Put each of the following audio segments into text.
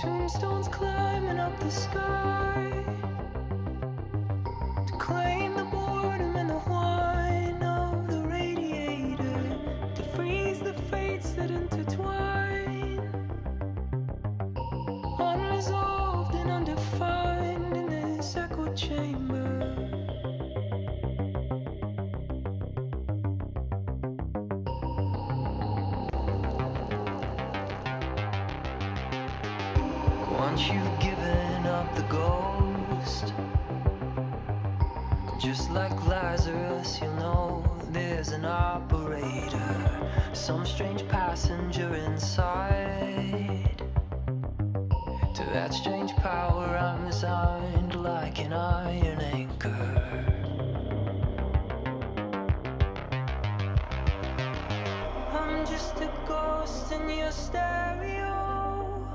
Tombstones climbing up the sky to claim the boredom and the whine of the radiator, to freeze the fates that intertwine, unresolved and undefined in this echo chamber. Once you've given up the ghost, just like Lazarus, you'll know there's an operator, some strange passenger inside. To that strange power I'm resigned like an iron anchor. I'm just a ghost in your stereo,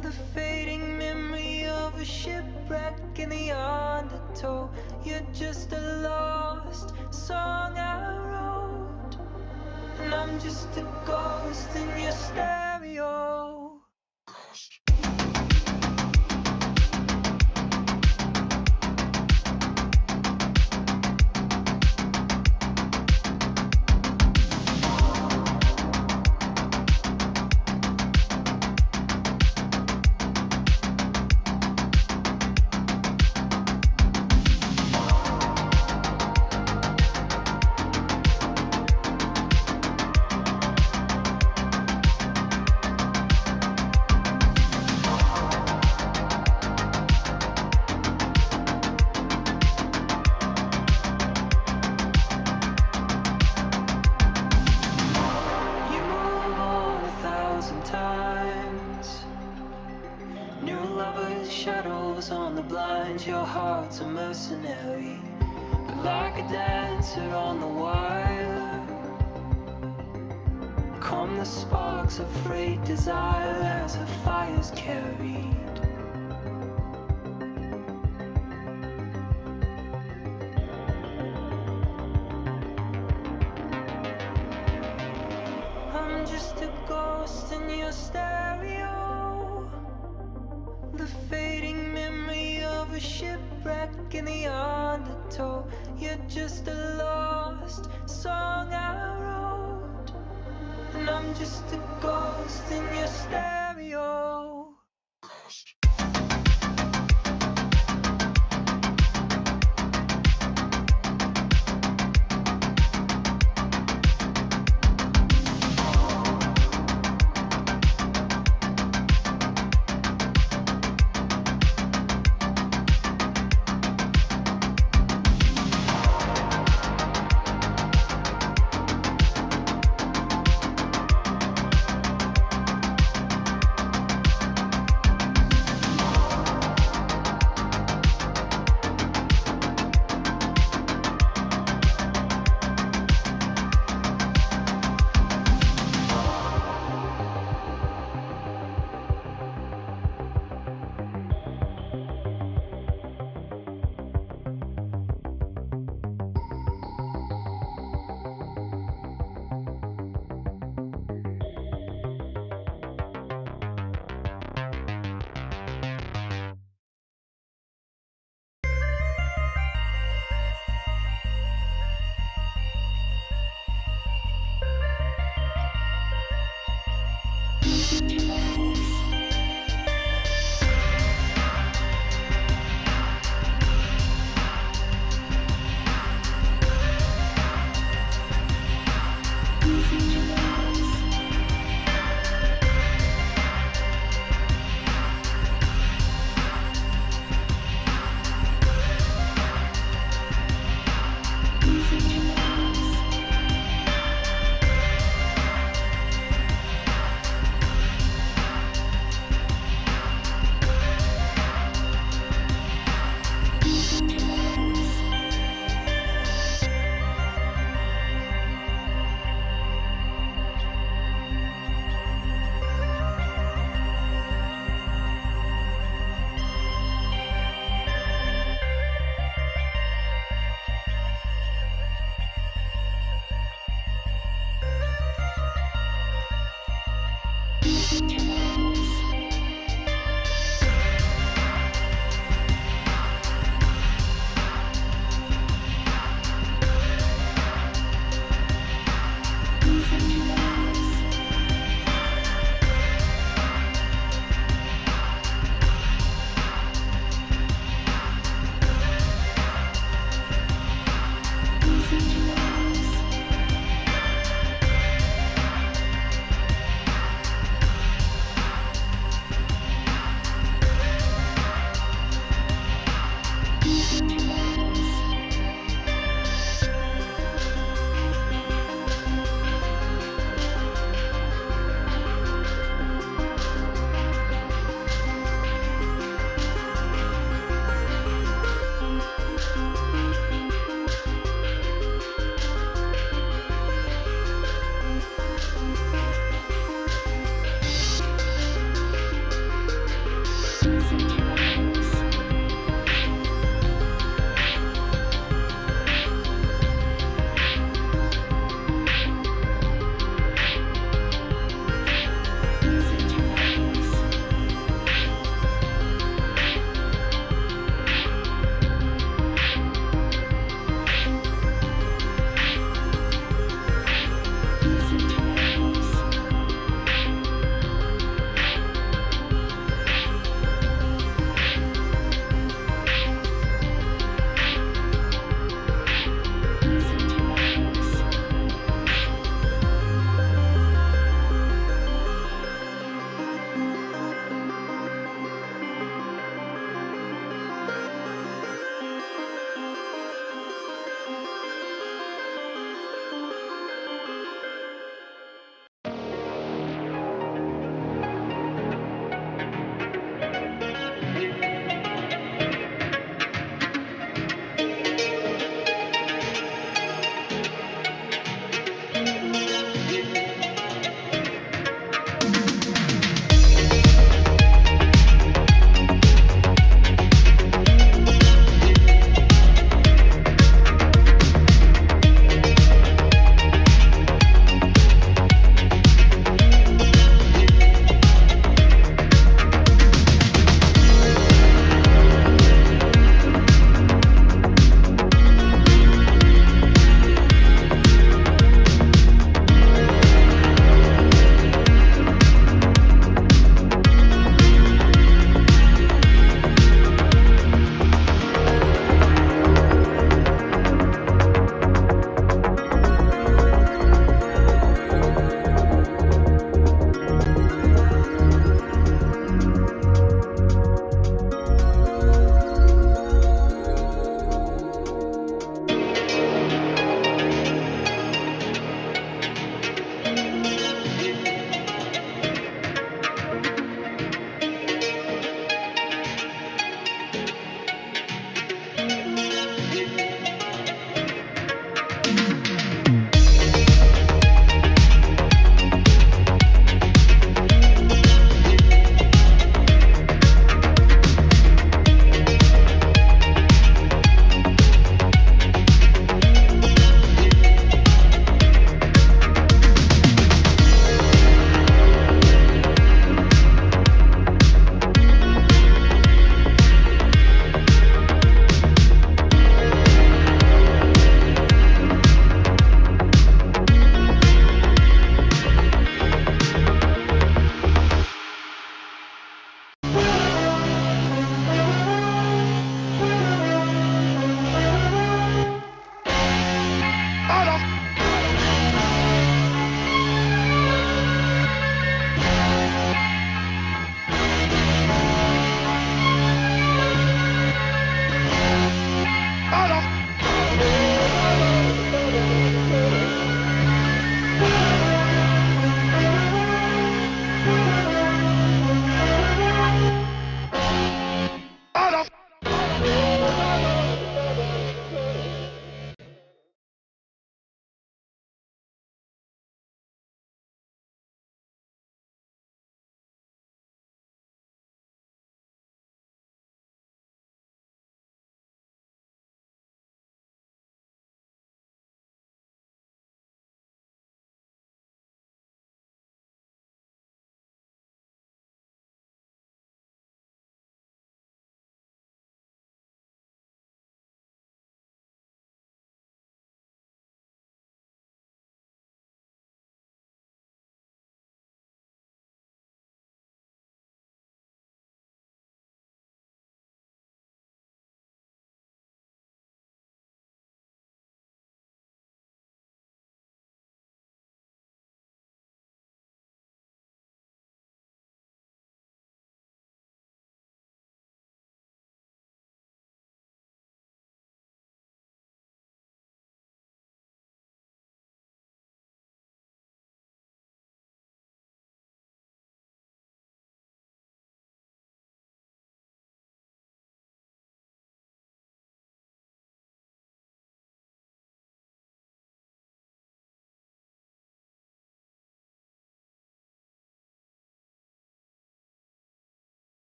the fading memory of a shipwreck in the undertow. You're just a lost song I wrote, and I'm just a ghost in your stereo. Shadows on the blinds, your heart's a mercenary, but like a dancer on the wire, come the sparks of frayed desire as a fire's carried. I'm just a ghost in your stereo, the fading memory of a shipwreck in the undertow. You're just a lost song I wrote, and I'm just a ghost in your stereo.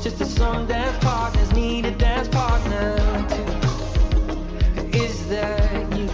just as some dance partners need a dance partner too. Is that you?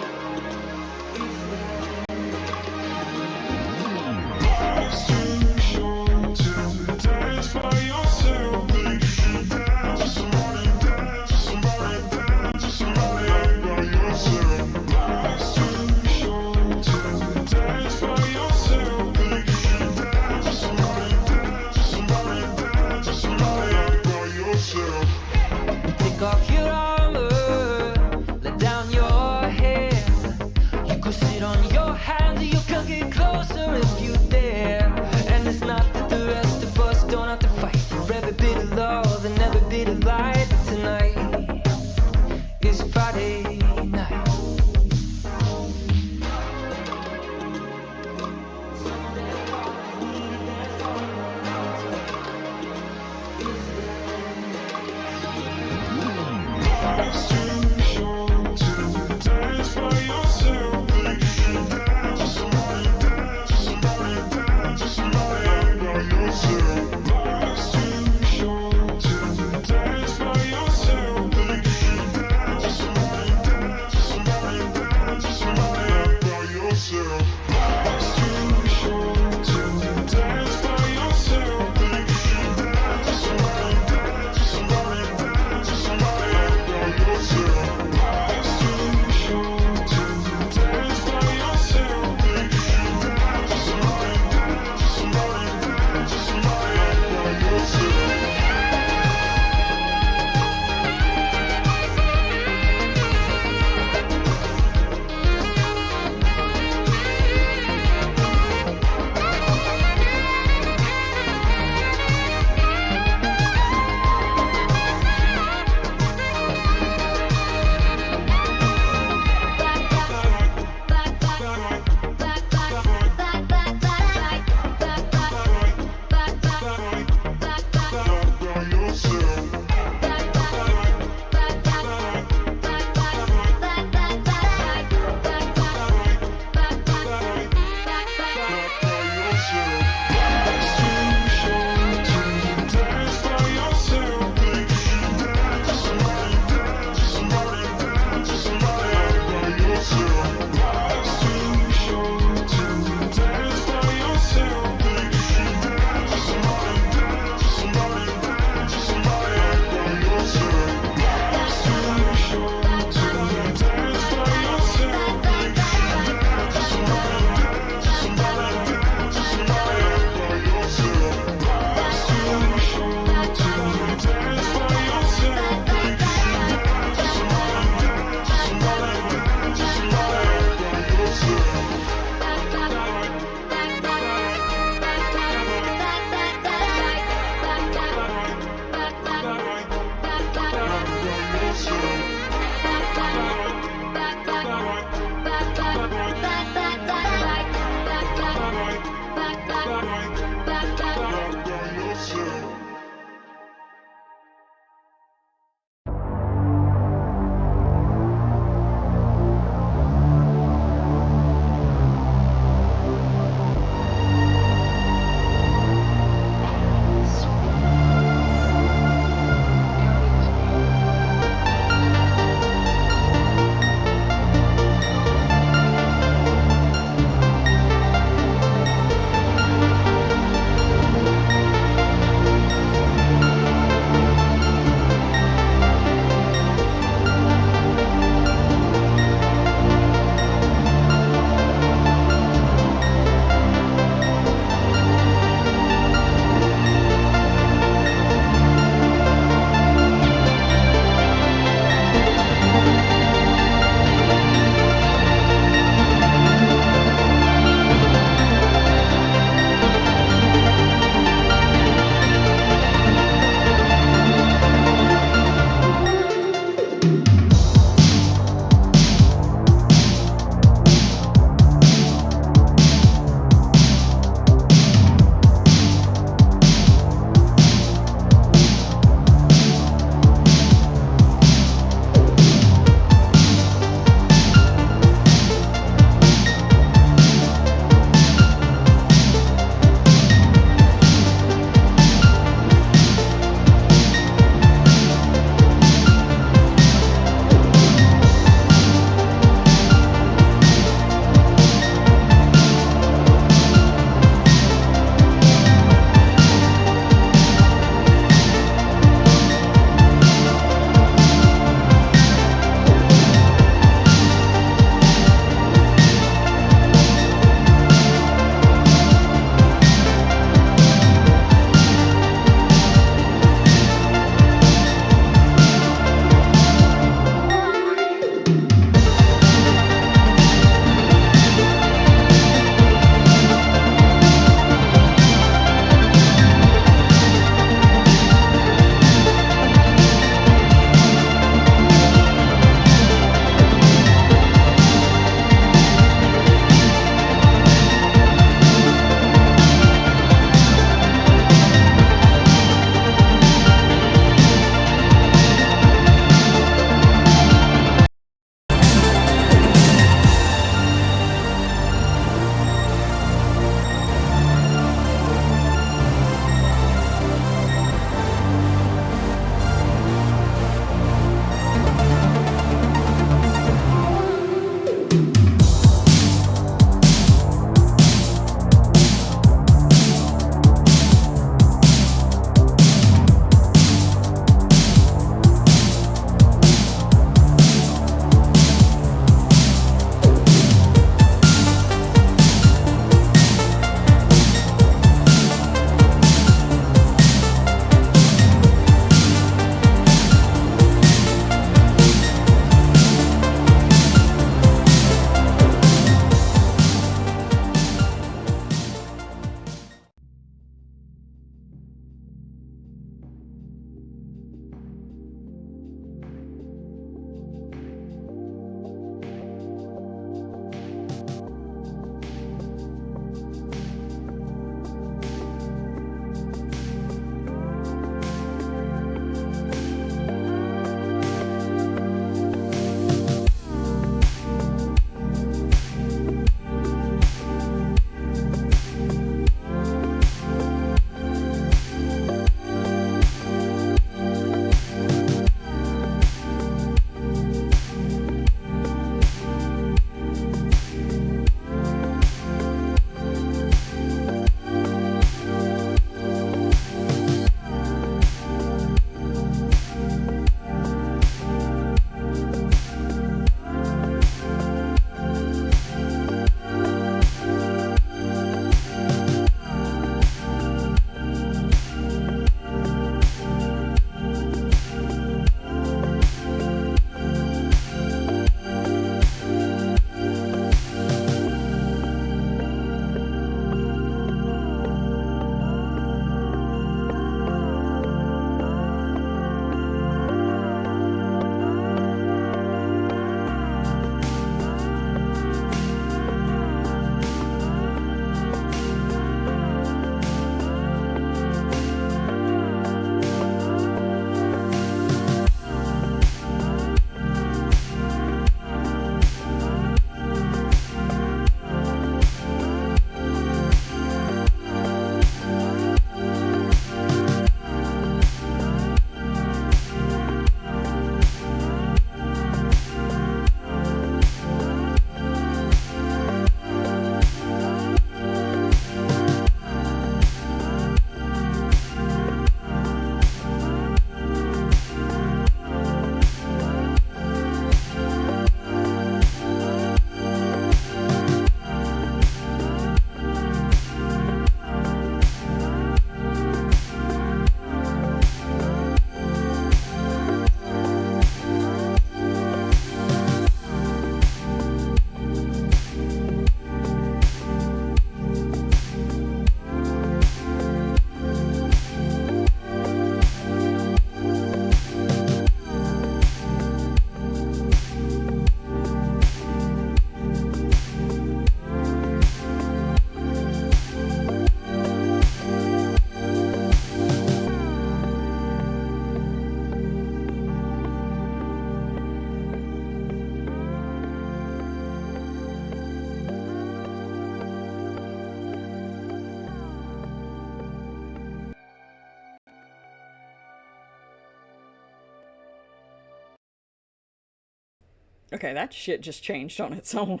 Okay, that shit just changed on its own.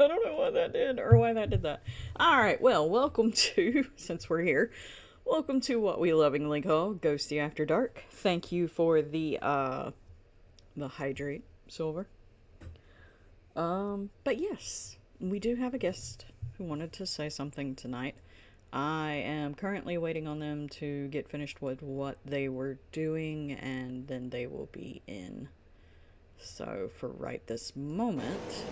I don't know what that did or why that did that. Alright, well, welcome to, since we're here, welcome to what we lovingly call Ghosty After Dark. Thank you for the hydrate, Silver. But yes, we do have a guest who wanted to say something tonight. I am currently waiting on them to get finished with what they were doing, and then they will be in. So, for right this moment,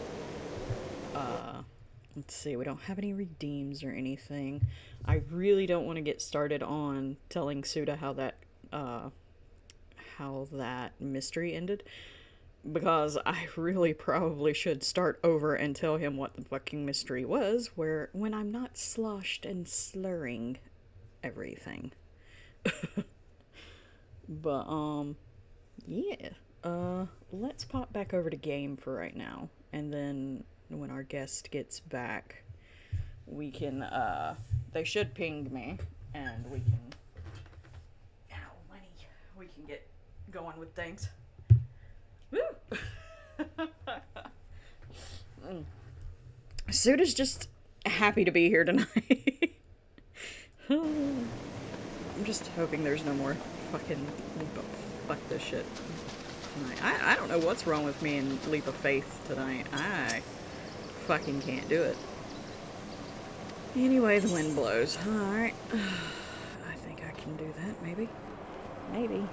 let's see, we don't have any redeems or anything. I really don't want to get started on telling Suda how that mystery ended, because I really probably should start over and tell him what the fucking mystery was, where when I'm not sloshed and slurring everything. But yeah. Let's pop back over to game for right now, and then when our guest gets back, we can they should ping me, and we can ow money. We can get going with things. Woo! Suda's just happy to be here tonight. I'm just hoping there's no more fucking fuck this shit tonight. I don't know what's wrong with me and Leap of Faith tonight. I fucking can't do it. Anyway, the wind blows. Alright. I think I can do that, maybe. Maybe.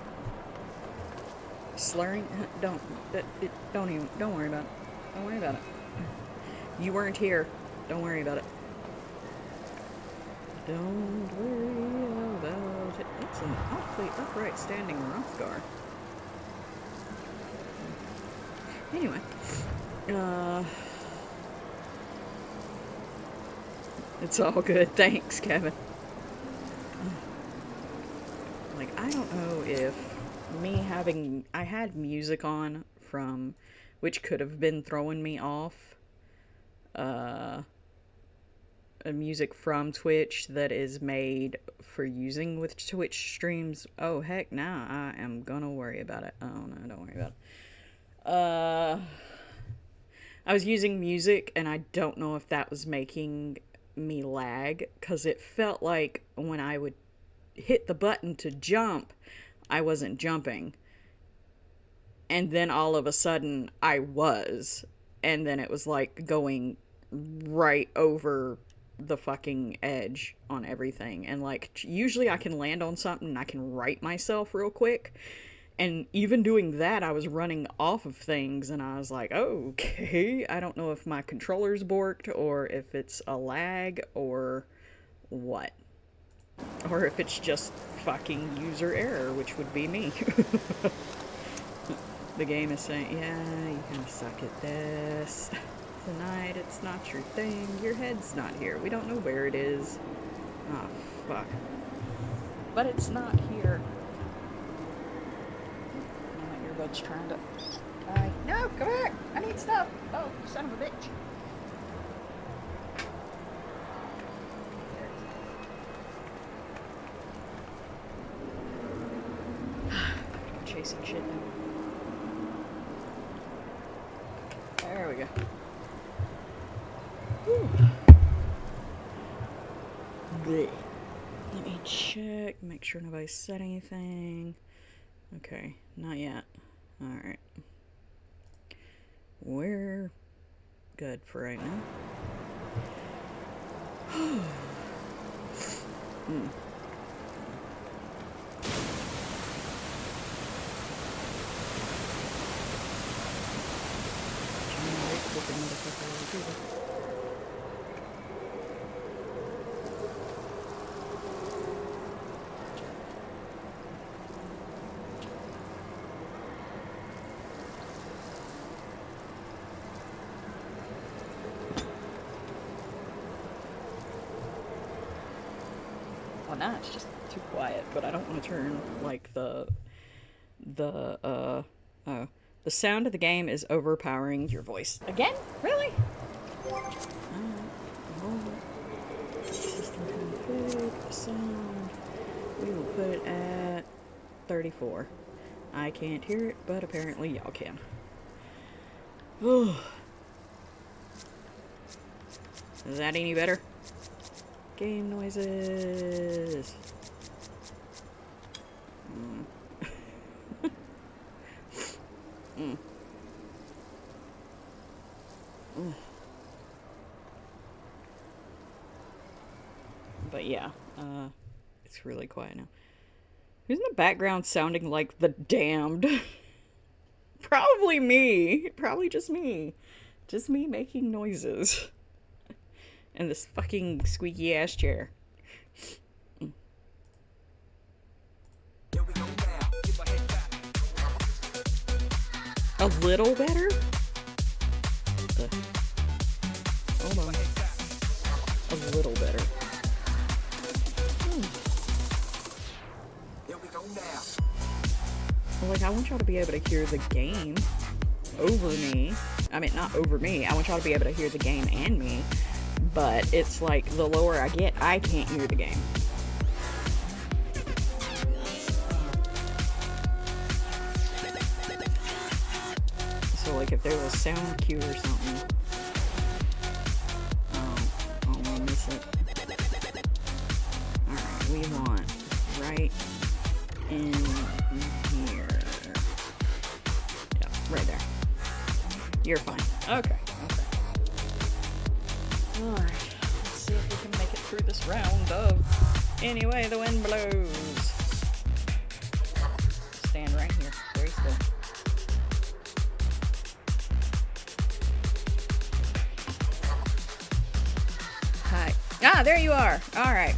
Slurring? Don't worry about it. Don't worry about it. You weren't here. Don't worry about it. Don't worry about it. It's an awfully upright standing Rothgar. Anyway. It's all good. Thanks, Kevin. Like, I don't know if I had music on from, which could have been throwing me off. Music from Twitch that is made for using with Twitch streams. Oh, heck, nah, I am gonna worry about it. Oh, no, don't worry about it. I was using music, and I don't know if that was making me lag, because it felt like when I would hit the button to jump, I wasn't jumping. And then all of a sudden, I was. And then it was like going right over the fucking edge on everything. And like, usually I can land on something and I can right myself real quick. And even doing that, I was running off of things, and I was like, oh, okay, I don't know if my controller's borked, or if it's a lag, or what. Or if it's just fucking user error, which would be me. The game is saying, yeah, you can suck at this. Tonight, it's not your thing. Your head's not here. We don't know where it is. Oh, fuck. But it's not here. My earbud's trying to... no, come back! I need stuff! Oh, you son of a bitch. Chasing shit now. There we go. Whew. Blech. Let me check, make sure nobody said anything. Okay, not yet. Alright. We're good for right now. Well, now it's just too quiet, but I don't want to turn, like, the sound of the game is overpowering your voice. Again? Really? System config, sound. We will put it at 34. I can't hear it, but apparently y'all can. Is that any better? Game noises. But yeah, it's really quiet now. Who's in the background sounding like the damned? Probably me. Probably just me. Just me making noises. And this fucking squeaky ass chair. A little better? Hold on. A little better. Like, I want y'all to be able to hear the game over me. I mean, not over me. I want y'all to be able to hear the game and me. But it's like, the lower I get, I can't hear the game. So, like, if there was a sound cue or something, I don't want to miss it. Alright, we want right in here. Yeah, right there. You're fine. Okay. Alright, let's see if we can make it through this round of Any Way the Wind Blows. Stand right here, very still. Hi. Ah, there you are. Alright.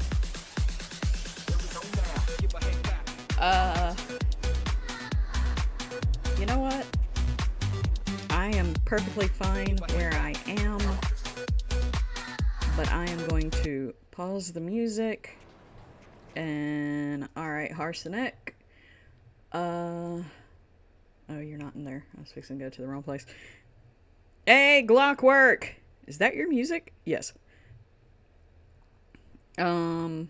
You know what? I am perfectly fine where I am. But I am going to pause the music. And alright, Harsonek. Oh, you're not in there. I was fixing to go to the wrong place. Hey, Glockwork! Is that your music? Yes. Hold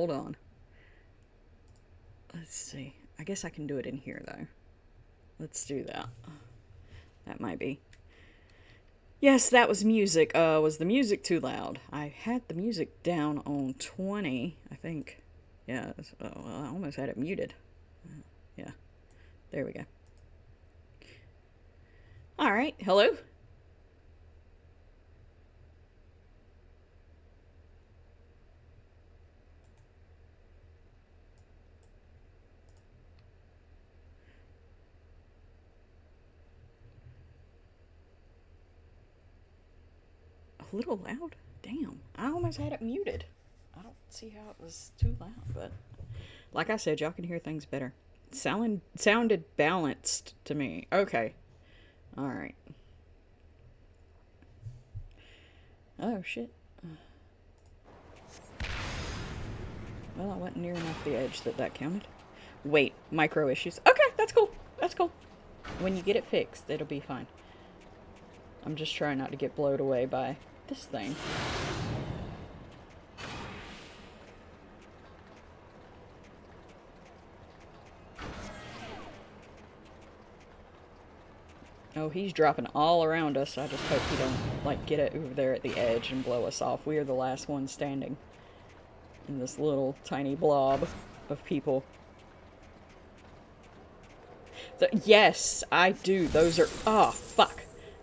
on. Let's see. I guess I can do it in here, though. Let's do that. That might be. Yes, that was music. Was the music too loud? I had the music down on 20, I think. Yeah, well, I almost had it muted. Yeah, there we go. Alright, hello? A little loud? Damn, I almost had it muted. I don't see how it was too loud, but like I said, y'all can hear things better. Sounded balanced to me. Okay. Alright. Oh, shit. Well, I wasn't near enough the edge that counted. Wait, micro issues. Okay, that's cool. That's cool. When you get it fixed, it'll be fine. I'm just trying not to get blown away by this thing. Oh, he's dropping all around us. I just hope he don't, like, get it over there at the edge and blow us off. We are the last ones standing in this little tiny blob of people. Yes, I do. Those are... Oh, fuck.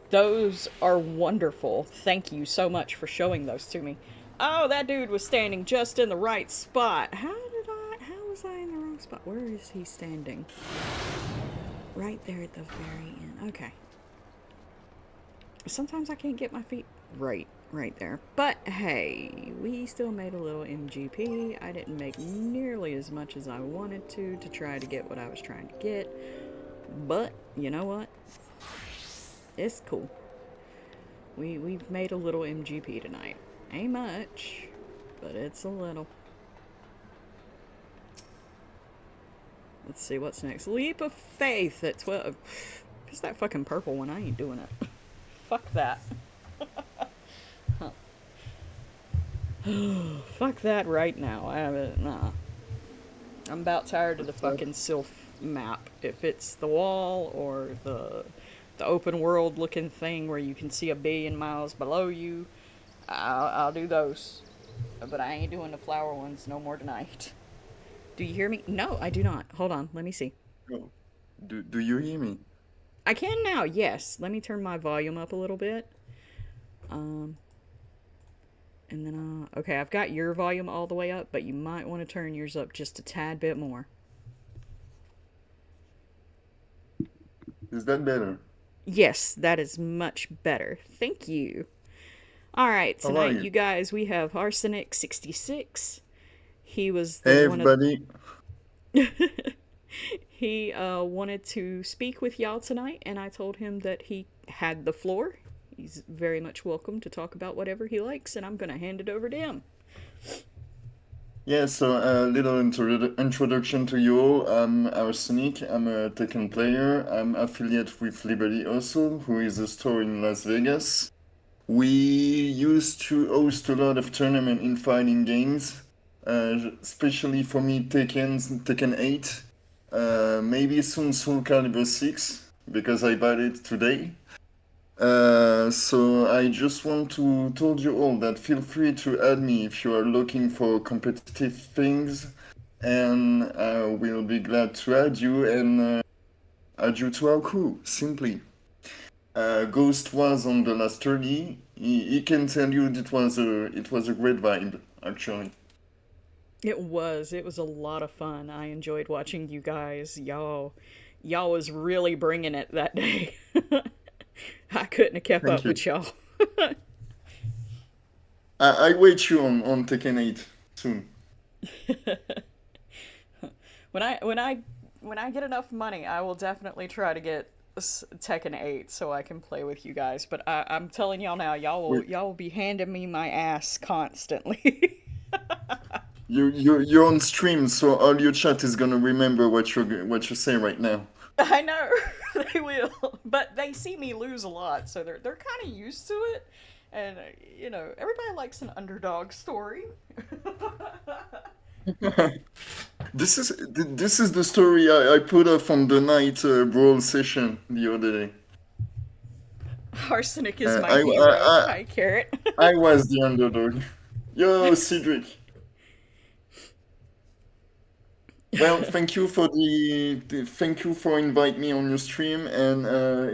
Those are wonderful. Thank you so much for showing those to me. Oh, that dude was standing just in the right spot. How was I in the wrong spot? Where is he standing? Right there at the very end. Okay. Sometimes I can't get my feet right there. But hey, we still made a little MGP. I didn't make nearly as much as I wanted to try to get what I was trying to get. But, you know what? It's cool. We've made a little MGP tonight. Ain't much, but it's a little. Let's see what's next. Leap of Faith at 12. What's that fucking purple one? I ain't doing it. Fuck that. Fuck that right now. Nah. I'm about tired of the fucking Sylph map. If it's the wall or the the open world looking thing where you can see a billion miles below you, I'll do those. But I ain't doing the flower ones no more tonight. Do you hear me? No, I do not. Hold on, let me see. Oh, do you hear me? I can now, yes. Let me turn my volume up a little bit. And then, okay, I've got your volume all the way up, but you might want to turn yours up just a tad bit more. Is that better? Yes, that is much better. Thank you. All right, How are tonight, you? you guys, we have Arsenic66. He was the Hey, one of. everybody. He wanted to speak with y'all tonight, and I told him that he had the floor. He's very much welcome to talk about whatever he likes, and I'm going to hand it over to him. Yeah, so a little introduction to you all. I'm Arsenic. I'm a Tekken player. I'm affiliate with Liberty also, who is a store in Las Vegas. We used to host a lot of tournament in fighting games, especially for me Tekken 8, maybe soon Soul Calibur 6, because I bought it today. So I just want to told you all that feel free to add me if you are looking for competitive things, and I will be glad to add you and add you to our crew, simply. Ghost was on the last 30. He can tell you it was a great vibe, actually. It was. It was a lot of fun. I enjoyed watching you guys. Y'all was really bringing it that day. I couldn't have kept Thank up you. with y'all. I wait you on Tekken 8 soon. when I when I when I get enough money, I will definitely try to get Tekken 8 so I can play with you guys. But I'm telling y'all now, Wait, y'all will be handing me my ass constantly. you're on stream, so all your chat is gonna remember what you say right now. I know they will, but they see me lose a lot, so they're kind of used to it. And everybody likes an underdog story. This is the story I put up on the night brawl session the other day. Arsenic is Uh, my I, hero. I Hi, Carrot. I was the underdog. Yo, Cedric. Well, thank you for inviting me on your stream. And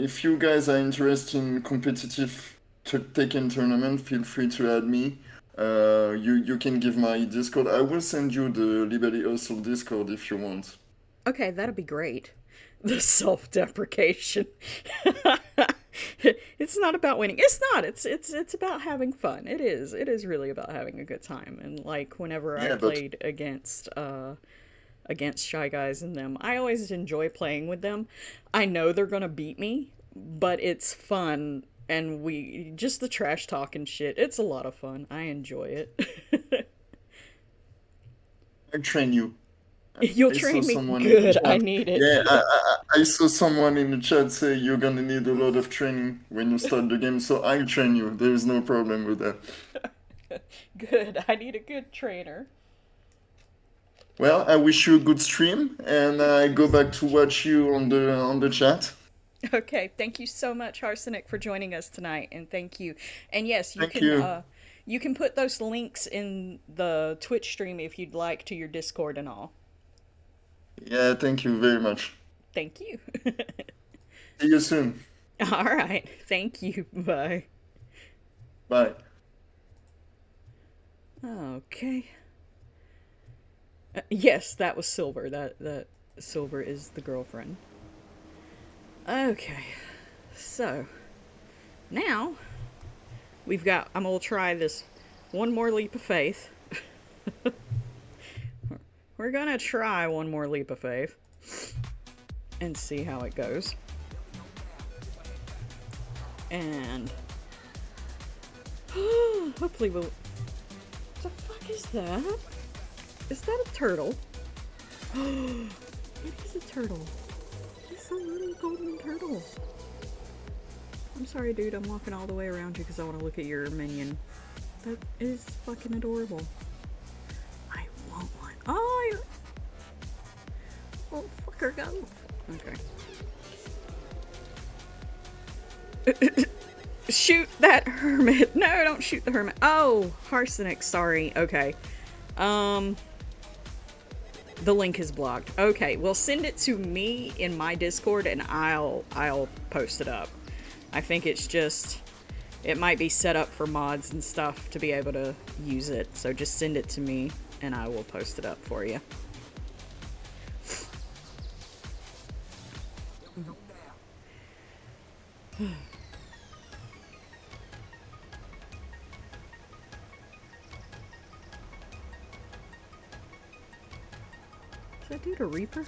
if you guys are interested in competitive Tekken tournament, feel free to add me. You can give my Discord. I will send you the Liberty Hustle Discord if you want. Okay, that'd be great. The self-deprecation. It's not about winning. It's not. It's about having fun. It is. It is really about having a good time. And like whenever I Yeah, but played against Shy Guys and them, I always enjoy playing with them. I know they're gonna beat me, but it's fun, and we just the trash talk and shit. It's a lot of fun. I enjoy it. I'll train you. You'll I saw train me. someone in the Good. I chat. need it. Yeah, I saw someone in the chat say you're gonna need a lot of training when you start the game, so I'll train you. There is no problem with that. Good. I need a good trainer. Well, I wish you a good stream, and I go back to watch you on the chat. Okay, thank you so much, Arsenic, for joining us tonight, and thank you. And yes, Thank you. you can put those links in the Twitch stream if you'd like to your Discord and all. Yeah, thank you very much. Thank you. See you soon. All right, thank you. Bye. Bye. Okay. Yes, that was Silver. That Silver is the girlfriend. Okay, so now I'm gonna try this one more leap of faith. We're gonna try one more leap of faith and see how it goes. And hopefully we'll. What the fuck is that? Is that a turtle? It is a turtle. It's a little golden turtle. I'm sorry, dude. I'm walking all the way around you because I want to look at your minion. That is fucking adorable. I want one. Oh, fucker, go. Okay. Shoot that hermit. No, don't shoot the hermit. Oh, Arsenic, sorry. Okay. The link is blocked. Okay, well, send it to me in my Discord and I'll post it up. I think it's just, it might be set up for mods and stuff to be able to use it. So just send it to me and I will post it up for you. Is that dude a Reaper?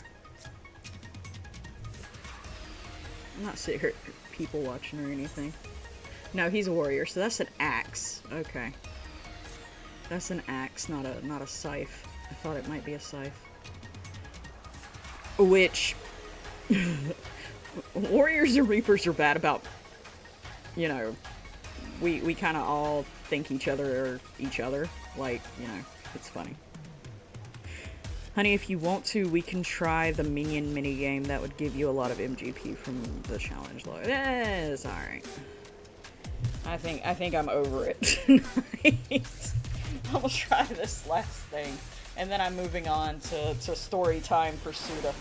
I'm not sitting here people watching or anything. No, he's a warrior, so that's an axe. Okay. That's an axe, not a scythe. I thought it might be a scythe. Which warriors and reapers are bad about, you know, we kind of all think each other are each other. Like, you know, it's funny. Honey, if you want to, we can try the minion minigame. That would give you a lot of MGP from the challenge log. It's alright. I think I'm over it tonight. I'll try this last thing. And then I'm moving on to story time for Suda.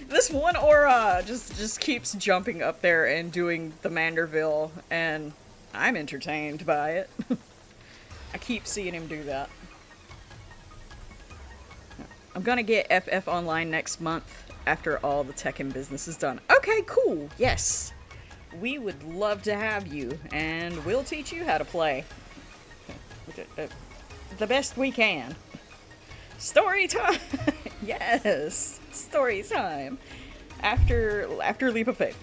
This one aura just keeps jumping up there and doing the Manderville, and I'm entertained by it. I keep seeing him do that. I'm gonna get FF Online next month after all the Tekken business is done. Okay, cool. Yes. We would love to have you, and we'll teach you how to play. The best we can. Story time! Yes! Story time! After Leap of Faith.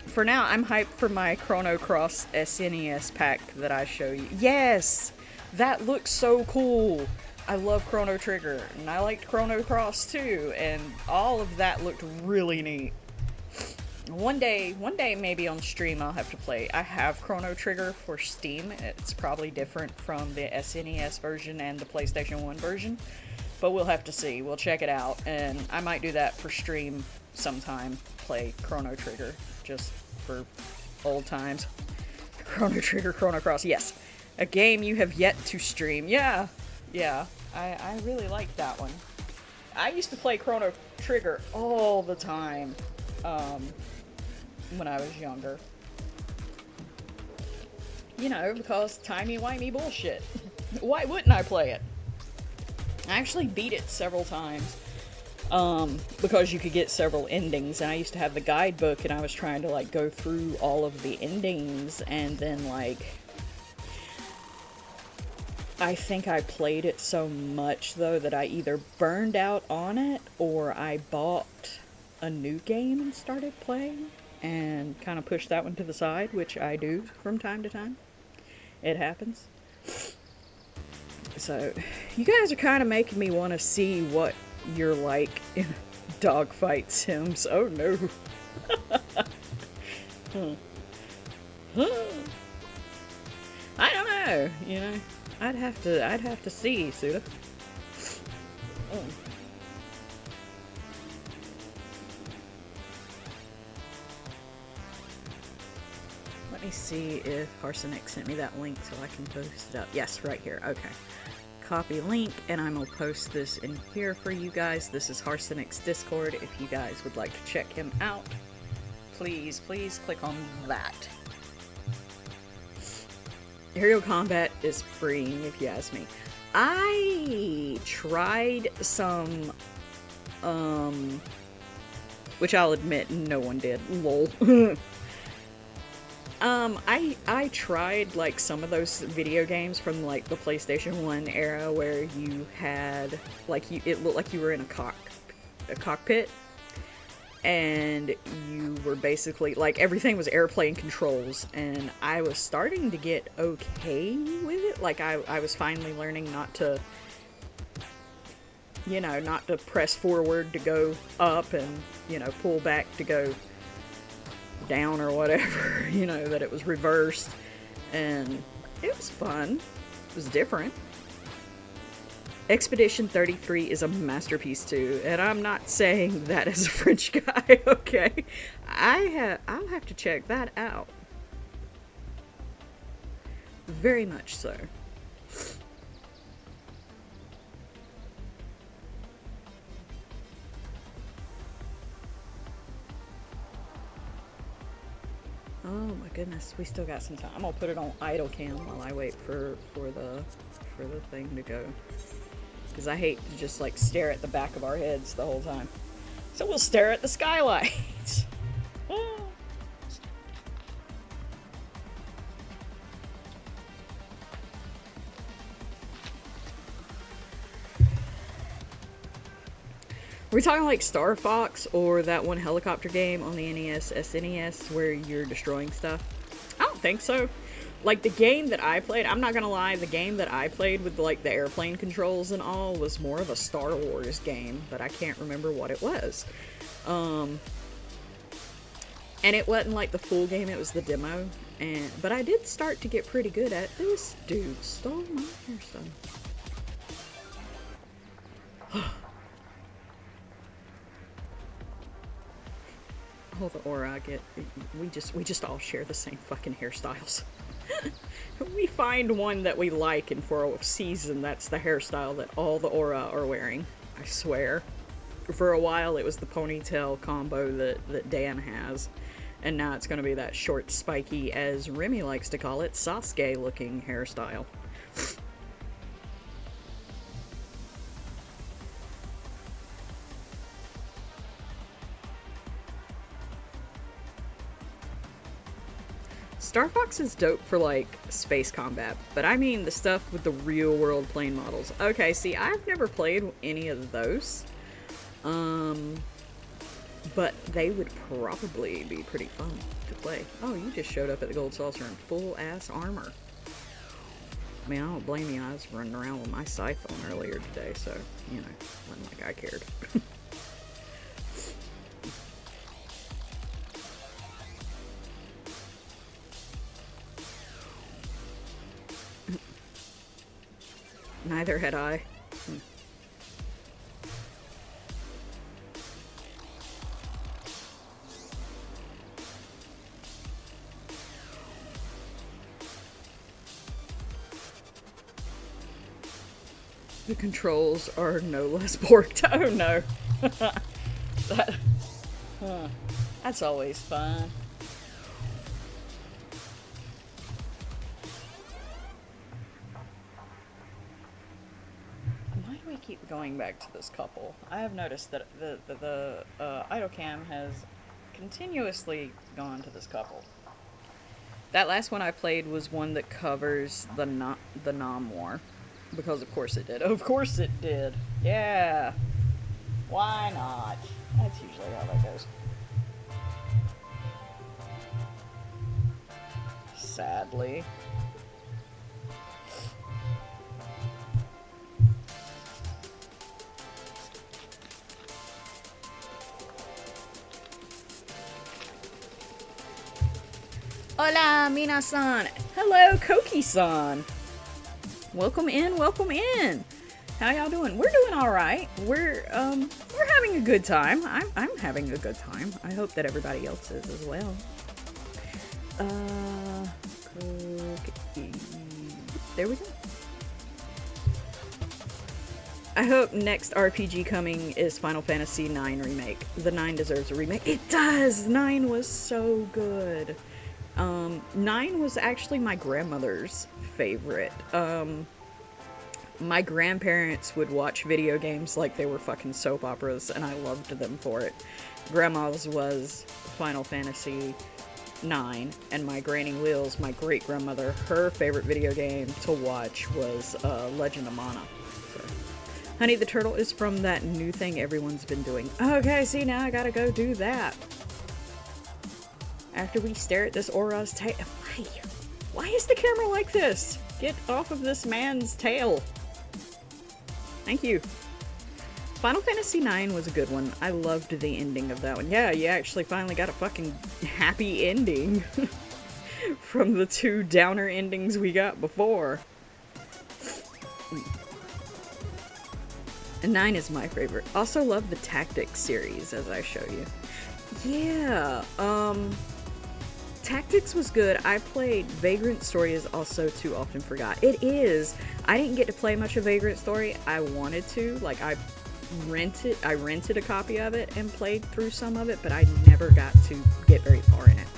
For now, I'm hyped for my Chrono Cross SNES pack that I show you. Yes! That looks so cool! I love Chrono Trigger, and I liked Chrono Cross too, and all of that looked really neat. One day maybe on stream I'll have to play. I have Chrono Trigger for Steam. It's probably different from the SNES version and the PlayStation 1 version, but we'll have to see. We'll check it out, and I might do that for stream sometime. Play Chrono Trigger, just for old times. Chrono Trigger, Chrono Cross, yes. A game you have yet to stream. Yeah, I really like that one. I used to play Chrono Trigger all the time when I was younger. You know, because timey-wimey bullshit. Why wouldn't I play it? I actually beat it several times because you could get several endings, and I used to have the guidebook, and I was trying to like go through all of the endings, and then like I think I played it so much though that I either burned out on it or I bought a new game and started playing and kind of pushed that one to the side, which I do from time to time. It happens. So, you guys are kind of making me want to see what you're like in dogfight sims. Oh no. I don't know, you know. I'd have to see, Suda. Let me see if Arsenic sent me that link so I can post it up. Yes, right here. Okay. Copy link, and I'm gonna post this in here for you guys. This is Arsenic's Discord. If you guys would like to check him out, please click on that. Aerial combat is freeing, if you ask me. I tried some, which I'll admit no one did. Lol. I tried like some of those video games from like the PlayStation 1 era where you had like it looked like you were in a cockpit, and you were basically like everything was airplane controls, and I was starting to get okay with it. Like I was finally learning not to, you know, not to press forward to go up and, you know, pull back to go down or whatever, you know, that it was reversed, and it was fun. It was different. Expedition 33 is a masterpiece too, and I'm not saying that as a French guy, okay? I'll have to check that out. Very much so. Oh my goodness, we still got some time. I'm gonna put it on idle cam while I wait for the thing to go. Because I hate to just like stare at the back of our heads the whole time. So we'll stare at the skylight. We're talking like Star Fox or that one helicopter game on the NES, SNES, where you're destroying stuff. I don't think so. Like the game that I played, I'm not gonna lie, the game that I played with like the airplane controls and all was more of a Star Wars game, but I can't remember what it was. And it wasn't like the full game, it was the demo. But I did start to get pretty good at this dude stole my hairstyle. Oh, the aura I get. We just all share the same fucking hairstyles. We find one that we like, and for a season, that's the hairstyle that all the aura are wearing. I swear. For a while, it was the ponytail combo that Dan has. And now it's going to be that short, spiky, as Remy likes to call it, Sasuke-looking hairstyle. Star Fox is dope for, like, space combat, but I mean the stuff with the real-world plane models. Okay, see, I've never played any of those, but they would probably be pretty fun to play. Oh, you just showed up at the Gold Saucer in full-ass armor. I mean, I don't blame you, I was running around with my Siphon earlier today, so, you know, wasn't like I cared. Neither had I. The controls are no less borked. Oh no. That's always fun. Why do we keep going back to this couple? I have noticed that the idle cam has continuously gone to this couple. That last one I played was one that covers the Nam War. Because of course it did. Of course it did. Yeah. Why not? That's usually how that goes. Sadly. Hola, Mina-san. Hello, Koki-san. Welcome in, welcome in. How y'all doing? We're doing all right. We're having a good time. I'm having a good time. I hope that everybody else is as well. There we go. I hope next RPG coming is Final Fantasy IX Remake. The 9 deserves a remake. It does! 9 was so good. 9 was actually my grandmother's favorite. My grandparents would watch video games like they were fucking soap operas, and I loved them for it. Grandma's was Final Fantasy IX, and my Granny Wheels, my great-grandmother, her favorite video game to watch was Legend of Mana. So. Honey the Turtle is from that new thing everyone's been doing. Okay, see, now I gotta go do that. After we stare at this Aura's tail. Why is the camera like this? Get off of this man's tail. Thank you. Final Fantasy IX was a good one. I loved the ending of that one. Yeah, you actually finally got a fucking happy ending from the 2 downer endings we got before. And 9 is my favorite. Also love the Tactics series, as I show you. Yeah, Tactics was good. I played Vagrant Story is also Too Often Forgot. It is. I didn't get to play much of Vagrant Story. I wanted to. Like, I rented a copy of it and played through some of it, but I never got to get very far in it.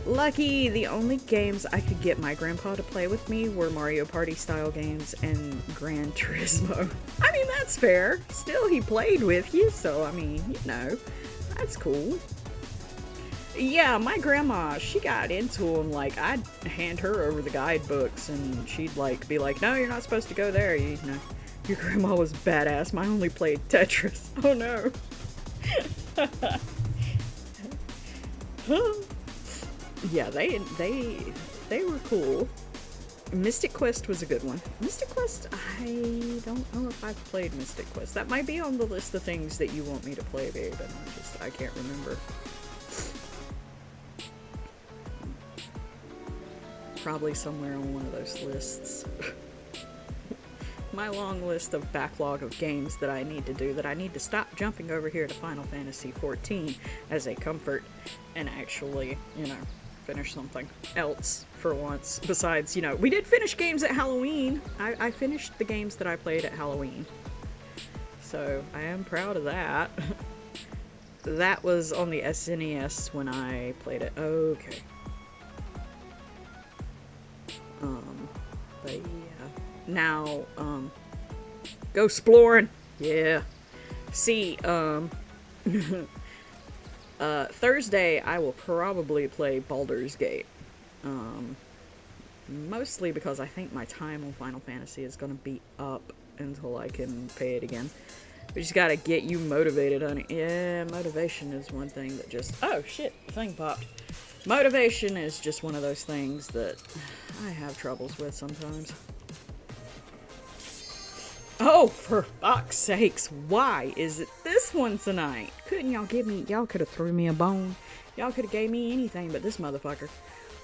Lucky, the only games I could get my grandpa to play with me were Mario Party style games and Gran Turismo. I mean, that's fair. Still, he played with you, so I mean, you know, that's cool. Yeah, my grandma, she got into them. Like, I'd hand her over the guidebooks and she'd like be like, no, you're not supposed to go there. You know, your grandma was badass. Mine only played Tetris. Oh no. Yeah, they were cool. Mystic Quest was a good one. Mystic Quest, I don't know if I've played Mystic Quest. That might be on the list of things that you want me to play, babe, and I can't remember. Probably somewhere on one of those lists. My long list of backlog of games that I need to do, that I need to stop jumping over here to Final Fantasy XIV as a comfort and actually, you know, finish something else for once. Besides, you know, we did finish games at Halloween. I finished the games that I played at Halloween. So I am proud of that. That was on the SNES when I played it. Okay. But yeah. Now, go exploring. Yeah. See, Thursday I will probably play Baldur's Gate. Mostly because I think my time on Final Fantasy is gonna be up until I can pay it again. We just gotta get you motivated, honey. Yeah, motivation is one thing that just... Oh, shit, the thing popped. Motivation is just one of those things that I have troubles with sometimes. Oh, for fuck's sakes, why is it this one tonight? Couldn't y'all give me... Y'all could have threw me a bone. Y'all could have gave me anything but this motherfucker.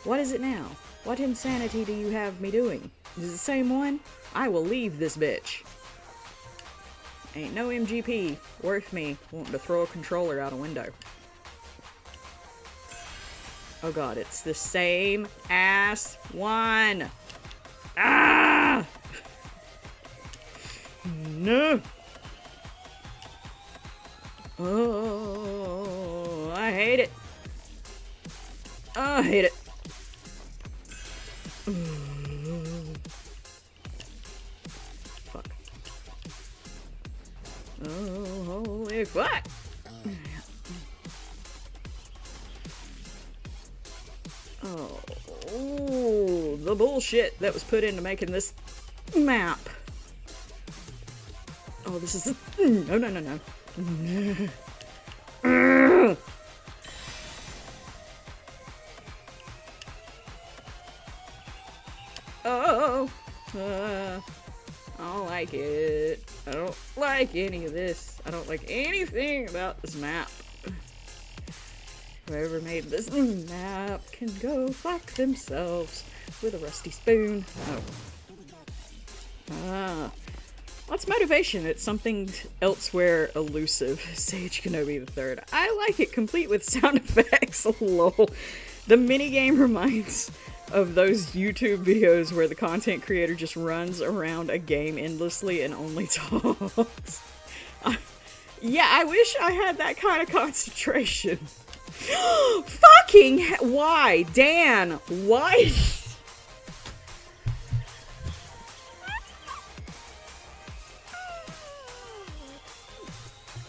What is it now? What insanity do you have me doing? Is it the same one? I will leave this bitch. Ain't no MGP worth me wanting to throw a controller out a window. Oh god, it's the same ass one. Ah! No. Oh, I hate it. Oh, I hate it. Fuck. Oh, holy fuck. Oh, the bullshit that was put into making this map. Oh, this is... No, no, no, no. Oh, I don't like it. I don't like any of this. I don't like anything about this map. Whoever made this map can go fuck themselves with a rusty spoon. Oh. What's motivation? It's something elsewhere elusive. Sage Kenobi III. I like it, complete with sound effects. Lol. The minigame reminds of those YouTube videos where the content creator just runs around a game endlessly and only talks. Yeah, I wish I had that kind of concentration. Fucking why? Dan, why?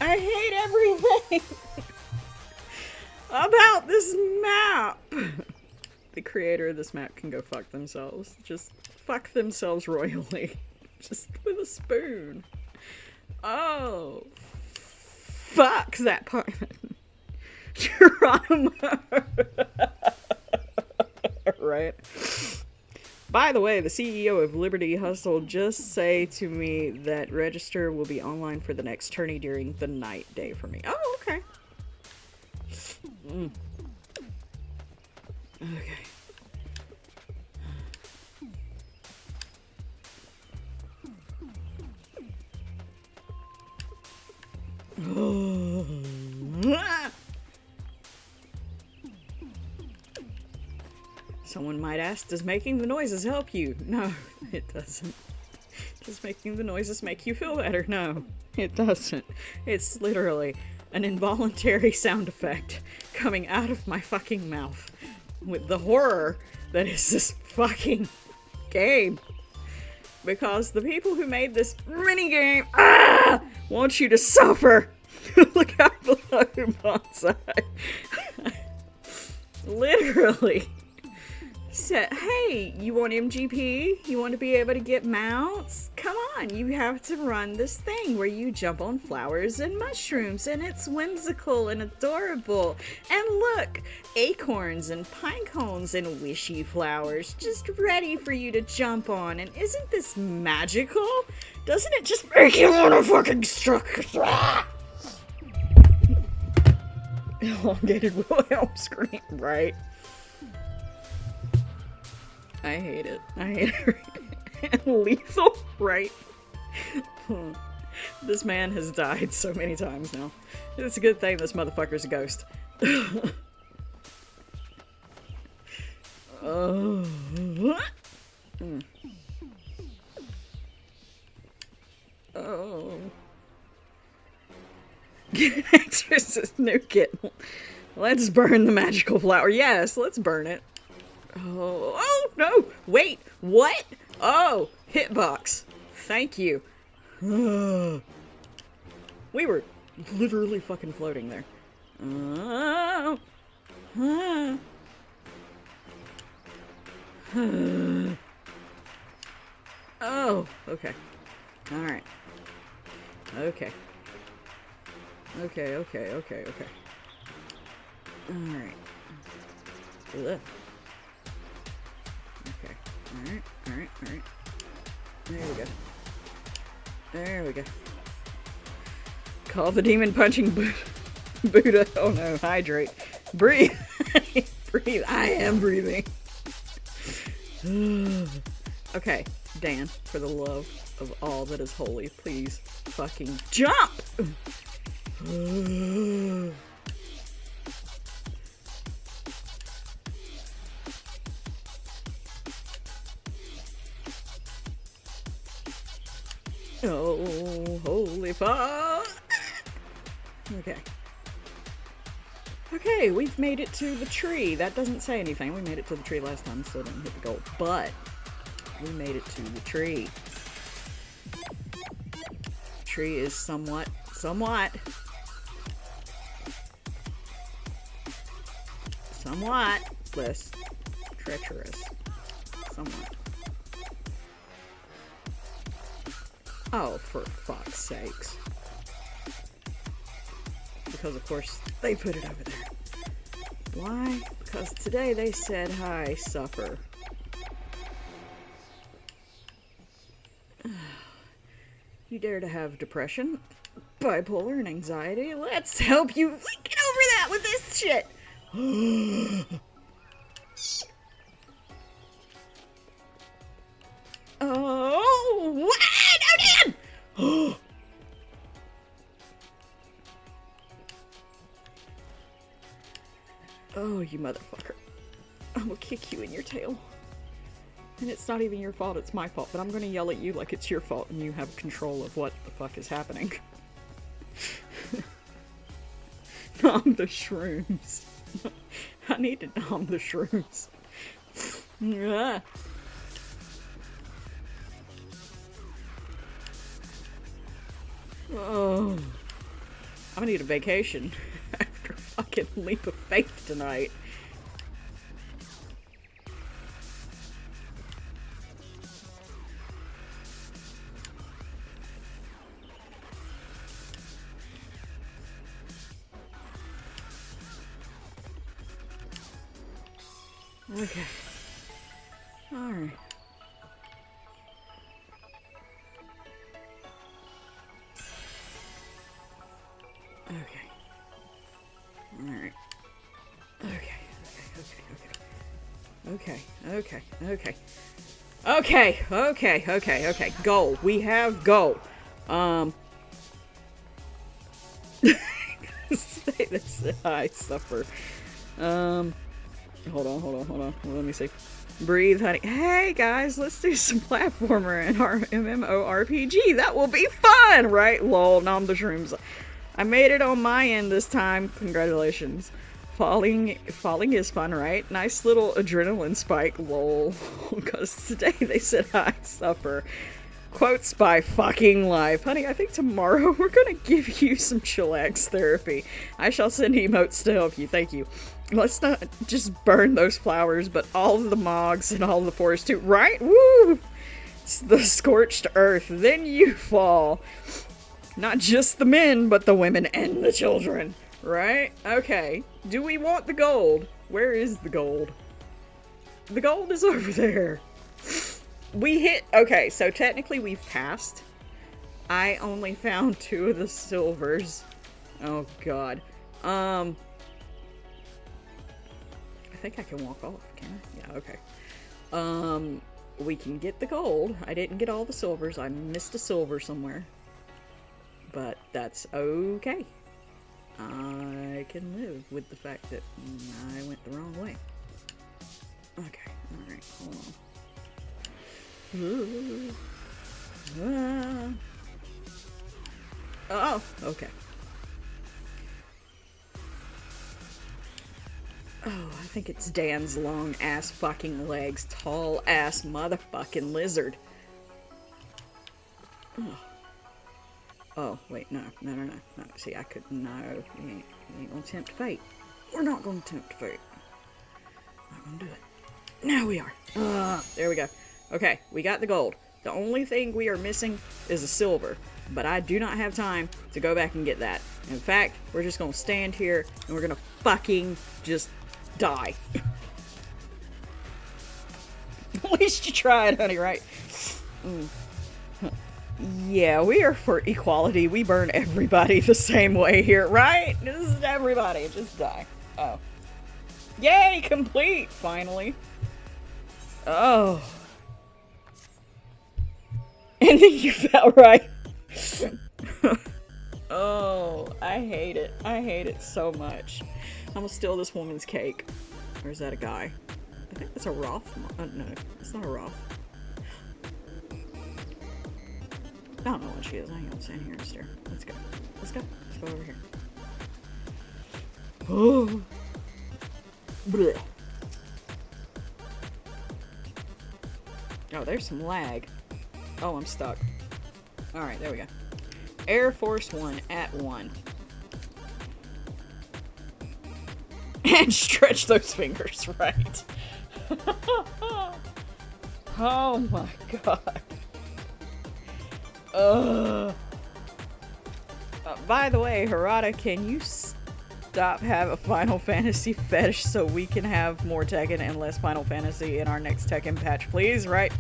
I hate everything about this map. The creator of this map can go fuck themselves. Just fuck themselves royally. Just with a spoon. Oh. Fuck that part. Geronimo. Right. By the way, the CEO of Liberty Hustle just say to me that register will be online for the next tourney during the night day for me. Oh, okay. Okay. Someone might ask, does making the noises help you? No, it doesn't. Does making the noises make you feel better? No, it doesn't. It's literally an involuntary sound effect coming out of my fucking mouth with the horror that is this fucking game. Because the people who made this minigame want you to suffer. Look out below, Bonsai. Literally said, hey, you want MGP? You want to be able to get mounts? Come on, you have to run this thing where you jump on flowers and mushrooms, and it's whimsical and adorable. And look, acorns and pine cones and wishy flowers just ready for you to jump on. And isn't this magical? Doesn't it just make you want to fucking struck? Elongated Wilhelm scream, right? I hate it. I hate it. Lethal, right? This man has died so many times now. It's a good thing this motherfucker's a ghost. Oh. Oh. Exorcist nuke it. Let's burn the magical flower. Yes, let's burn it. Oh, no! Wait, what? Oh, hitbox. Thank you. We were literally fucking floating there. Oh, okay. Alright. Okay. Okay. Alright. Ugh. Okay. Alright. There we go. Call the demon punching Buddha. Oh no, hydrate. Breathe. Breathe. I am breathing. Okay, Dan, for the love of all that is holy, please fucking jump! Oh, holy fuck! Okay. Okay, we've made it to the tree. That doesn't say anything. We made it to the tree last time, still didn't hit the goal. But we made it to the tree. The tree is somewhat less treacherous. Somewhat. Oh, for fuck's sakes. Because, of course, they put it over there. Why? Because today they said, hi, suffer. You dare to have depression, bipolar, and anxiety? Let's help you get over that with this shit! Oh, what? Oh, Dan! Oh, you motherfucker. I'm gonna kick you in your tail. And it's not even your fault, it's my fault, but I'm gonna yell at you like it's your fault and you have control of what the fuck is happening. Nom the shrooms. I need to nom the shrooms. Oh. I'm gonna need a vacation after a fucking leap of faith tonight. Okay. Alright. Okay. Alright. Okay. Goal. We have goal. Say this. I suffer. Hold on. Let me see. Breathe, honey. Hey, guys, let's do some platformer in our MMORPG. That will be fun, right? Lol, nom the shrooms. I made it on my end this time. Congratulations. Falling is fun, right? Nice little adrenaline spike, lol. Because today they said I suffer. Quotes by fucking life. Honey, I think tomorrow we're gonna give you some chillax therapy. I shall send emotes to help you. Thank you. Let's not just burn those flowers, but all of the mogs and all of the forest too. Right? Woo! It's the scorched earth. Then you fall. Not just the men, but the women and the children. Right? Okay. Do we want the gold? Where is the gold? The gold is over there. We hit... Okay, so technically we've passed. I only found 2 of the silvers. Oh, God. I think I can walk off, can I? Yeah, okay. We can get the gold. I didn't get all the silvers. I missed a silver somewhere. But that's okay. I can live with the fact that I went the wrong way. Okay, alright, hold on. Oh, okay. Oh, I think it's Dan's long ass fucking legs, tall ass motherfucking lizard. Oh, wait, no. See, I could, no, we ain't gonna tempt fate. We're not gonna tempt fate. Not gonna do it. Now we are. There we go. Okay, we got the gold. The only thing we are missing is the silver, but I do not have time to go back and get that. In fact, we're just gonna stand here and we're gonna fucking just die. At least you tried, honey, right? Yeah, we are for equality. We burn everybody the same way here, right? This is everybody. Just die. Oh. Yay, complete, finally. Oh. And then you fell right. Oh, I hate it. I hate it so much. I'm gonna steal this woman's cake. Or is that a guy? I think that's a Roth. No, it's not a Roth. I don't know what she is. I ain't gonna stand here and stare. Let's go. Let's go. Let's go over here. Oh. Blech. Oh, there's some lag. Oh, I'm stuck. Alright, there we go. Air Force One at 1. And stretch those fingers, right? Oh my god. By the way, Harada, can you stop have a Final Fantasy fetish so we can have more Tekken and less Final Fantasy in our next Tekken patch, please? Right?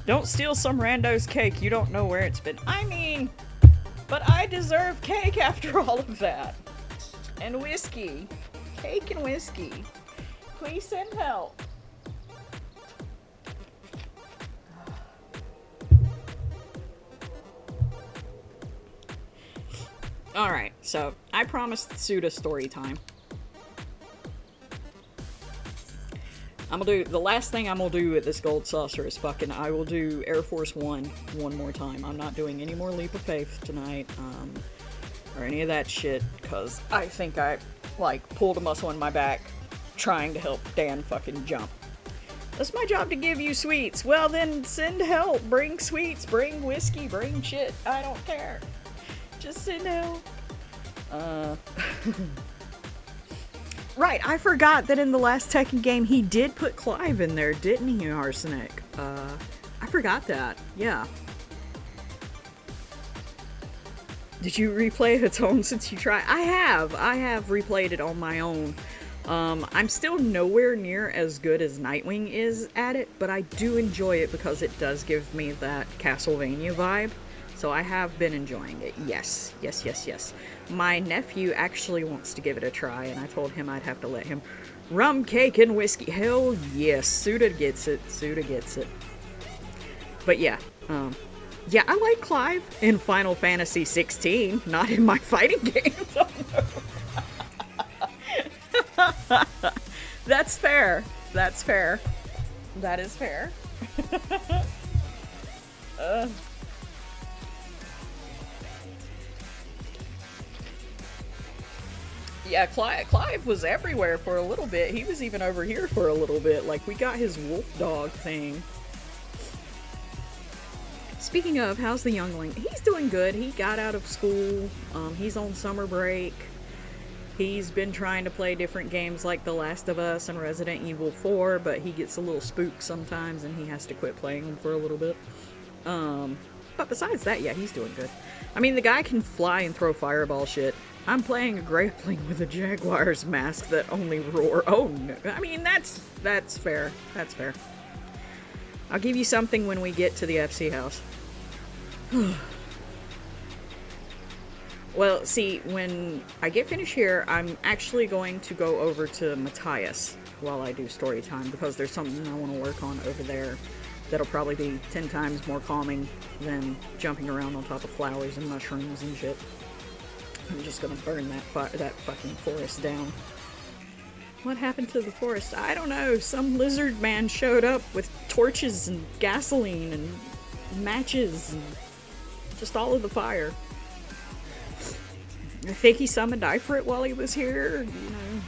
Don't steal some rando's cake. You don't know where it's been. I mean, but I deserve cake after all of that. And whiskey. Cake and whiskey. Please send help. Alright, so I promised Suda story time. I'm gonna do, the last thing I'm gonna do with this gold saucer is fucking, I will do Air Force One more time. I'm not doing any more Leap of Faith tonight, or any of that shit, because I think I, like, pulled a muscle in my back trying to help Dan fucking jump. That's my job to give you sweets. Well then, send help. Bring sweets, bring whiskey, bring shit. I don't care. Just send help. Right, I forgot that in the last Tekken game he did put Clive in there, didn't he, Arsenic? I forgot that. Yeah. Did you replay its own since you tried? I have replayed it on my own. I'm still nowhere near as good as Nightwing is at it, but I do enjoy it because it does give me that Castlevania vibe. So I have been enjoying it. Yes. My nephew actually wants to give it a try, and I told him I'd have to let him. Rum, cake, and whiskey. Hell yes. Suda gets it. But yeah. Yeah, I like Clive in Final Fantasy 16, not in my fighting games. That's fair. That's fair. That is fair. Yeah, Clive was everywhere for a little bit. He was even over here for a little bit. Like, we got his wolf dog thing. Speaking of, how's the youngling? He's doing good. He got out of school. He's on summer break. He's been trying to play different games like The Last of Us and Resident Evil 4, but he gets a little spooked sometimes and he has to quit playing them for a little bit. But besides that, yeah, he's doing good. I mean, the guy can fly and throw fireball shit. I'm playing a grappling with a jaguar's mask that only roar. Oh, no. I mean, that's fair. That's fair. I'll give you something when we get to the FC house. Well, see, when I get finished here, I'm actually going to go over to Matthias while I do story time, because there's something I want to work on over there that'll probably be 10 times more calming than jumping around on top of flowers and mushrooms and shit. I'm just gonna burn that fucking forest down. What happened to the forest? I don't know. Some lizard man showed up with torches and gasoline and matches and just all of the fire. I think he summoned Ifrit while he was here, you know.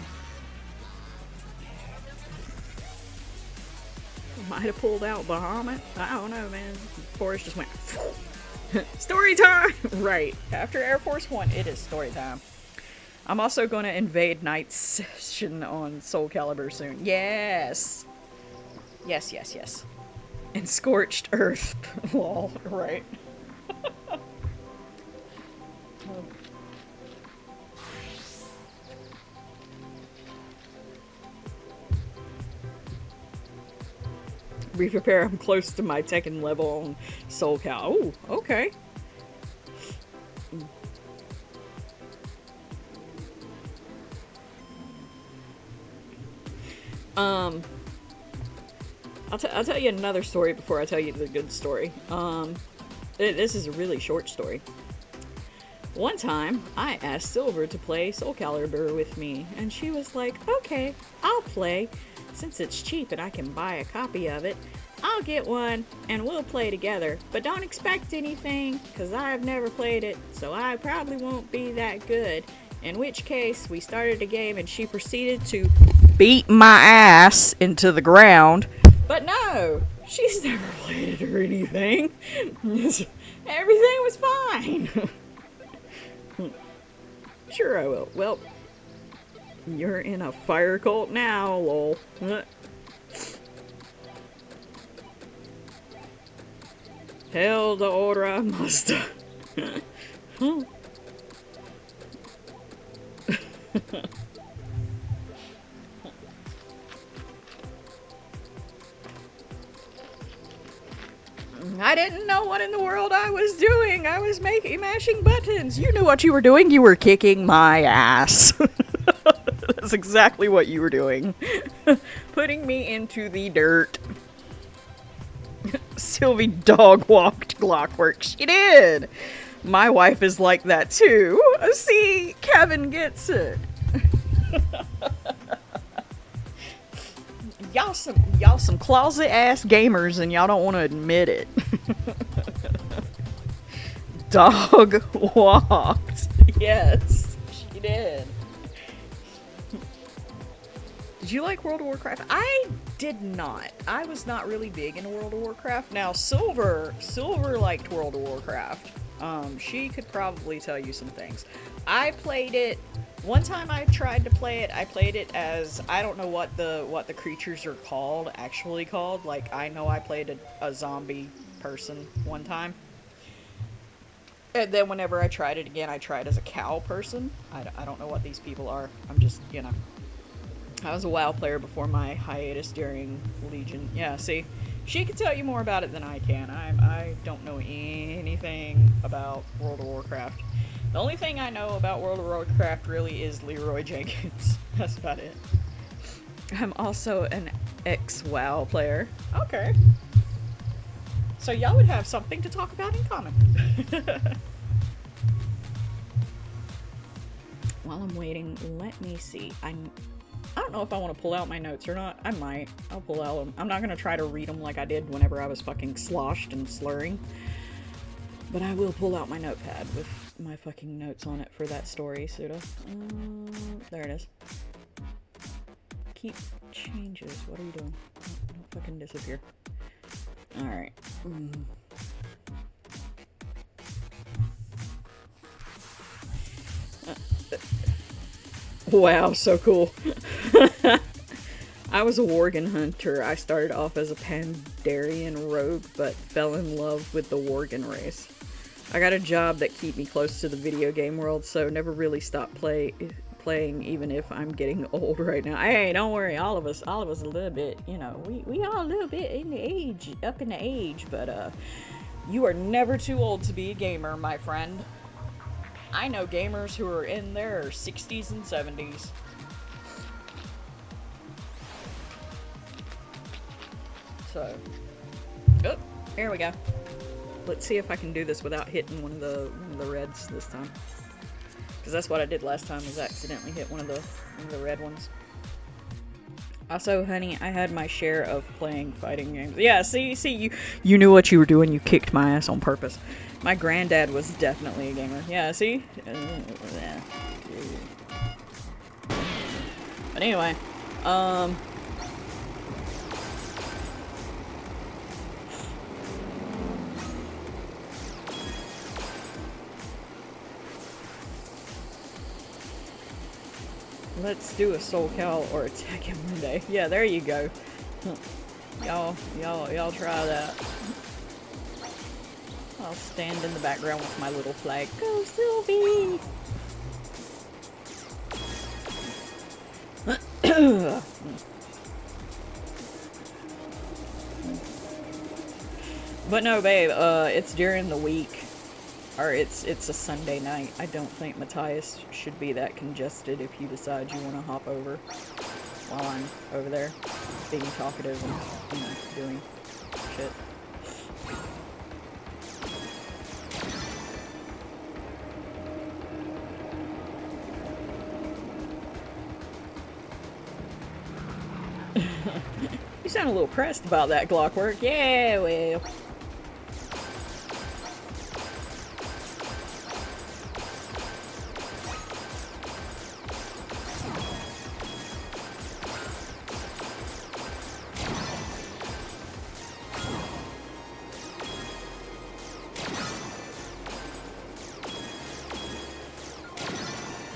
Might have pulled out Bahamut. I don't know, man. The forest just went... Story time! Right. After Air Force One, it is story time. I'm also going to invade Knight's session on Soul Calibur soon. Yes! Yes, yes, yes. And Scorched Earth. Lol. Right. Re-prepare, I'm close to my Tekken level on Soul Cal. Oh, okay. I'll tell you another story before I tell you the good story. This is a really short story. One time, I asked Silver to play Soul Calibur with me, and she was like, okay, I'll play. Since it's cheap and I can buy a copy of it, I'll get one and we'll play together. But don't expect anything, because I've never played it, so I probably won't be that good. In which case, we started a game and she proceeded to beat my ass into the ground. But no, she's never played it or anything. Everything was fine. Sure I will. Well, you're in a fire cult now, lol. Hell the order I must. I didn't know what in the world I was doing. I was mashing buttons. You knew what you were doing. You were kicking my ass. That's exactly what you were doing. Putting me into the dirt. Sylvie dog walked Clockwork. She did. My wife is like that too. See, Kevin gets it. Y'all some closet ass gamers and y'all don't want to admit it. Dog walked. Yes, she did. Did you like World of Warcraft? I did not. I was not really big into World of Warcraft. Now, Silver liked World of Warcraft. She could probably tell you some things. I played it. One time I tried to play it, I played it as, I don't know what the creatures are actually called. Like, I know I played a zombie person one time. And then whenever I tried it again, I tried as a cow person. I don't know what these people are. I'm just, you know. I was a WoW player before my hiatus during Legion. Yeah, see? She can tell you more about it than I can. I don't know anything about World of Warcraft. The only thing I know about World of Warcraft really is Leroy Jenkins. That's about it. I'm also an ex-WoW player. Okay. So y'all would have something to talk about in common. While I'm waiting, let me see. I don't know if I want to pull out my notes or not. I might. I'll pull out them. I'm not going to try to read them like I did whenever I was fucking sloshed and slurring. But I will pull out my notepad with my fucking notes on it for that story, Suda. There it is. Keep changes. What are you doing? Don't fucking disappear. Alright. Wow, so cool. I was a Worgen hunter. I started off as a Pandarian rogue, but fell in love with the Worgen race. I got a job that keep me close to the video game world, so never really stopped playing, even if I'm getting old right now. Hey, don't worry, all of us a little bit, you know, we all a little bit up in the age, but you are never too old to be a gamer, my friend. I know gamers who are in their 60s and 70s. So, oh, here we go. Let's see if I can do this without hitting one of the reds this time. Because that's what I did last time, was accidentally hit one of the red ones. Also, honey, I had my share of playing fighting games. Yeah, see, you knew what you were doing. You kicked my ass on purpose. My granddad was definitely a gamer. Yeah, see? But anyway, let's do a Soul Cal or a Tekken one day. Yeah, there you go. Y'all try that. I'll stand in the background with my little flag. Go, Sylvie! But no, babe, it's during the week. Or it's a Sunday night. I don't think Matthias should be that congested if you decide you want to hop over while I'm over there being talkative and, you know, doing shit. You sound a little pressed about that, Clockwork. Yeah, well.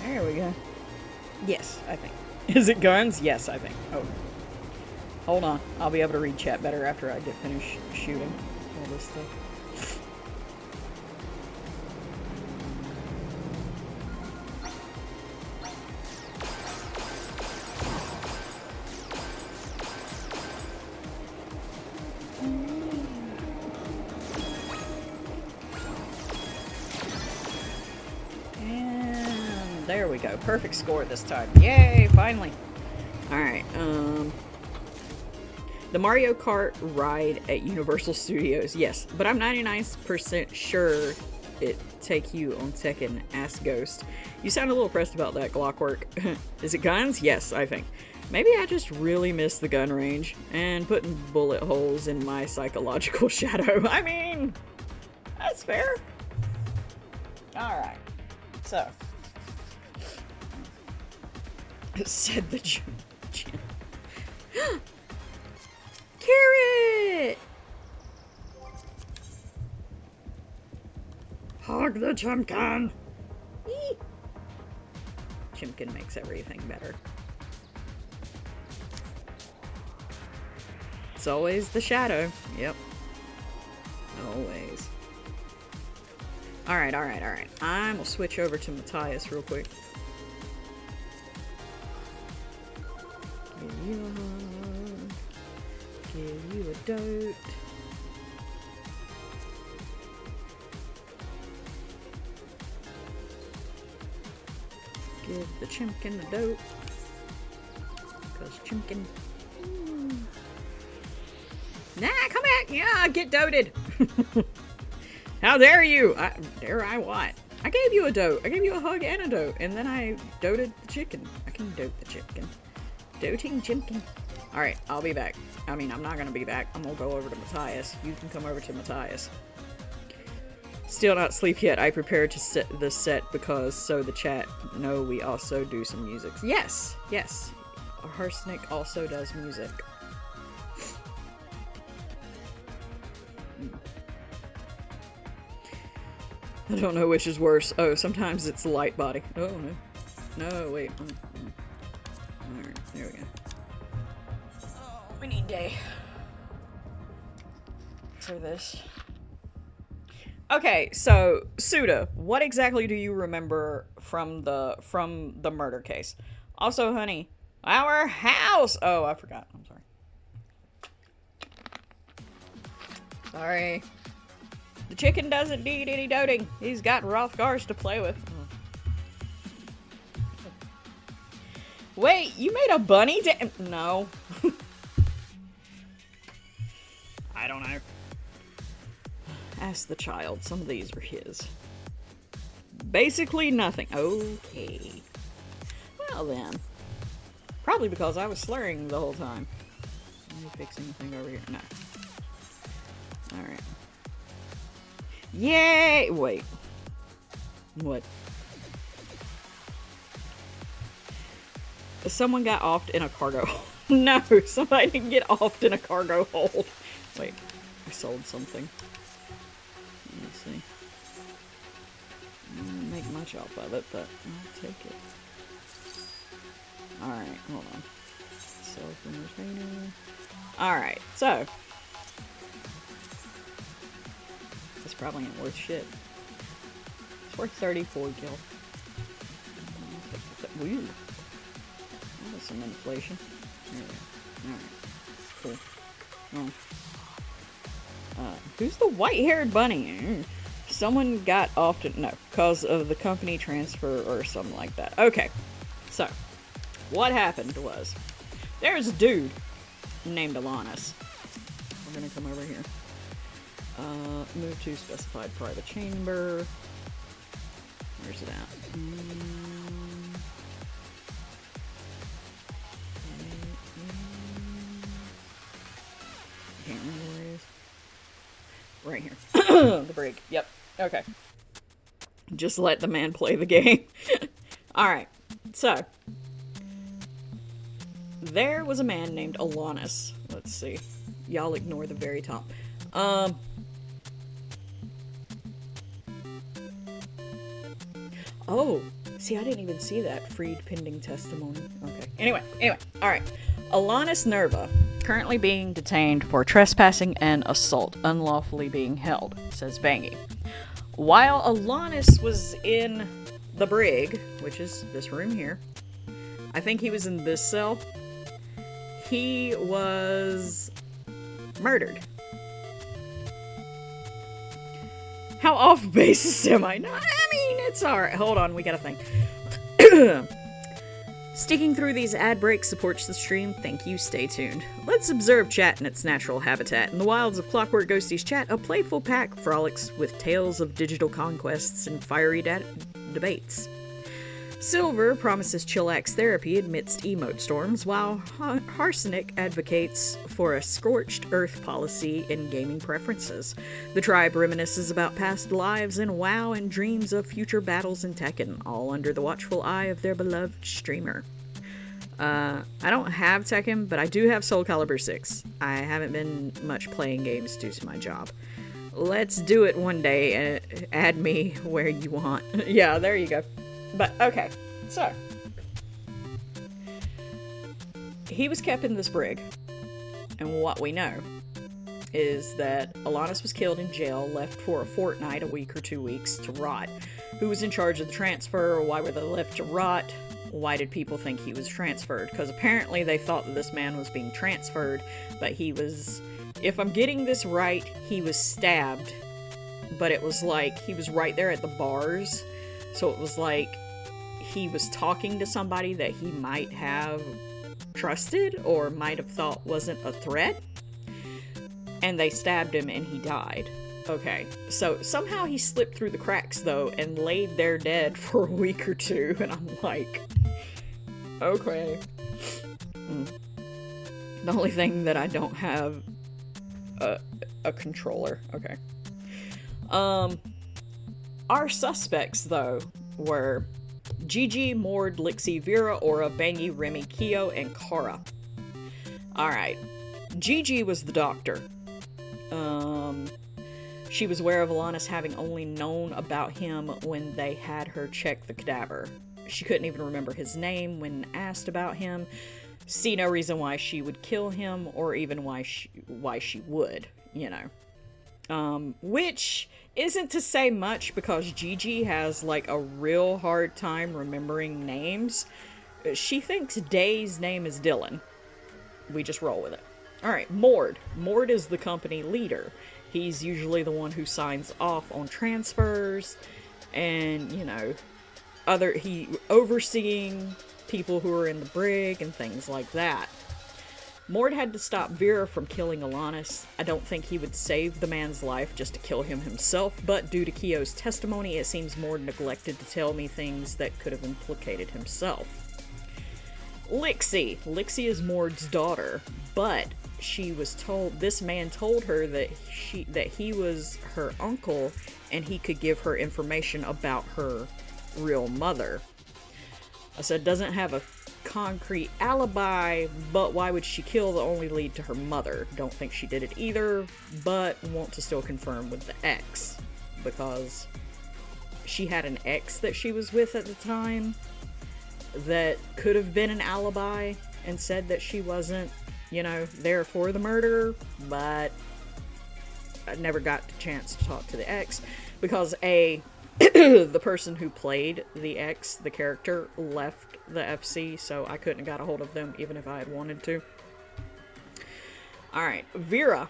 There we go. Yes, I think. Is it guns? Yes, I think. Oh. Hold on. I'll be able to read chat better after I get finished shooting all this stuff. And there we go. Perfect score this time. Yay, finally. Alright, the Mario Kart ride at Universal Studios, yes, but I'm 99% sure it take you on Tekken. Ask Ghost. You sound a little pressed about that, Clockwork. Is it guns? Yes, I think. Maybe I just really miss the gun range and putting bullet holes in my psychological shadow. I mean, that's fair. Alright, so. Said the Jim. Carrot! Hog the Chimkin! Eee. Chimkin makes everything better. It's always the shadow. Yep. Always. Alright. I'm gonna switch over to Matthias real quick. Give you a dote. Give the Chimkin a dote. Cause Chimkin. Nah, come back! Yeah, get doted! How dare you! Dare I what? I gave you a dote. I gave you a hug and a dote. And then I doted the chicken. I can dote the chicken. Doting Jimkin. Alright, I'll be back. I mean, I'm not gonna be back. I'm gonna go over to Matthias. You can come over to Matthias. Still not asleep yet. I prepared to set the set because so the chat know we also do some music. Yes! Yes. Harsnick also does music. I don't know which is worse. Oh, sometimes it's light body. Oh, no. No, wait. Alright, there we go. Oh, we need day for this. Okay, so, Suda, what exactly do you remember from the murder case? Also, honey, our house! Oh, I forgot. I'm sorry. Sorry. The chicken doesn't need any doting. He's got Rothgars to play with. Wait, you made a bunny No. I don't know. Ask the child. Some of these are his. Basically nothing. Okay. Well then. Probably because I was slurring the whole time. Let me fix anything over here. No. Alright. Yay! Wait. What? Someone got offed in a cargo hold. No, somebody didn't get offed in a cargo hold. Wait, I sold something. Let me see. I don't make much off of it, but I'll take it. Alright, hold on. Self-entertainer. Alright, so. This probably ain't worth shit. It's worth 34 gil. Weird. That's some inflation. There we go. Alright. Cool. Who's the white-haired bunny? Someone got off to... No, because of the company transfer or something like that. Okay. So, what happened was... There's a dude named Alanis. We're gonna come over here. Move to specified private chamber. Where's it at? Can't remember where it is. Right here. The brig. Yep. Okay. Just let the man play the game. Alright. So. There was a man named Alanis. Let's see. Y'all ignore the very top. Oh, see, I didn't even see that. Freed pending testimony. Okay. Anyway, alright. Alanis Nerva, currently being detained for trespassing and assault, unlawfully being held, says Bangy. While Alanis was in the brig, which is this room here, I think he was in this cell, he was murdered. How off basis am I? No, I mean, it's alright. Hold on, we gotta think. Sticking through these ad breaks supports the stream. Thank you, stay tuned. Let's observe chat in its natural habitat. In the wilds of Clockwork Ghosties chat, a playful pack frolics with tales of digital conquests and fiery debates. Silver promises chillax therapy amidst emote storms, while Harsnick advocates for a scorched earth policy in gaming preferences. The tribe reminisces about past lives in WoW and dreams of future battles in Tekken, all under the watchful eye of their beloved streamer. I don't have Tekken, but I do have Soul Calibur 6. I haven't been much playing games due to my job. Let's do it one day and add me where you want. Yeah, there you go. But, okay, so, he was kept in this brig, and what we know is that Alanis was killed in jail, left for a fortnight, a week or 2 weeks, to rot. Who was in charge of the transfer? Why were they left to rot? Why did people think he was transferred? Because apparently they thought that this man was being transferred, but he was, if I'm getting this right, he was stabbed, but it was like, he was right there at the bars, so it was like, he was talking to somebody that he might have trusted or might have thought wasn't a threat, and they stabbed him and he died. Okay, so somehow he slipped through the cracks though and laid there dead for a week or two, and I'm like, okay. The only thing that I don't have a controller. Okay. Our suspects, though, were Gigi, Mord, Lixie, Vera, Aura, Bangi, Remy, Kyo, and Kara. Alright. Gigi was the doctor. She was aware of Alanis having only known about him when they had her check the cadaver. She couldn't even remember his name when asked about him. See no reason why she would kill him, or even why she would, you know. Which isn't to say much, because Gigi has, like, a real hard time remembering names. She thinks Day's name is Dylan. We just roll with it. Alright, Mord. Mord is the company leader. He's usually the one who signs off on transfers, and, you know, he overseeing people who are in the brig and things like that. Mord had to stop Vera from killing Alanis. I don't think he would save the man's life just to kill him himself, but due to Kyo's testimony, it seems Mord neglected to tell me things that could have implicated himself. Lixie. Lixie is Mord's daughter, but this man told her that he was her uncle and he could give her information about her real mother. I said, doesn't have a concrete alibi, but why would she kill the only lead to her mother? Don't think she did it either, but want to still confirm with the ex, because she had an ex that she was with at the time that could have been an alibi and said that she wasn't, you know, there for the murder, but I never got the chance to talk to the ex because the person who played the ex, the character, left the FC, so I couldn't have got a hold of them even if I had wanted to. Alright, Vera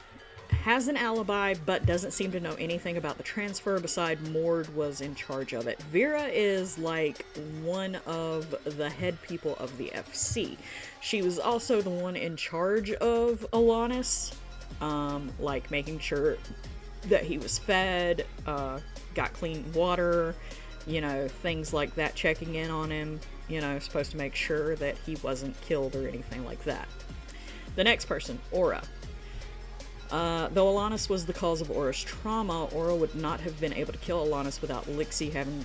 has an alibi, but doesn't seem to know anything about the transfer beside Mord was in charge of it. Vera is like one of the head people of the FC. She was also the one in charge of Alanis, like making sure that he was fed, got clean water, you know, things like that, checking in on him, you know, supposed to make sure that he wasn't killed or anything like that. The next person, Aura. Though Alanis was the cause of Aura's trauma, Aura would not have been able to kill Alanis without Lixie having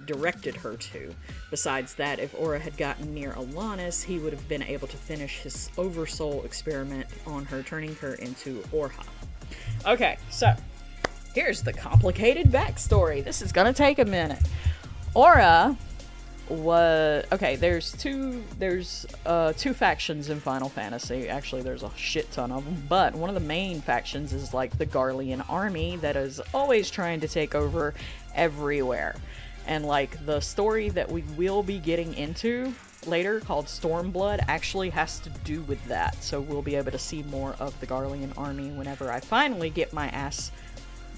directed her to. Besides that, if Aura had gotten near Alanis, he would have been able to finish his oversoul experiment on her, turning her into Orha. Okay, so here's the complicated backstory. This is gonna take a minute. Aura was there's two factions in Final Fantasy. Actually, there's a shit ton of them, but one of the main factions is like the Garlean army that is always trying to take over everywhere. And like the story that we will be getting into later, called Stormblood, actually has to do with that. So we'll be able to see more of the Garlean army whenever I finally get my ass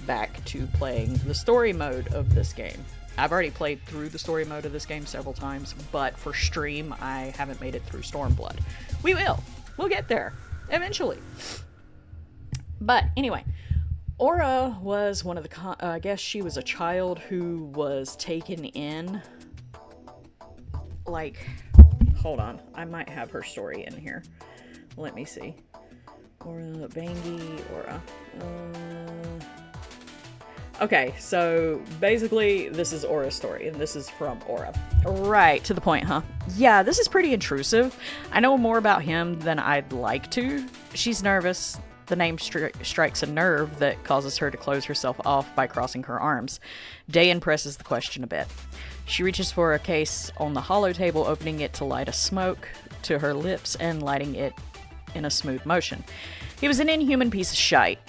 back to playing the story mode of this game. I've already played through the story mode of this game several times, but for stream, I haven't made it through Stormblood. We will. We'll get there. Eventually. But anyway, Aura was one of the... I guess she was a child who was taken in... Like... Hold on. I might have her story in here. Let me see. Aura, Bangi, Aura... Okay, so basically this is Aura's story, and this is from Aura. Right, to the point, huh? Yeah, this is pretty intrusive. I know more about him than I'd like to. She's nervous. The name strikes a nerve that causes her to close herself off by crossing her arms. Dayan presses the question a bit. She reaches for a case on the hollow table, opening it to light a smoke to her lips and lighting it in a smooth motion. He was an inhuman piece of shite.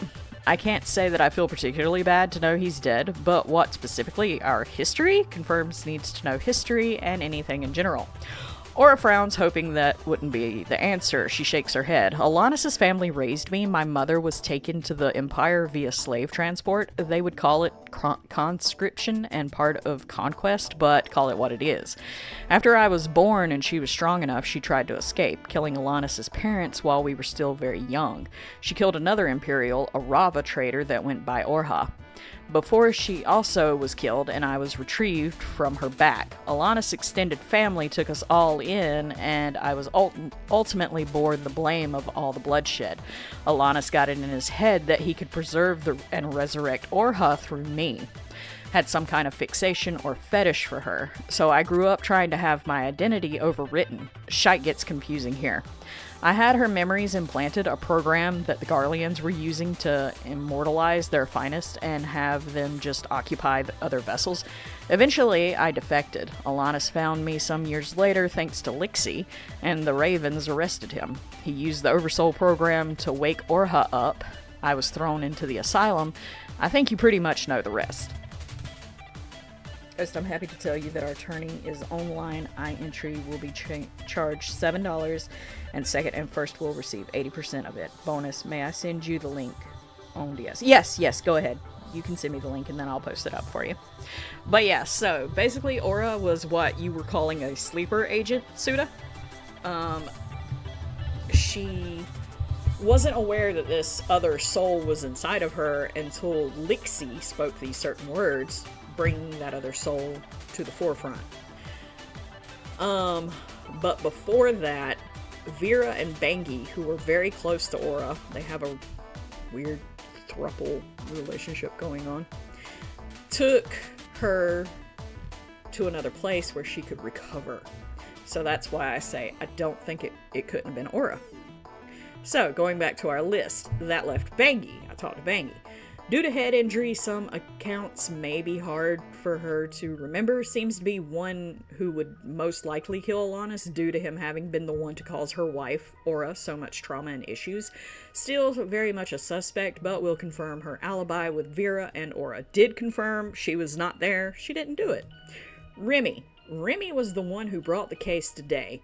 I can't say that I feel particularly bad to know he's dead, but what specifically our history confirms needs to know history and anything in general. Aura frowns, hoping that wouldn't be the answer. She shakes her head. Alanis' family raised me. My mother was taken to the Empire via slave transport. They would call it conscription and part of conquest, but call it what it is. After I was born and she was strong enough, she tried to escape, killing Alanis' parents while we were still very young. She killed another Imperial, a Rava trader that went by Orha. Before she also was killed and I was retrieved from her back, Alana's extended family took us all in, and I was ultimately bore the blame of all the bloodshed. Alanis got it in his head that he could preserve and resurrect Orha through me. Had some kind of fixation or fetish for her, so I grew up trying to have my identity overwritten. Shite gets confusing here. I had her memories implanted, a program that the Garleans were using to immortalize their finest and have them just occupy the other vessels. Eventually, I defected. Alanis found me some years later thanks to Lixie, and the Ravens arrested him. He used the Oversoul program to wake Orha up. I was thrown into the asylum. I think you pretty much know the rest. First, I'm happy to tell you that our attorney is online. Entry will be charged $7, and second and first will receive 80% of it. Bonus, may I send you the link on DS? Yes, go ahead. You can send me the link and then I'll post it up for you. But yeah, so basically Aura was what you were calling a sleeper agent, Suda. She wasn't aware that this other soul was inside of her until Lixie spoke these certain words, bringing that other soul to the forefront. But before that, Vera and Bangi, who were very close to Aura, they have a weird throuple relationship going on, took her to another place where she could recover. So that's why I say I don't think it couldn't have been Aura. So, going back to our list, that left Bangi. I talked to Bangi. Due to head injury, some accounts may be hard for her to remember. Seems to be one who would most likely kill Alanis due to him having been the one to cause her wife, Aura, so much trauma and issues. Still very much a suspect, but will confirm her alibi with Vera, and Aura did confirm she was not there. She didn't do it. Remy. Remy was the one who brought the case to Day.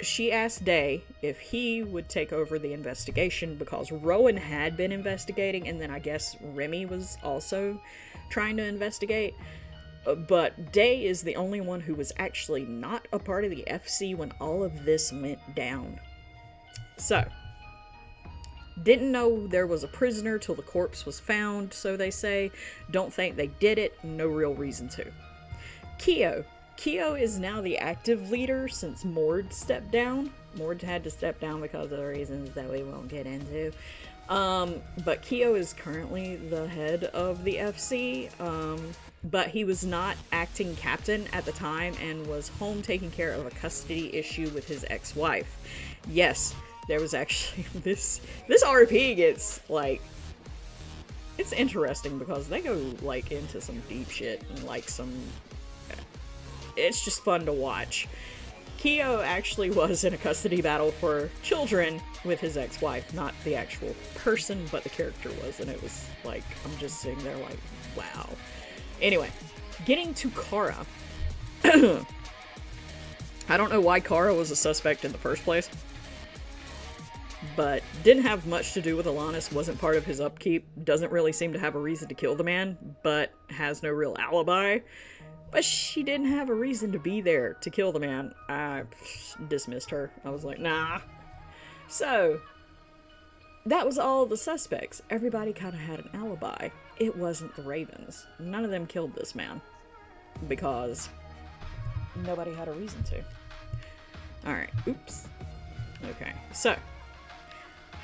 She asked Day if he would take over the investigation because Rowan had been investigating, and then I guess Remy was also trying to investigate. But Day is the only one who was actually not a part of the FC when all of this went down. So, didn't know there was a prisoner till the corpse was found, so they say. Don't think they did it, no real reason to. Keo. Keo is now the active leader since Mord stepped down. Mord had to step down because of the reasons that we won't get into. But Keo is currently the head of the FC. But he was not acting captain at the time and was home taking care of a custody issue with his ex-wife. Yes, there was actually this RP gets like, it's interesting because they go like into some deep shit and like some, it's just fun to watch. Keo actually was in a custody battle for children with his ex-wife, not the actual person, but the character was, and it was like, I'm just sitting there like, wow. Anyway, getting to Kara. I don't know why Kara was a suspect in the first place, but didn't have much to do with Alanis, wasn't part of his upkeep, doesn't really seem to have a reason to kill the man, but has no real alibi. But she didn't have a reason to be there to kill the man. I dismissed her. I was like, nah. So, that was all the suspects. Everybody kind of had an alibi. It wasn't the Ravens. None of them killed this man. Because nobody had a reason to. Alright, oops. Okay, so.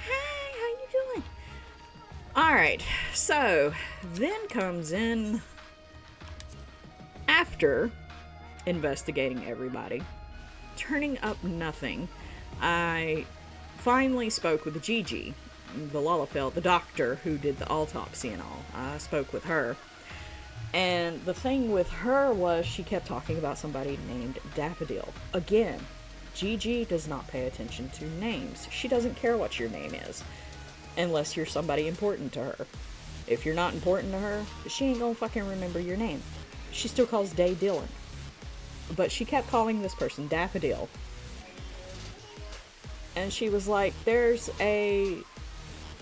Hey, how you doing? Alright, so, then comes in, after investigating everybody, turning up nothing, I finally spoke with Gigi, the Lalafell, the doctor who did the autopsy and all. I spoke with her. And the thing with her was she kept talking about somebody named Daffodil. Again, Gigi does not pay attention to names. She doesn't care what your name is, unless you're somebody important to her. If you're not important to her, she ain't gonna fucking remember your name. She still calls Day Dylan. But she kept calling this person Daffodil. And she was like, there's a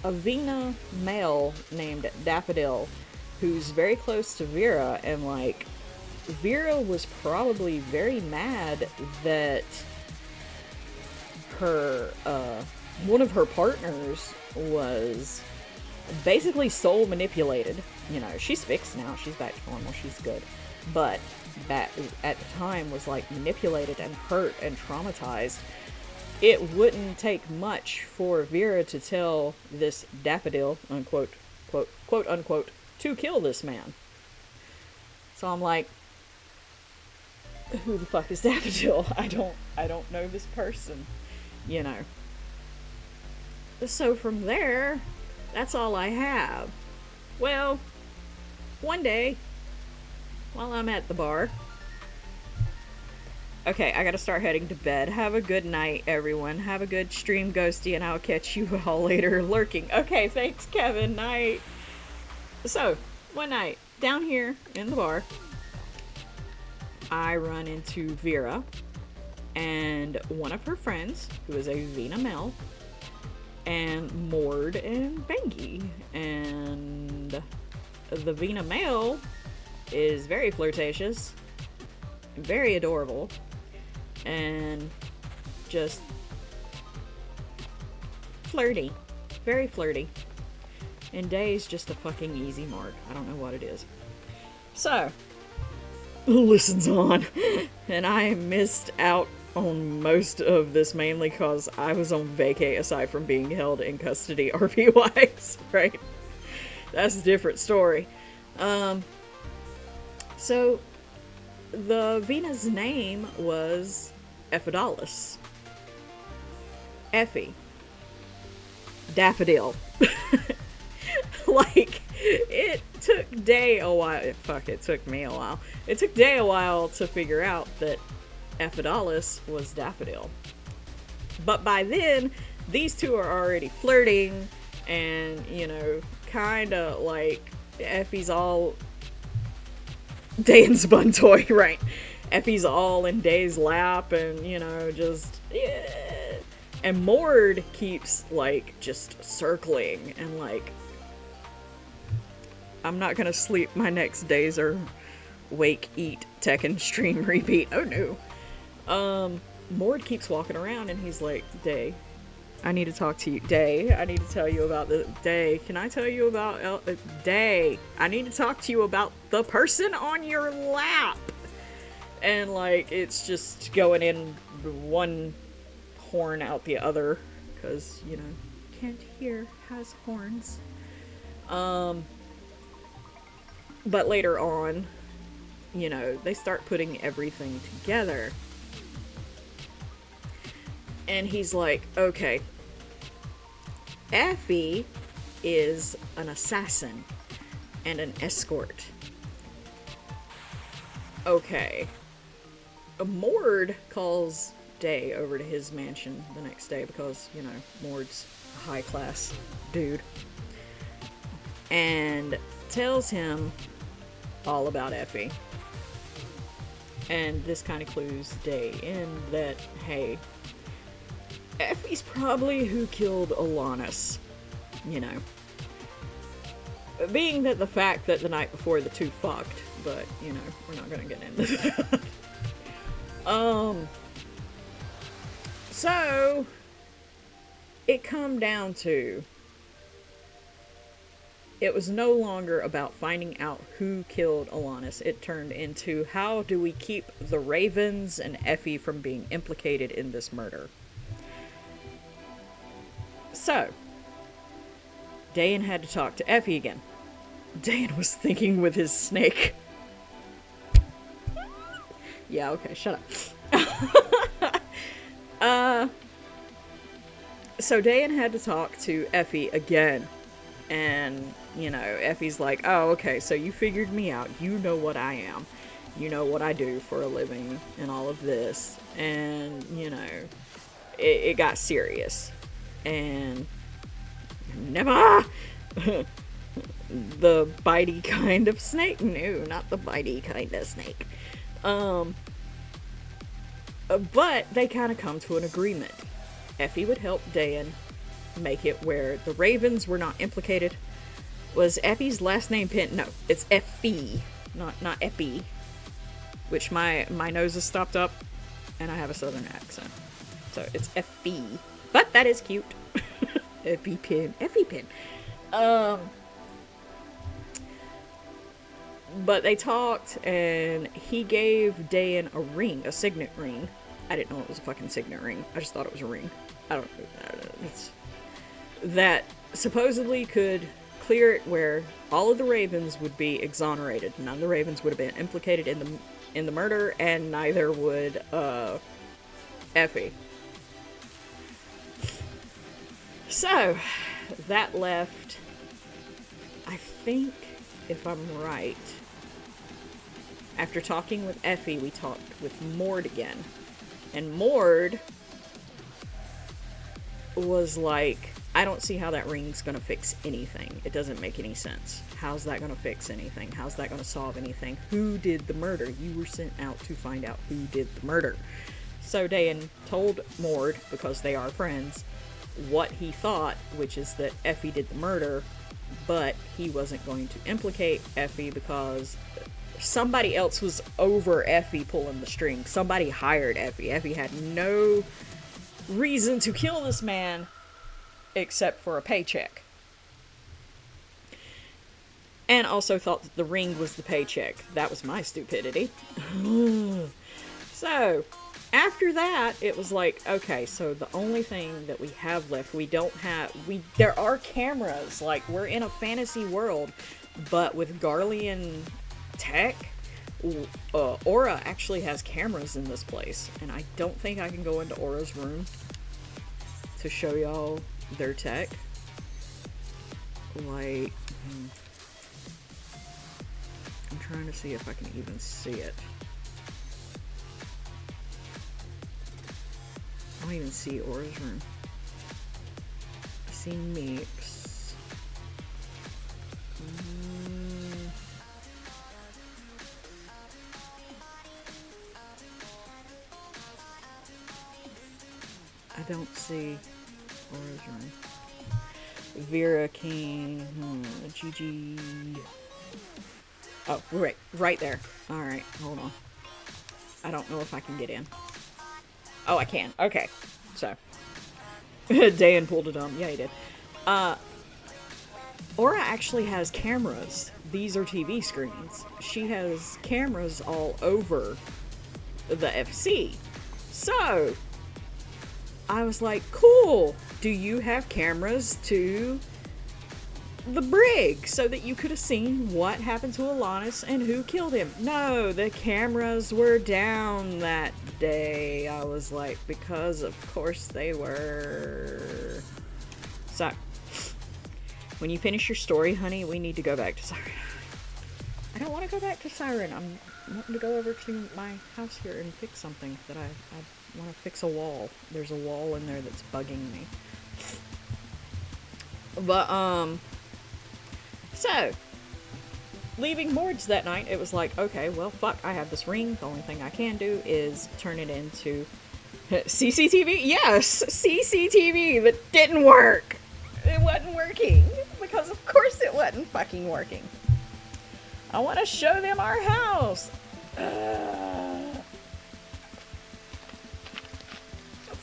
Vena male named Daffodil who's very close to Vera, and like, Vera was probably very mad that her, one of her partners was basically soul manipulated. You know, she's fixed now. She's back to normal. She's good. But that at the time was like manipulated and hurt and traumatized. It wouldn't take much for Vera to tell this Daffodil, unquote, quote unquote, to kill this man. So I'm like, who the fuck is Daffodil? I don't know this person, you know. So from there, that's all I have. Well, one day, while I'm at the bar, okay, I gotta start heading to bed. Have a good night, everyone. Have a good stream, Ghosty, and I'll catch you all later lurking. Okay, thanks, Kevin. Night. So, one night, down here in the bar, I run into Vera and one of her friends, who is a Vina Mel, and Mord and Bengi. And the Vina male is very flirtatious, very adorable, and just flirty. Very flirty. And Day's just a fucking easy mark. I don't know what it is. So, listens on. And I missed out on most of this mainly because I was on vacay aside from being held in custody RP-wise, right? That's a different story. So the Vena's name was Ephidalis. Effie. Daffodil. Like, it took Day a while. Fuck, it took me a while. It took Day a while to figure out that Ephidalis was Daffodil. But by then, these two are already flirting, and, you know, kinda like, Effie's all Dan's bun toy, right? Effie's all in Day's lap, and, you know, just, yeah. And Mord keeps, like, just circling, and, like, I'm not gonna sleep my next days or wake, eat, Tekken, stream, repeat. Oh no. Mord keeps walking around and he's like, Day, I need to talk to you. Day, I need to tell you about the Day. Can I tell you about Day? I need to talk to you about the person on your lap. And like, it's just going in one horn out the other, because, you know, can't hear has horns. But later on, you know, they start putting everything together. And he's like, okay, Effie is an assassin and an escort. Okay. Mord calls Day over to his mansion the next day because, you know, Mord's a high-class dude. And tells him all about Effie. And this kind of clues Day in that, hey, Effie's probably who killed Alanis, you know. Being that the fact that the night before the two fucked, but, you know, we're not gonna get into that. So, it come down to, it was no longer about finding out who killed Alanis. It turned into, how do we keep the Ravens and Effie from being implicated in this murder? So, Dayan had to talk to Effie again. Dayan was thinking with his snake. Yeah, okay, shut up. So Dayan had to talk to Effie again. And, you know, Effie's like, oh, okay, so you figured me out. You know what I am. You know what I do for a living and all of this. And, you know, it got serious. And never the bitey kind of snake. No, not the bitey kind of snake. But they kind of come to an agreement. Effie would help Dayan make it where the Ravens were not implicated. Was Effie's last name Penn? No, it's Effie, not Epi. Which my nose is stopped up, and I have a southern accent, so it's Effie. But that is cute. Effie Penn. Um, but they talked, and he gave Dan a ring, a signet ring. I didn't know it was a fucking signet ring. I just thought it was a ring. I don't know. It's, that supposedly could clear it where all of the Ravens would be exonerated. None of the Ravens would have been implicated in the murder, and neither would Effie. So that left, I think, if I'm right, after talking with Effie, we talked with Mord again. And Mord was like, I don't see how that ring's gonna fix anything. It doesn't make any sense. How's that gonna fix anything? How's that gonna solve anything? Who did the murder? You were sent out to find out who did the murder. So Dan told Mord, because they are friends, what he thought, which is that Effie did the murder, but he wasn't going to implicate Effie because somebody else was over Effie pulling the string. Somebody hired Effie. Effie had no reason to kill this man except for a paycheck. And also thought that the ring was the paycheck. That was my stupidity. So, after that, it was like, okay, so the only thing that we have left, there are cameras, like, we're in a fantasy world, but with Garlean tech, Aura actually has cameras in this place, and I don't think I can go into Aura's room to show y'all their tech. Like, I'm trying to see if I can even see it. I don't even see Aura's room. I see Meeks. I don't see Aura's room. Vera King, GG. Oh, right there. Alright, hold on. I don't know if I can get in. Oh, I can. Okay. So. Dan pulled it on. Yeah, he did. Aura actually has cameras. These are TV screens. She has cameras all over the FC. So, I was like, cool. Do you have cameras to the brig so that you could have seen what happened to Alanis and who killed him? No, the cameras were down that day. I was like, because of course they were. So, when you finish your story, honey, we need to go back to Siren. I don't want to go back to Siren. I'm wanting to go over to my house here and fix something that I want to fix a wall. There's a wall in there that's bugging me. But, so, leaving Mord's that night, it was like, okay, well, fuck, I have this ring. The only thing I can do is turn it into CCTV? Yes, CCTV, that didn't work. It wasn't working, because of course it wasn't fucking working. I want to show them our house.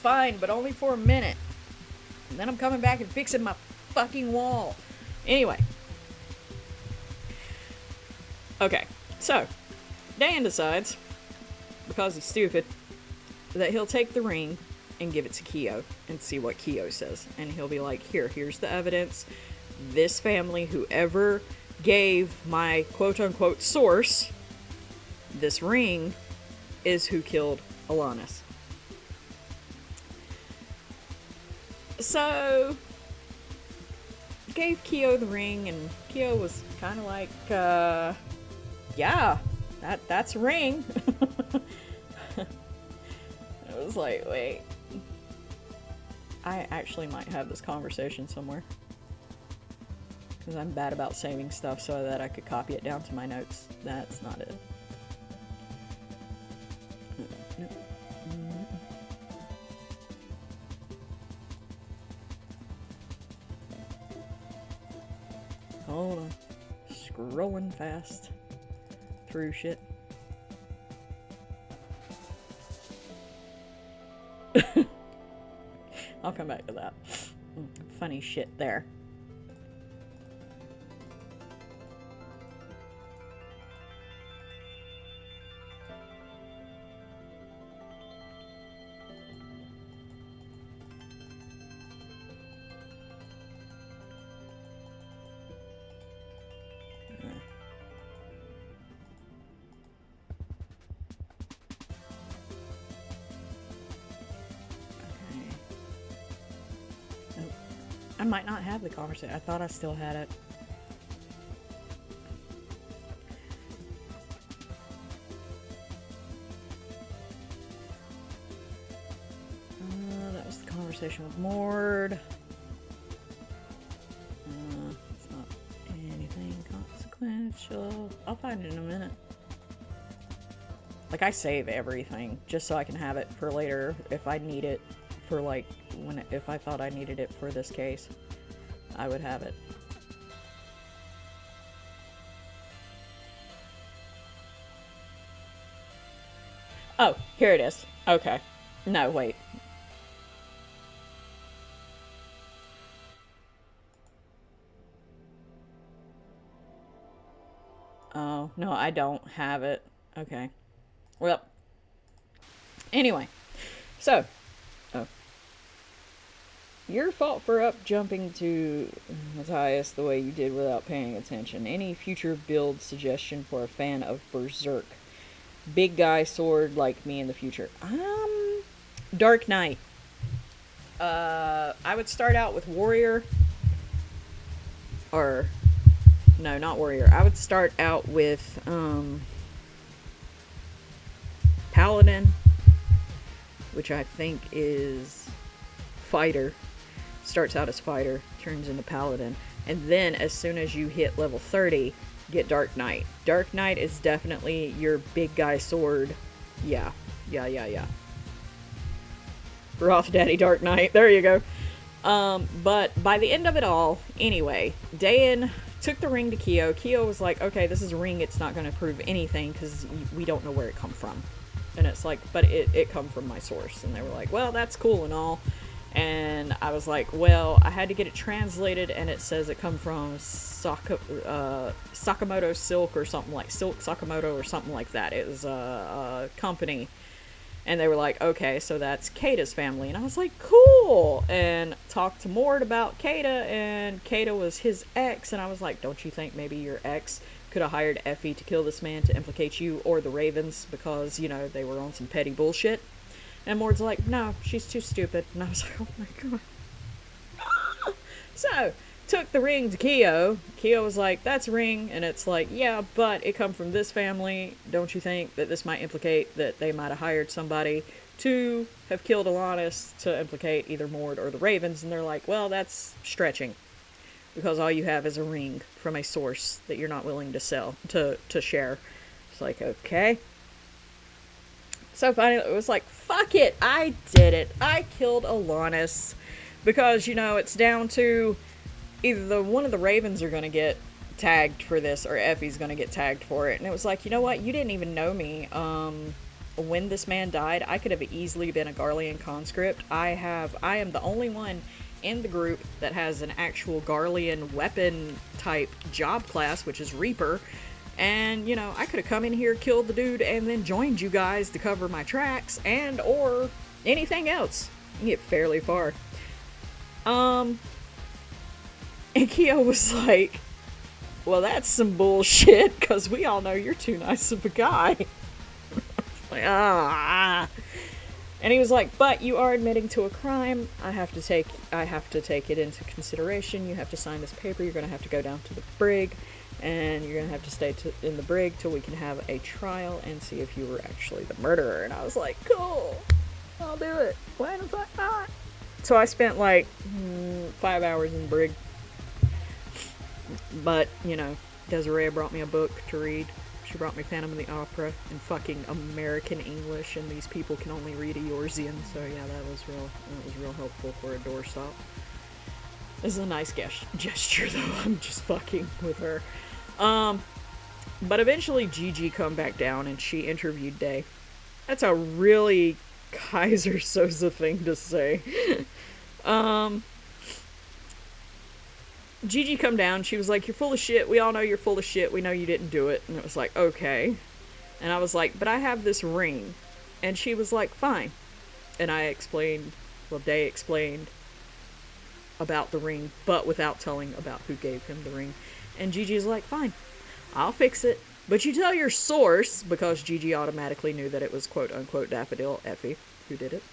Fine, but only for a minute. And then I'm coming back and fixing my fucking wall. Anyway. Okay, so, Dan decides, because he's stupid, that he'll take the ring and give it to Keo and see what Keo says. And he'll be like, here's the evidence. This family, whoever gave my quote-unquote source this ring, is who killed Alanis. So, gave Keo the ring, and Keo was kind of like, yeah, that's a ring. It was like, wait. I actually might have this conversation somewhere. Because I'm bad about saving stuff so that I could copy it down to my notes. That's not it. Hold on. Scrolling fast through shit. I'll come back to that. Funny shit there. I might not have the conversation. I thought I still had it. That was the conversation with Mord. It's not anything consequential. I'll find it in a minute. Like, I save everything just so I can have it for later if I need it for, like, if I thought I needed it for this case, I would have it. Oh, here it is. Okay. No, wait. Oh, no, I don't have it. Okay. Well, anyway. So, your fault for up jumping to Matthias the way you did without paying attention. Any future build suggestion for a fan of Berserk? Big guy sword like me in the future. Dark Knight. I would start out with Warrior. Or, no, not Warrior. I would start out with, Paladin, which I think is Fighter. Starts out as Fighter, turns into Paladin, and then as soon as you hit level 30, get Dark Knight. Dark Knight is definitely your big guy sword. Yeah. Roth Daddy Dark Knight. There you go. But by the end of it all, anyway, Dayan took the ring to Kyo. Kyo was like, okay, this is a ring. It's not going to prove anything because we don't know where it come from. And it's like, but it come from my source. And they were like, well, that's cool and all. And I was like, well, I had to get it translated, and it says it come from Sakamoto Silk or something like Silk Sakamoto or something like that. It was a company. And they were like, okay, so that's Kata's family. And I was like, cool. And talked to Mord about Kata, and Kata was his ex. And I was like, don't you think maybe your ex could have hired Effie to kill this man to implicate you or the Ravens because, you know, they were on some petty bullshit? And Mord's like, no, she's too stupid. And I was like, oh my god. So, took the ring to Kyo. Kyo was like, that's a ring. And it's like, yeah, but it come from this family. Don't you think that this might implicate that they might have hired somebody to have killed Alanis to implicate either Mord or the Ravens? And they're like, well, that's stretching. Because all you have is a ring from a source that you're not willing to sell, to share. It's like, okay. So finally, it was like, fuck it, I did it. I killed Alanis. Because, you know, it's down to either one of the Ravens are going to get tagged for this, or Effie's going to get tagged for it. And it was like, you know what, you didn't even know me. When this man died, I could have easily been a Garlean conscript. I am the only one in the group that has an actual Garlean weapon type job class, which is Reaper. And, you know, I could have come in here, killed the dude, and then joined you guys to cover my tracks, and or anything else. You get fairly far. And Kyo was like, well, that's some bullshit, because we all know you're too nice of a guy. Like, ah. And he was like, but you are admitting to a crime. I have to take it into consideration. You have to sign this paper. You're going to have to go down to the brig. And you're going to have to stay in the brig till we can have a trial and see if you were actually the murderer. And I was like, cool. I'll do it. Why the fuck not? So I spent like 5 hours in the brig. But, you know, Desiree brought me a book to read. She brought me Phantom of the Opera in fucking American English, and these people can only read Eorzean. So yeah, that was real helpful for a doorstop. This is a nice gesture, though. I'm just fucking with her. But eventually Gigi come back down, and she interviewed Day. That's a really Kaiser Soze thing to say. Gigi come down, she was like, you're full of shit, we all know you're full of shit, we know you didn't do it. And it was like, okay. And I was like, but I have this ring. And she was like, fine. And I explained, well, Day explained about the ring, but without telling about who gave him the ring. And Gigi's like, fine, I'll fix it. But you tell your source, because Gigi automatically knew that it was quote-unquote Daffodil Effie who did it.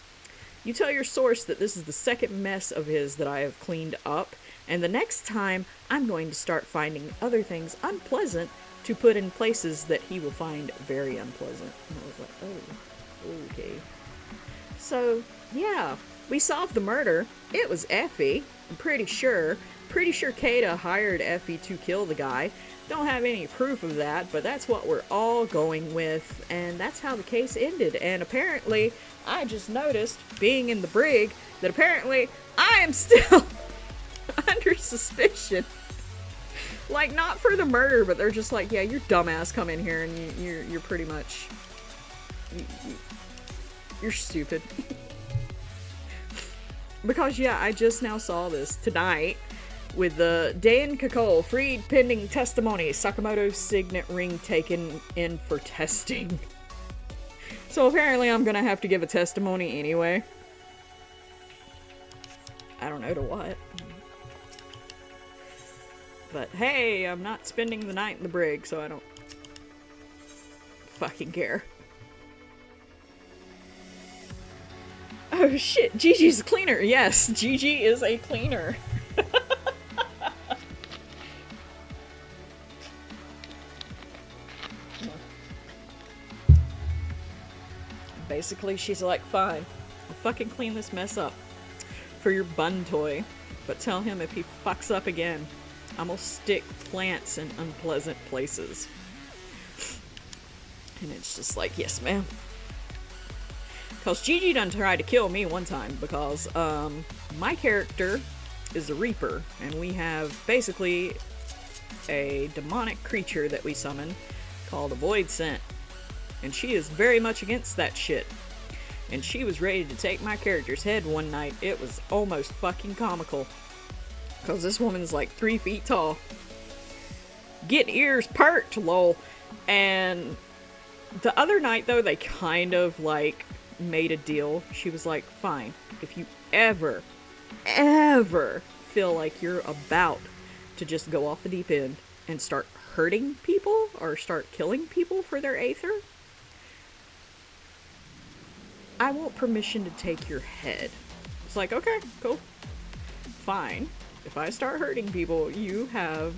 You tell your source that this is the second mess of his that I have cleaned up, and the next time I'm going to start finding other things unpleasant to put in places that he will find very unpleasant. And I was like, oh, okay. So, yeah, we solved the murder. It was Effie, I'm pretty sure. Pretty sure Kata hired Effie to kill the guy. Don't have any proof of that, but that's what we're all going with, and that's how the case ended. And apparently, I just noticed, being in the brig, that apparently I am still under suspicion. Like, not for the murder, but they're just like, yeah, your dumbass come in here and you're pretty much... You're stupid. Because, yeah, I just now saw this tonight with the Dan Kakol freed pending testimony. Sakamoto's signet ring taken in for testing. So apparently I'm gonna have to give a testimony anyway. I don't know to what. But hey, I'm not spending the night in the brig, so I don't fucking care. Oh shit, Gigi's a cleaner. Yes, Gigi is a cleaner. Basically, she's like, fine, I'll fucking clean this mess up for your bun toy, but tell him if he fucks up again, I'm gonna stick plants in unpleasant places. And it's just like, yes, ma'am. Because Gigi done tried to kill me one time because my character is a Reaper, and we have basically a demonic creature that we summon called a Void Scent. And she is very much against that shit. And she was ready to take my character's head one night. It was almost fucking comical. Because this woman's like 3 feet tall. Get ears perked, lol. And the other night, though, they kind of like made a deal. She was like, fine, if you ever feel like you're about to just go off the deep end and start hurting people or start killing people for their aether, I want permission to take your head. It's like, okay, cool. Fine. If I start hurting people, you have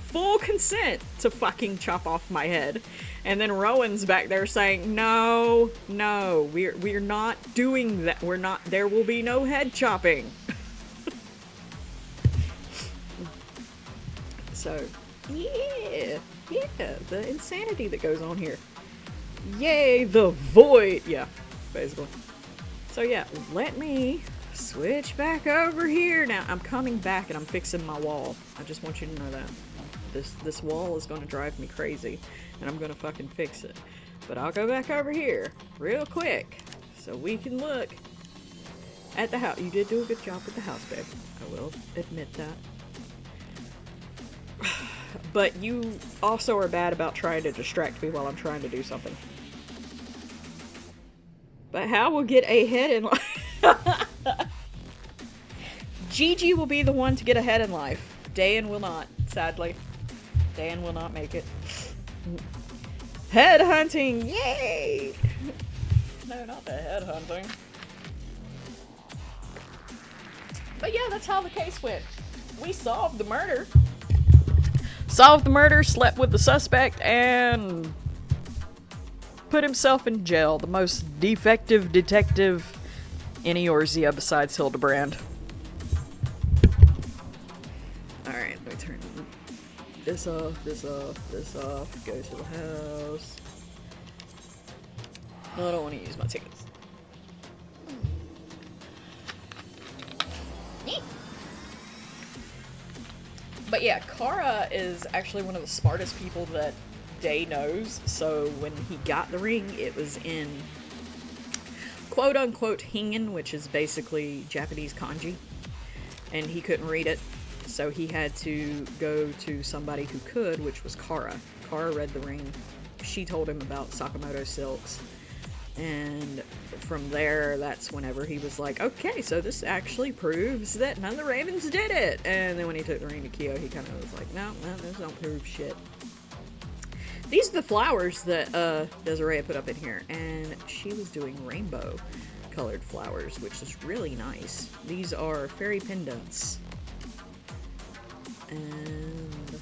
full consent to fucking chop off my head. And then Rowan's back there saying, no, we're not doing that. There will be no head chopping. So, yeah, the insanity that goes on here. Yay, the void! Yeah, basically. So yeah, let me switch back over here. Now, I'm coming back and I'm fixing my wall. I just want you to know that. This wall is going to drive me crazy, and I'm going to fucking fix it. But I'll go back over here real quick so we can look at the house. You did do a good job with the house, babe. I will admit that. But you also are bad about trying to distract me while I'm trying to do something. But how will get ahead in life? Gigi will be the one to get ahead in life. Dan will not, sadly. Dan will not make it. Headhunting! Yay! No, not the headhunting. But yeah, that's how the case went. We solved the murder. Solved the murder, slept with the suspect, and put himself in jail. The most defective detective in Eorzea besides Hildebrand. Alright, let me turn this off, this off, go to the house. No, I don't want to use my tickets. But yeah, Kara is actually one of the smartest people that Day knows, so when he got the ring, it was in quote-unquote Hingen, which is basically Japanese kanji, and he couldn't read it, so he had to go to somebody who could, which was Kara. Kara read the ring. She told him about Sakamoto silks, and from there, that's whenever he was like, okay, so this actually proves that none of the Ravens did it. And then when he took the ring to Kyo, he kind of was like, no, those don't prove shit. These are the flowers that Desiree put up in here, and she was doing rainbow colored flowers, which is really nice. These are fairy pendants. And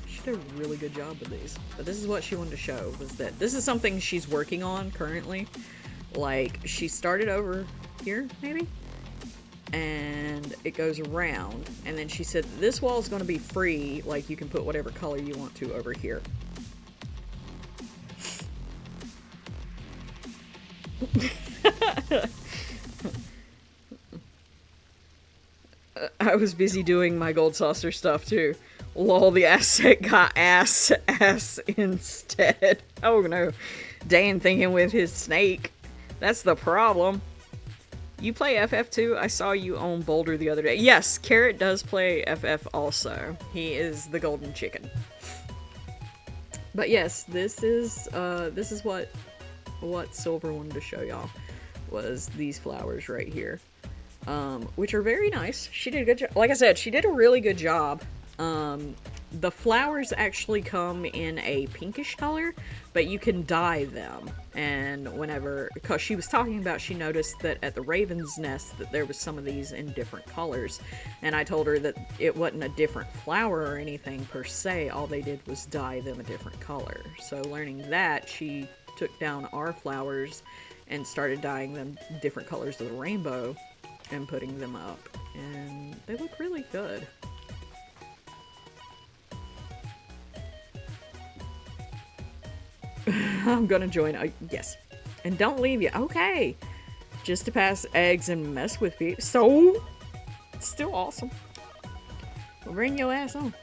she did a really good job with these. But this is what she wanted to show, was that this is something she's working on currently. Like, she started over here, maybe? And it goes around. And then she said, this wall is going to be free. Like, you can put whatever color you want to over here. I was busy doing my gold saucer stuff too. Lol, the asset got ass instead. Oh no. Dan thinking with his snake. That's the problem. You play FF too? I saw you on Boulder the other day. Yes, Carrot does play FF also. He is the golden chicken. But yes, this is what Silver wanted to show y'all, was these flowers right here. Which are very nice. She did a good job. Like I said, she did a really good job. The flowers actually come in a pinkish color, but you can dye them. And whenever, because she was talking about, she noticed that at the Raven's Nest that there was some of these in different colors. And I told her that it wasn't a different flower or anything per se. All they did was dye them a different color. So learning that, she took down our flowers and started dyeing them different colors of the rainbow and putting them up, and they look really good. I'm gonna join. Yes, and don't leave you. Okay, just to pass eggs and mess with people. So, it's still awesome. Well, bring your ass on.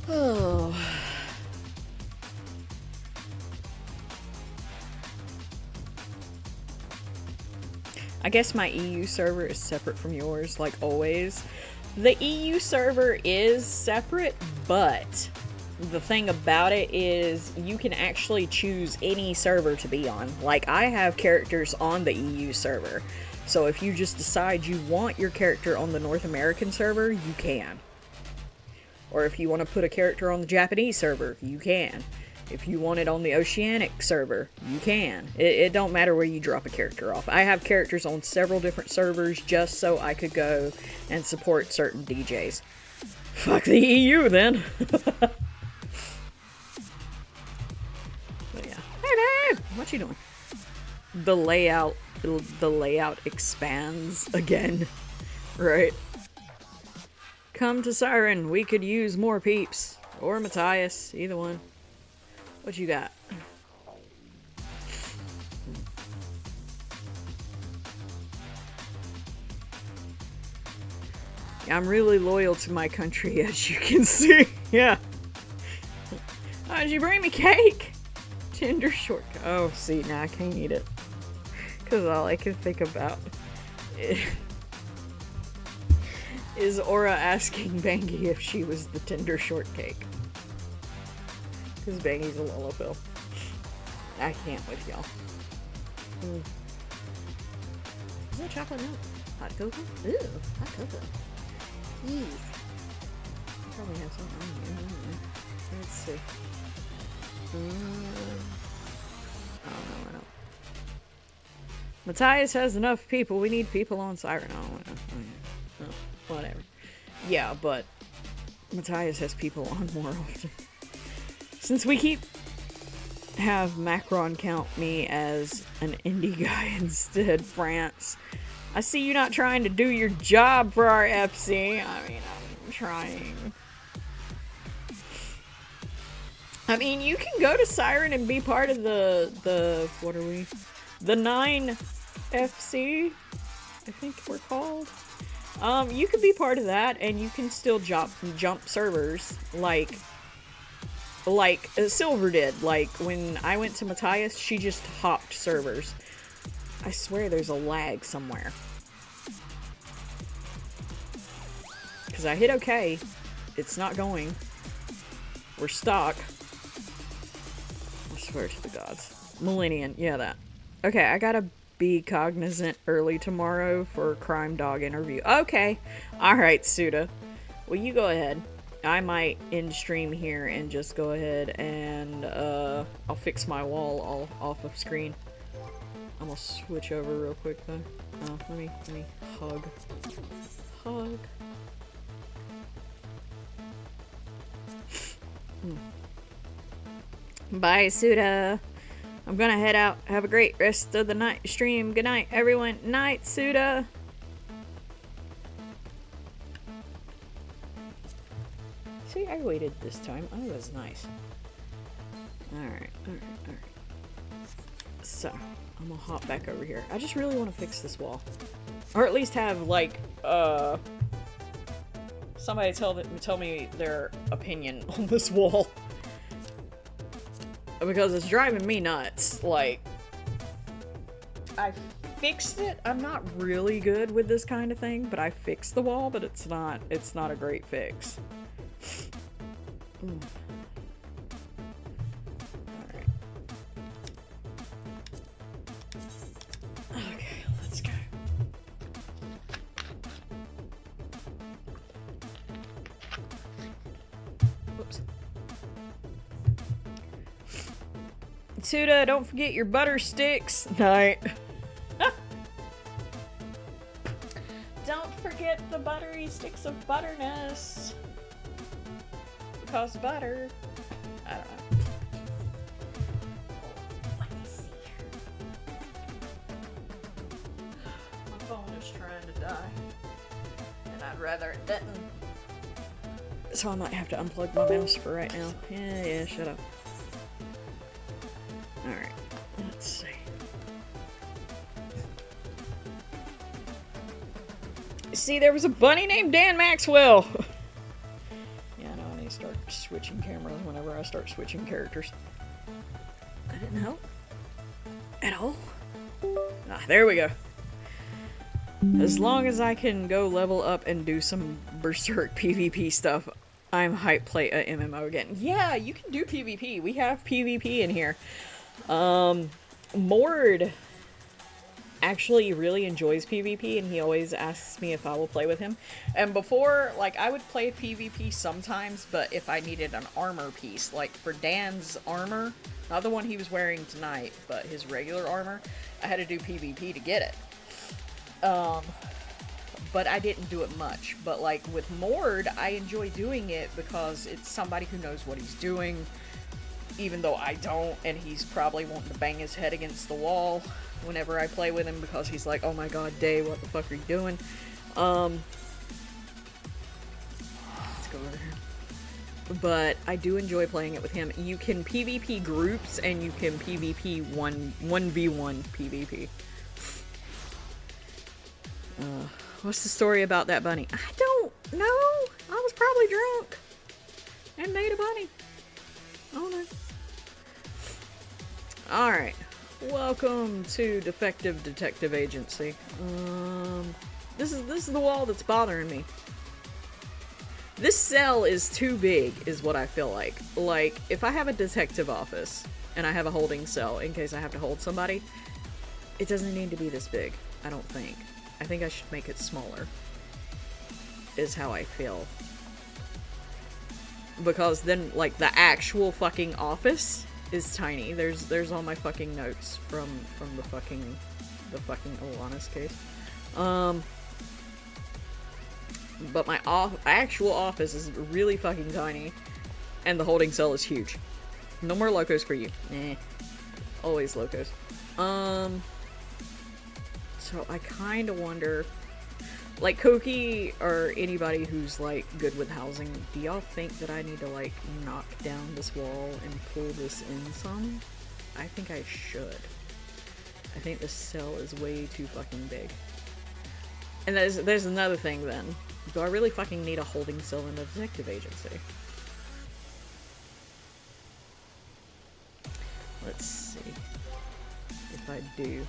Oh. I guess my EU server is separate from yours, like always. The EU server is separate, but the thing about it is you can actually choose any server to be on. Like, I have characters on the EU server. So if you just decide you want your character on the North American server, you can. Or if you want to put a character on the Japanese server, you can. If you want it on the Oceanic server, you can. It don't matter where you drop a character off. I have characters on several different servers just so I could go and support certain DJs. Fuck the EU then. But yeah. Hey babe, what you doing? The layout expands again. Right? Come to Siren, we could use more peeps. Or Matthias, either one. What you got? I'm really loyal to my country, as you can see. Yeah. Oh, did you bring me cake? Tender short. Oh, see, now I can't eat it. Because all I can think about is Aura asking Bangy if she was the Tender Shortcake. Because Bangy's a Lullaphil. I can't with y'all. Is that chocolate milk? Hot cocoa? Ooh, hot cocoa. Jeez. Probably have something on here. Let's see. I don't know. Matthias has enough people. We need people on Siren. Oh, whatever. Yeah, but Matthias has people on more often. Since we have Macron count me as an indie guy instead, France. I see you not trying to do your job for our FC. I mean, I'm trying. I mean, you can go to Siren and be part of the what are we? The 9 FC, I think we're called. You could be part of that, and you can still jump servers, like Silver did. Like, when I went to Matthias, she just hopped servers. I swear there's a lag somewhere. Because I hit okay. It's not going. We're stuck. I swear to the gods. Millennium. Yeah, that. Okay, I gotta be cognizant early tomorrow for a crime dog interview. Okay. Alright, Suda. Well, you go ahead. I might end stream here and just go ahead and I'll fix my wall all off of screen. I'm gonna switch over real quick though. Let me hug. Hug. Bye, Suda. I'm gonna head out. Have a great rest of the night stream. Good night, everyone. Night, Suda. See, I waited this time. Oh, that was nice. Alright. So, I'm gonna hop back over here. I just really want to fix this wall. Or at least have, like, somebody tell me their opinion on this wall. Because it's driving me nuts. Like, I fixed it. I'm not really good with this kind of thing, but I fixed the wall, but it's not a great fix. Alright. Okay, let's go. Whoops. Suda, don't forget your butter sticks. Night. Don't forget the buttery sticks of butterness. Because butter. I don't know. Let me see here. My phone is trying to die. And I'd rather it didn't. So I might have to unplug my mouse for right now. Yeah, shut up. Alright, let's see. See, there was a bunny named Dan Maxwell! Yeah, I know, I need to start switching cameras whenever I start switching characters. That didn't help. At all. Ah, there we go. As long as I can go level up and do some Berserk PvP stuff, I'm hype play a MMO again. Yeah, you can do PvP. We have PvP in here. Mord actually really enjoys PvP, and he always asks me if I will play with him. And before, like, I would play PvP sometimes, but if I needed an armor piece, like for Dan's armor, not the one he was wearing tonight, but his regular armor, I had to do PvP to get it. But I didn't do it much. But like with Mord, I enjoy doing it because it's somebody who knows what he's doing, even though I don't, and he's probably wanting to bang his head against the wall whenever I play with him because he's like, oh my god, Day, what the fuck are you doing? Let's go over here. But I do enjoy playing it with him. You can PvP groups, and you can PvP 1v1 PvP. What's the story about that bunny? I don't know. I was probably drunk and made a bunny. Oh no. Alright. Welcome to Defective Detective Agency. This is the wall that's bothering me. This cell is too big, is what I feel like. Like, if I have a detective office and I have a holding cell in case I have to hold somebody, it doesn't need to be this big, I don't think. I think I should make it smaller, is how I feel. Because then, like, the actual fucking office is tiny. There's all my fucking notes from the fucking Alana's case. But my actual office is really fucking tiny, and the holding cell is huge. No more locos for you. Always locos. So I kind of wonder, like, Koki or anybody who's, like, good with housing, do y'all think that I need to, like, knock down this wall and pull this in some? I think I should. I think this cell is way too fucking big. And there's another thing then. Do I really fucking need a holding cell in a detective agency? Let's see. If I do.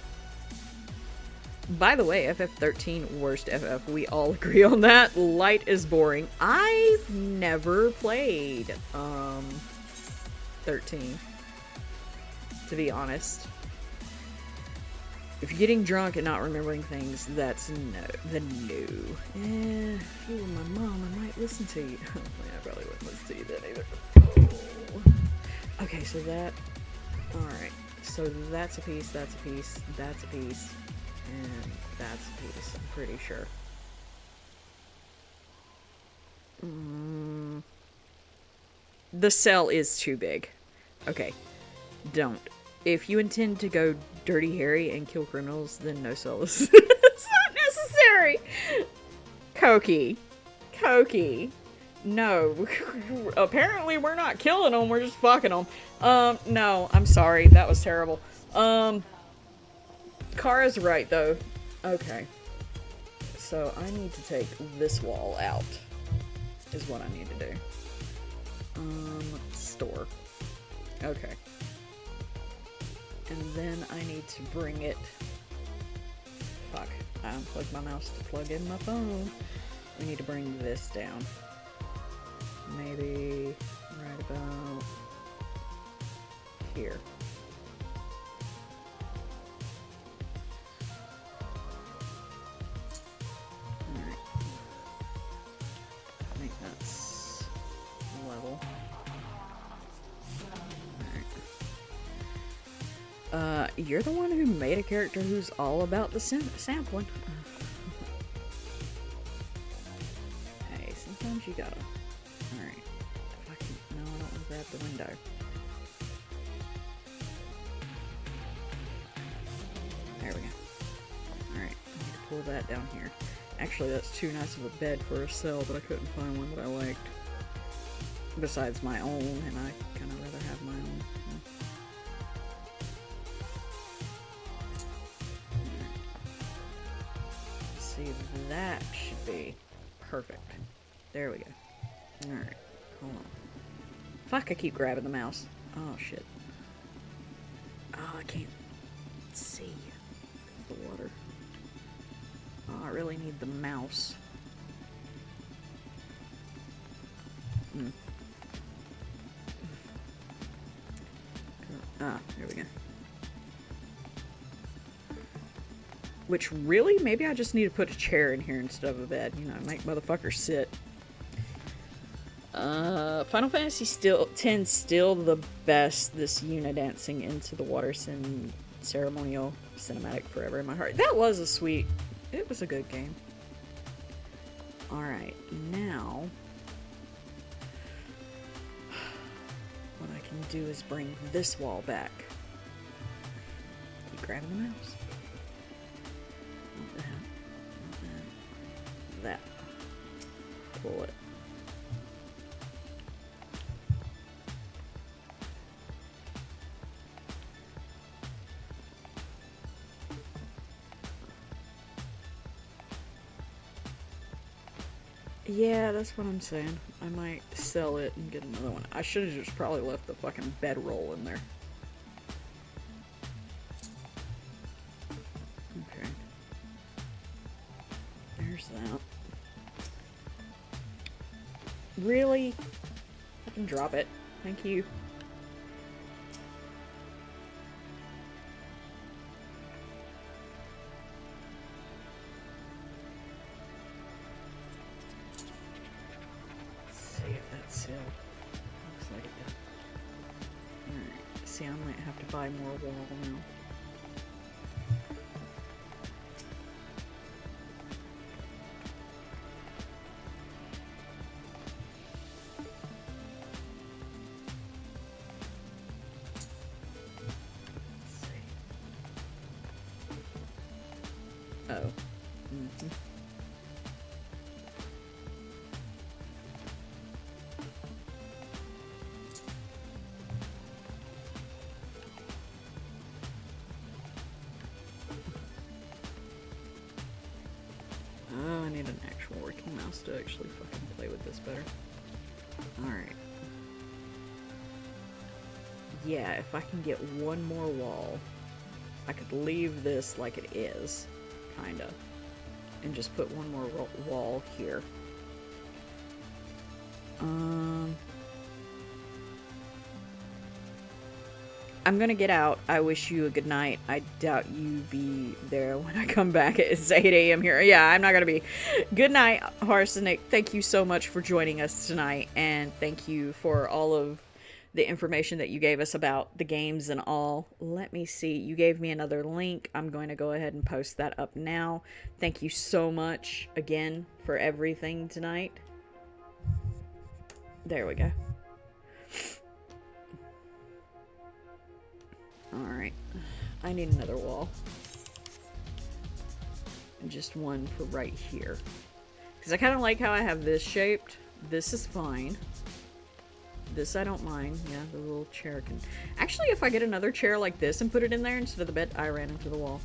By the way, FF13 worst FF. We all agree on that. Light is boring. I've never played 13, to be honest. If you're getting drunk and not remembering things, that's no. If you were my mom, I might listen to you. I probably wouldn't listen to you then either. Oh. Okay, so that. Alright. So that's a piece, that's a piece, that's a piece, and that's a piece, I'm pretty sure. The cell is too big. Okay. Don't. If you intend to go Dirty Harry and kill criminals, then no cell is it's not necessary. Koki. No. Apparently we're not killing them, we're just fucking them. No, I'm sorry. That was terrible. Kara's right, though. Okay. So I need to take this wall out, is what I need to do. Store. Okay. And then I need to bring it... Fuck. I unplugged my mouse to plug in my phone. We need to bring this down. Maybe right about here. Alright. I think that's level. Alright. You're the one who made a character who's all about the sampling. Hey, sometimes you gotta... Alright. If I can... No, I don't want to grab the window. There we go. Alright, I need to pull that down here. Actually, that's too nice of a bed for a cell, but I couldn't find one that I liked. Besides my own, and I kind of rather have my own. See, that should be perfect. There we go. Alright, hold on. Fuck, I keep grabbing the mouse. Oh, shit. Oh, I can't see the water. Oh, I really need the mouse. Ah, there we go. Which, really? Maybe I just need to put a chair in here instead of a bed. You know, make motherfuckers sit. Final Fantasy X still the best. This Yuna dancing into the water ceremonial cinematic forever in my heart. That was a sweet... It was a good game. Alright, now... What I can do is bring this wall back. Keep grabbing the mouse. Not that. Not that. That. Pull it. Yeah, that's what I'm saying. I might sell it and get another one. I should have just probably left the fucking bedroll in there. Okay. There's that. Really? I can drop it. Thank you. Looks like it does. Alright, see, I might have to buy more wall now. Let's see. Oh. Mm-hmm. Oh, I need an actual working mouse to actually fucking play with this better. Alright. Yeah, if I can get one more wall, I could leave this like it is. kinda. And just put one more wall here. I'm gonna get out. I wish you a good night. I doubt you be there when I come back. It's 8 a.m. here. Yeah, I'm not gonna be. Good night, Arsenic. Thank you so much for joining us tonight, and thank you for all of the information that you gave us about the games and all. Let me see. You gave me another link. I'm going to go ahead and post that up now. Thank you so much again for everything tonight. There we go. Alright. I need another wall. And just one for right here. Because I kind of like how I have this shaped. This is fine. This I don't mind. Yeah, the little chair can... Actually, if I get another chair like this and put it in there instead of the bed... I ran into the wall.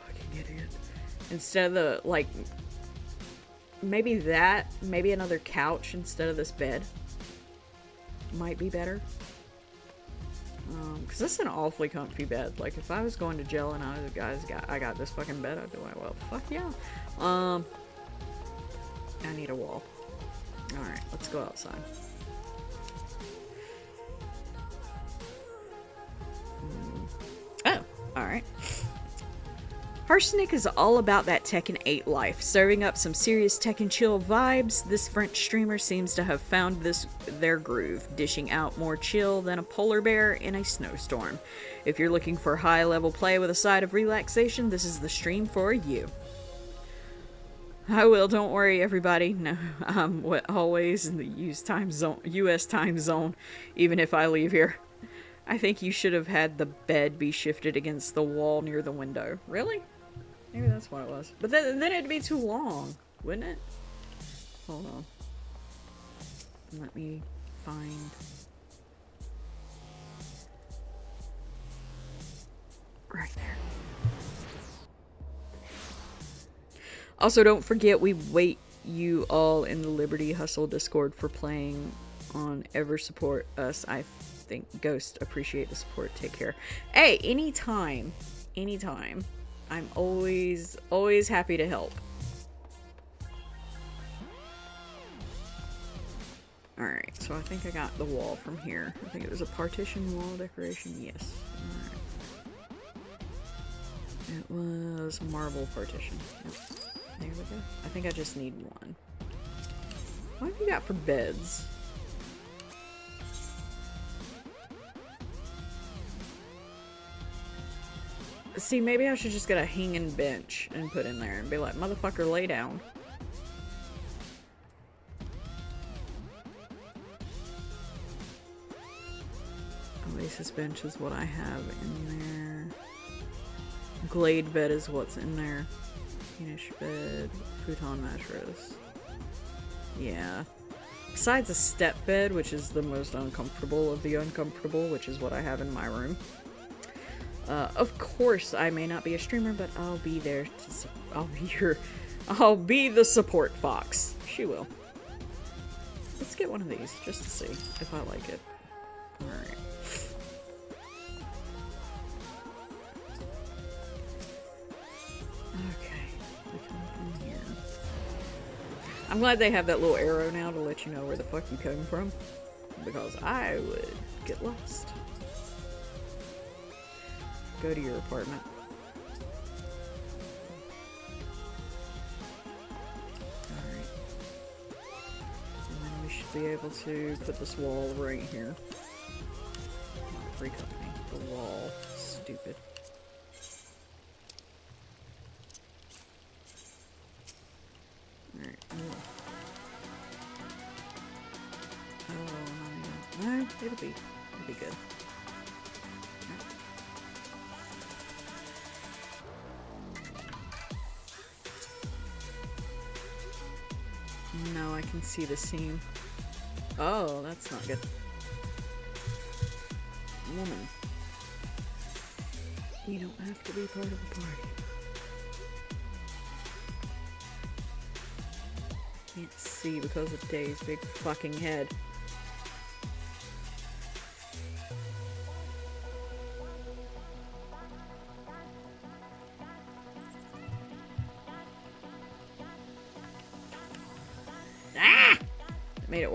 Fucking idiot. Instead of the, like... Maybe that. Maybe another couch instead of this bed. Might be better. Because this is an awfully comfy bed. Like, if I was going to jail and I got this fucking bed, I'd be like, well, fuck yeah. I need a wall. Alright, let's go outside. Oh, alright. Arsenic is all about that Tekken 8 life, serving up some serious Tekken chill vibes. This French streamer seems to have found their groove, dishing out more chill than a polar bear in a snowstorm. If you're looking for high-level play with a side of relaxation, this is the stream for you. I will, don't worry everybody. No, I'm always in the US time zone, even if I leave here. I think you should have had the bed be shifted against the wall near the window. Really? Maybe that's what it was. But then it'd be too long, wouldn't it? Hold on. Let me find... Right there. Also, don't forget we wait you all in the Liberty Hustle Discord for playing on. Ever support us. I think Ghost appreciate the support. Take care. Hey, anytime. Anytime. I'm always happy to help. Alright, so I think I got the wall from here. I think it was a partition wall decoration. Yes. Alright. It was marble partition. Yep. There we go. I think I just need one. What have you got for beds? See, maybe I should just get a hanging bench and put in there and be like, motherfucker, lay down. Oasis bench is what I have in there. Glade bed is what's in there. Finish bed, futon mattress. Yeah. Besides a step bed, which is the most uncomfortable of the uncomfortable, which is what I have in my room. Of course, I may not be a streamer, but I'll be there to I'll be the support fox. She will. Let's get one of these, just to see if I like it. Alright. Okay. From here. I'm glad they have that little arrow now to let you know where the fuck you came from. Because I would get lost. Go to your apartment. Alright. And then we should be able to put this wall right here. Free company. The wall. Stupid. Alright. Oh, no. It'll be good. No, I can see the seam. Oh, that's not good. Woman. You don't have to be part of the party. Can't see because of Dave's big fucking head.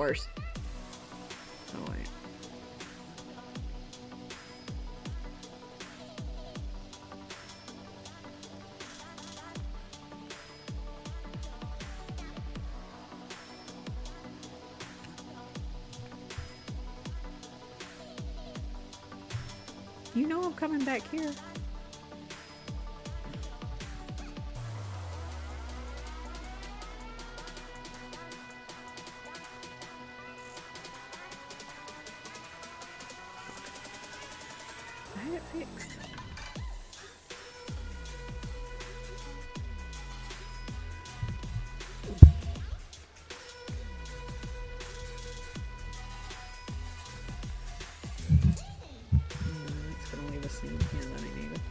worse. Oh, wait. You know I'm coming back here. I had it fixed. It's gonna leave a seam here that I needed.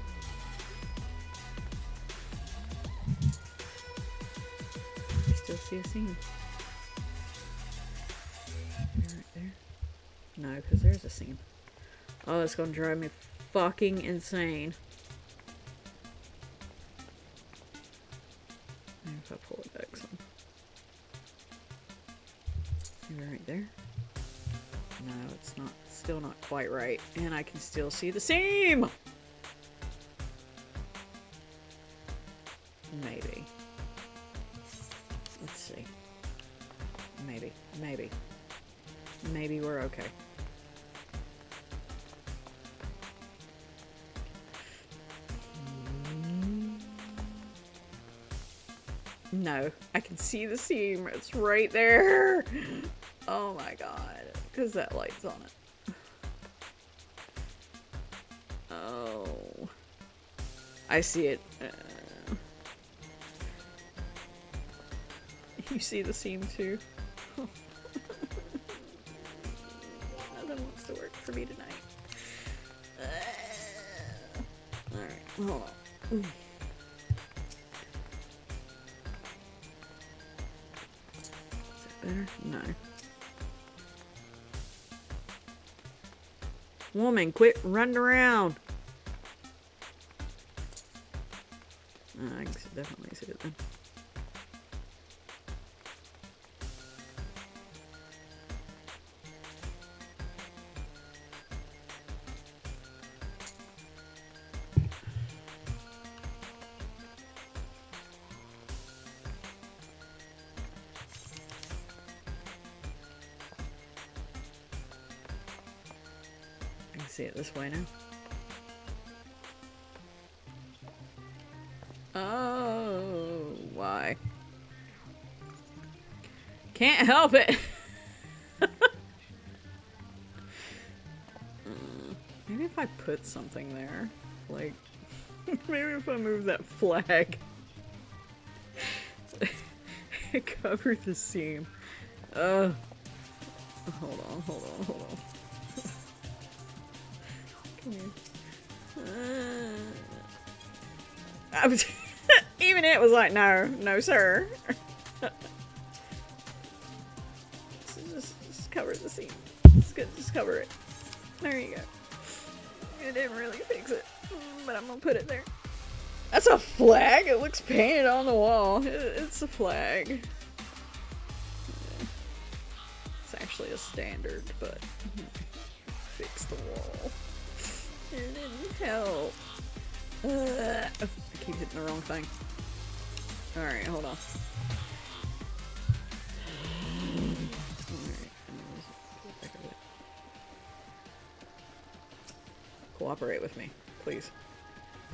Still see a seam. Right there. No, because there's a seam. Oh, it's gonna drive me fucking insane. And if I pull it back some. Right there. No, it's not. Still not quite right. And I can still see the seam! Maybe. Let's see. Maybe. Maybe. Maybe we're okay. No, I can see the seam. It's right there. Oh my god. Because that light's on it. Oh. I see it. You see the seam too? Nothing wants to work for me tonight. Alright, hold on. Is that better? No. Woman, quit running around! I can definitely see it then. I can see it this way now. Oh, why? Can't help it. Maybe if I put something there, like, maybe if I move that flag, it covered the seam. Hold on, hold on, hold on. Come here. Even it was like, no, no, sir. just cover the seam. Just cover it. There you go. It didn't really fix it, but I'm gonna put it there. That's a flag. It looks painted on the wall. It's a flag. It's actually a standard, but fix the wall. It didn't help. I keep hitting the wrong thing. Alright, hold on. Alright, cooperate with me, please.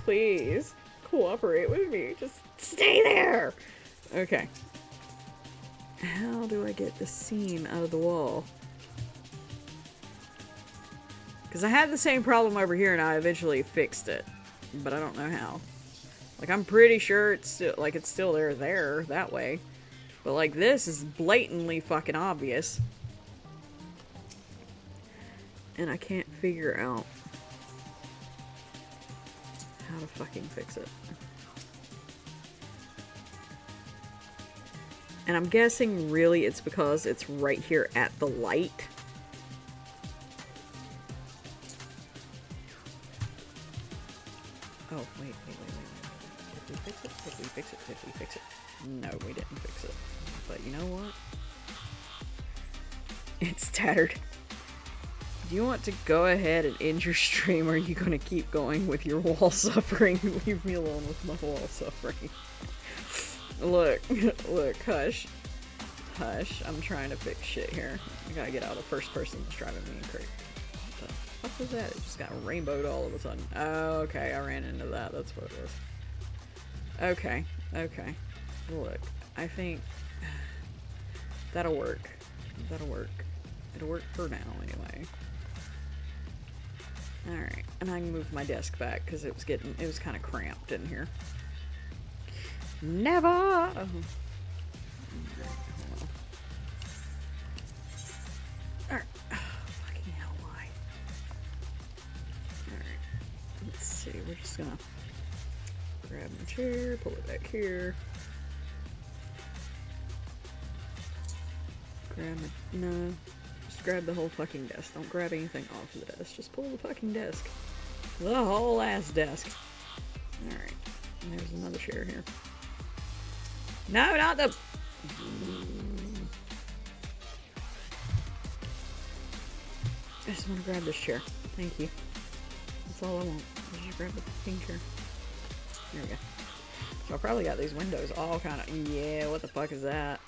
Please, cooperate with me. Just stay there! Okay. How do I get the seam out of the wall? Because I had the same problem over here and I eventually fixed it. But I don't know how. Like, I'm pretty sure it's still, like, it's still there that way. But, like, this is blatantly fucking obvious. And I can't figure out how to fucking fix it. And I'm guessing, really, it's because it's right here at the light. Oh, wait. Did we fix it? Did we fix it? Did we fix it? No, we didn't fix it. But you know what? It's tattered. Do you want to go ahead and end your stream, or are you gonna keep going with your wall suffering? Leave me alone with my wall suffering. Look, look, hush. Hush, I'm trying to fix shit here. I gotta get out of the first person that's driving me crazy. What the fuck was that? It just got rainbowed all of a sudden. Oh, okay, I ran into that. That's what it was. Okay, okay. Look, I think that'll work. That'll work. It'll work for now, anyway. Alright, and I can move my desk back because it was kind of cramped in here. Never! Oh. Alright. Oh, fucking hell, why? Alright. Let's see, we're just gonna grab my chair, pull it back here. Grab my, no. Just grab the whole fucking desk. Don't grab anything off the desk. Just pull the fucking desk. The whole ass desk. Alright. There's another chair here. No, not the... I just want to grab this chair. Thank you. That's all I want. Just grab the fucking chair. There we go. So I probably got these windows all kind of... Yeah, what the fuck is that?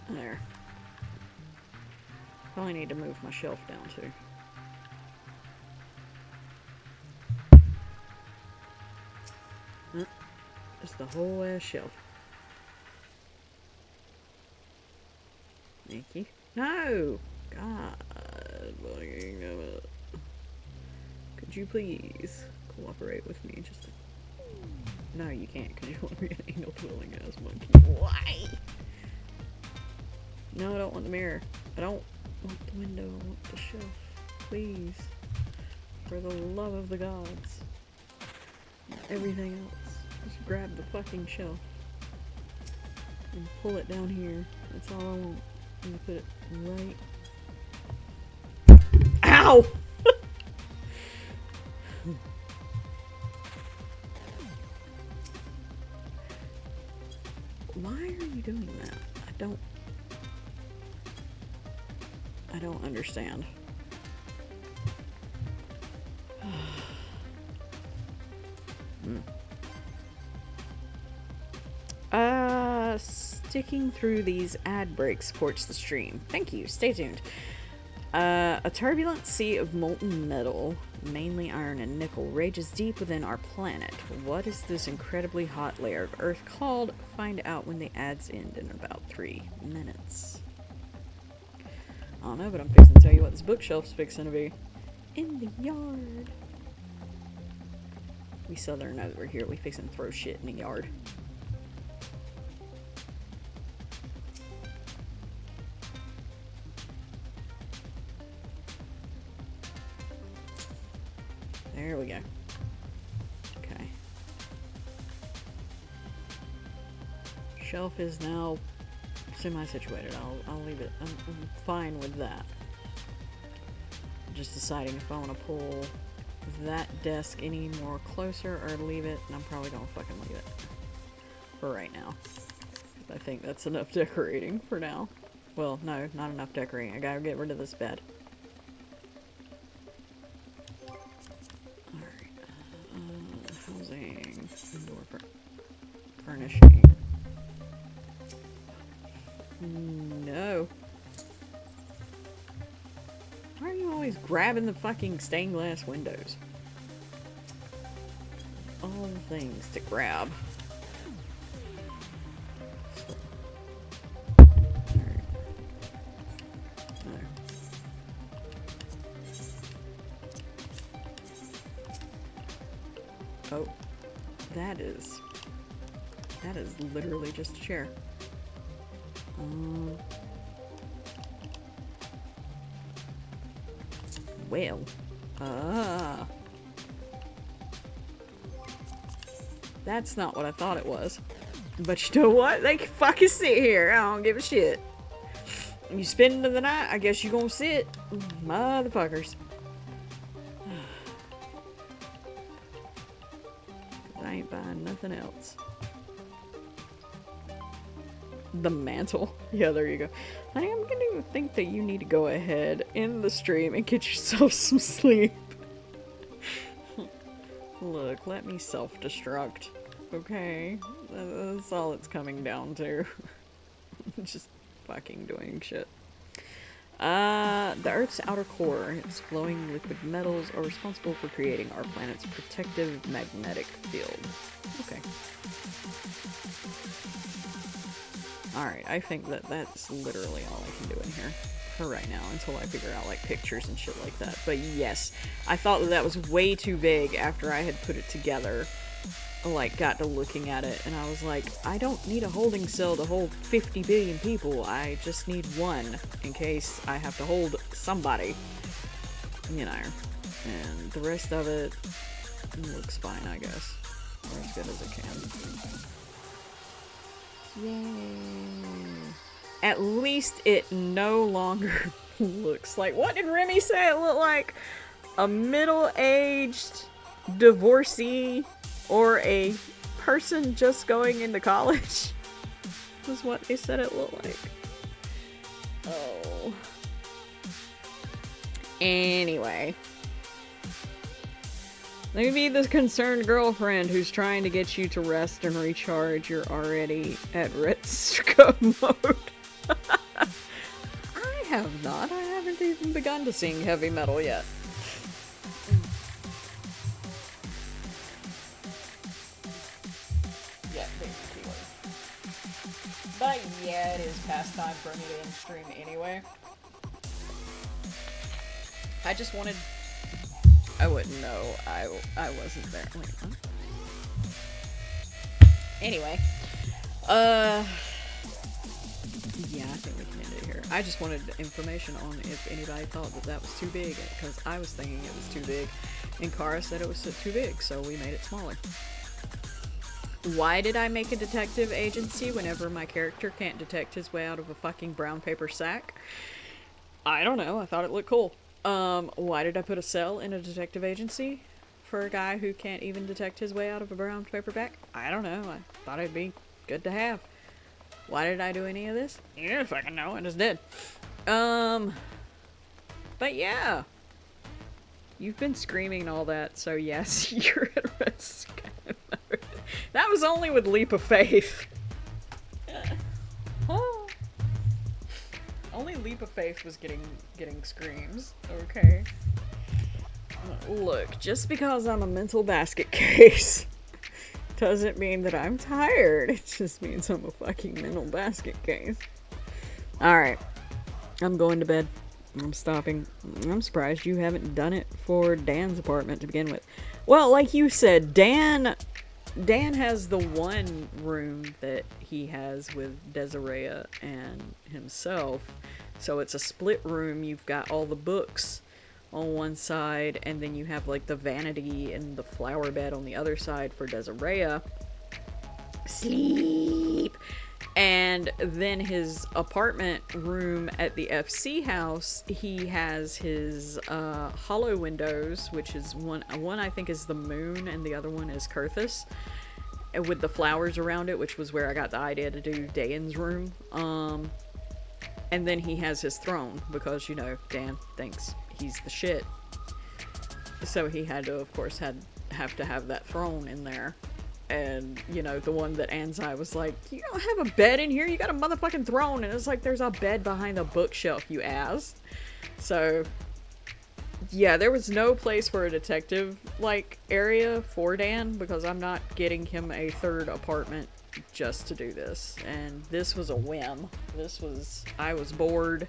There. Probably need to move my shelf down too. Just the whole ass shelf. Thank you. No! God. Fucking damn it. Could you please cooperate with me? Just. No, you can't because you want to be an anal twirling ass monkey. Why? No, I don't want the mirror. I don't want the window. I want the shelf. Please. For the love of the gods. Everything else. Just grab the fucking shelf. And pull it down here. That's all I want. I'm gonna put it right. Ow! Why are you doing that? I don't understand. Sticking through these ad breaks supports the stream. Thank you. Stay tuned. A turbulent sea of molten metal, mainly iron and nickel, rages deep within our planet. What is this incredibly hot layer of Earth called? Find out when the ads end in about 3 minutes. I don't know, but I'm fixing to tell you what this bookshelf's fixing to be. In the yard. We southern over here. We fixing to throw shit in the yard. There we go. Okay. Shelf is now semi-situated. I'll leave it. I'm fine with that. Just deciding if I want to pull that desk any more closer or leave it, and I'm probably gonna fucking leave it for right now. I think that's enough decorating for now. Well, no, not enough decorating. I gotta get rid of this bed. Housing, indoor furnishing. No. Why are you always grabbing the fucking stained glass windows? All the things to grab. Oh, that is literally just a chair. Well. Ah. That's not what I thought it was. But you know what? They can fucking sit here. I don't give a shit. You spend the night, I guess you gonna sit. Motherfuckers. I ain't buying nothing else. The mantle. Yeah, there you go. Honey, I'm gonna think that you need to go ahead in the stream and get yourself some sleep. Look, let me self-destruct. Okay? That's all it's coming down to. Just fucking doing shit. The Earth's outer core, its flowing liquid metals, are responsible for creating our planet's protective magnetic field. Okay. Alright, I think that that's literally all I can do in here for right now until I figure out, like, pictures and shit like that. But yes, I thought that that was way too big after I had put it together. Like, got to looking at it, and I was like, I don't need a holding cell to hold 50 billion people. I just need one in case I have to hold somebody. You know. And the rest of it looks fine, I guess. Or as good as it can. Yay. At least it no longer looks like... What did Remy say it looked like? A middle-aged divorcee or a person just going into college? Was what they said it looked like. Oh. Anyway. Let me be the concerned girlfriend who's trying to get you to rest and recharge. You're already at risk mode. I have not. I haven't even begun to sing heavy metal yet. Yeah, basically. But yeah, it is past time for me to end stream anyway. I just wanted... I wouldn't know. I wasn't there. Wait, huh? Anyway. Yeah, I think we can end it here. I just wanted information on if anybody thought that that was too big, because I was thinking it was too big, and Kara said it was too big, so we made it smaller. Why did I make a detective agency whenever my character can't detect his way out of a fucking brown paper sack? I don't know. I thought it looked cool. Why did I put a cell in a detective agency for a guy who can't even detect his way out of a brown paper bag? I don't know. I thought it'd be good to have. Why did I do any of this? You don't fucking know. I just did. But yeah. You've been screaming and all that, so yes, you're at risk. That was only with Leap of Faith. Oh. Only Leap of Faith was getting screams, okay? Look, just because I'm a mental basket case doesn't mean that I'm tired. It just means I'm a fucking mental basket case. Alright. I'm going to bed. I'm stopping. I'm surprised you haven't done it for Dan's apartment to begin with. Well, like you said, Dan has the one room that he has with Desiree and himself. So it's a split room. You've got all the books on one side, and then you have like the vanity and the flower bed on the other side for Desiree. Sleep! And then his apartment room at the FC house, he has his hollow windows, which is one I think is the moon, and the other one is Kurthus, with the flowers around it, which was where I got the idea to do Dan's room. And then he has his throne, because, you know, Dan thinks he's the shit. So he had to, of course, have to have that throne in there. And, you know, the one that Anzai was like, you don't have a bed in here, you got a motherfucking throne. And it's like, there's a bed behind the bookshelf, you ass. So, yeah, there was no place for a detective, like, area for Dan, because I'm not getting him a third apartment just to do this. And this was a whim. I was bored,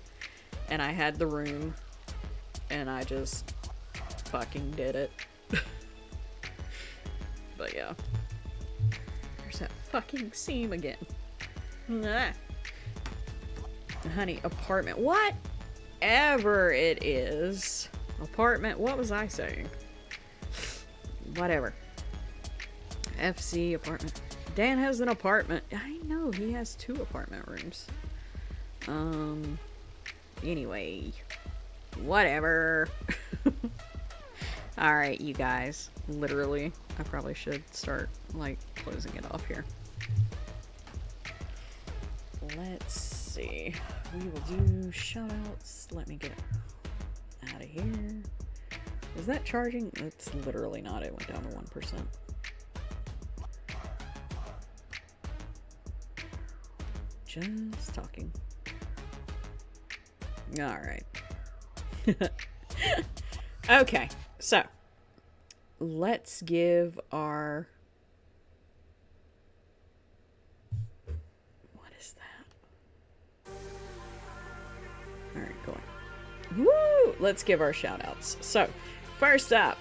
and I had the room, and I just fucking did it. But yeah. There's that fucking seam again. Nah. Honey, apartment. Whatever it is. apartment. What was I saying? Whatever. FC apartment. Dan has an apartment. I know, he has 2 apartment rooms. Anyway. Whatever. Alright, you guys. Literally, I probably should start, like, closing it off here. Let's see. We will do shoutouts. Let me get it out of here. Is that charging? It's literally not. It went down to 1%. Just talking. Alright. Okay, so let's give our... What is that? Alright, go on. Woo! Let's give our shout outs. So, first up,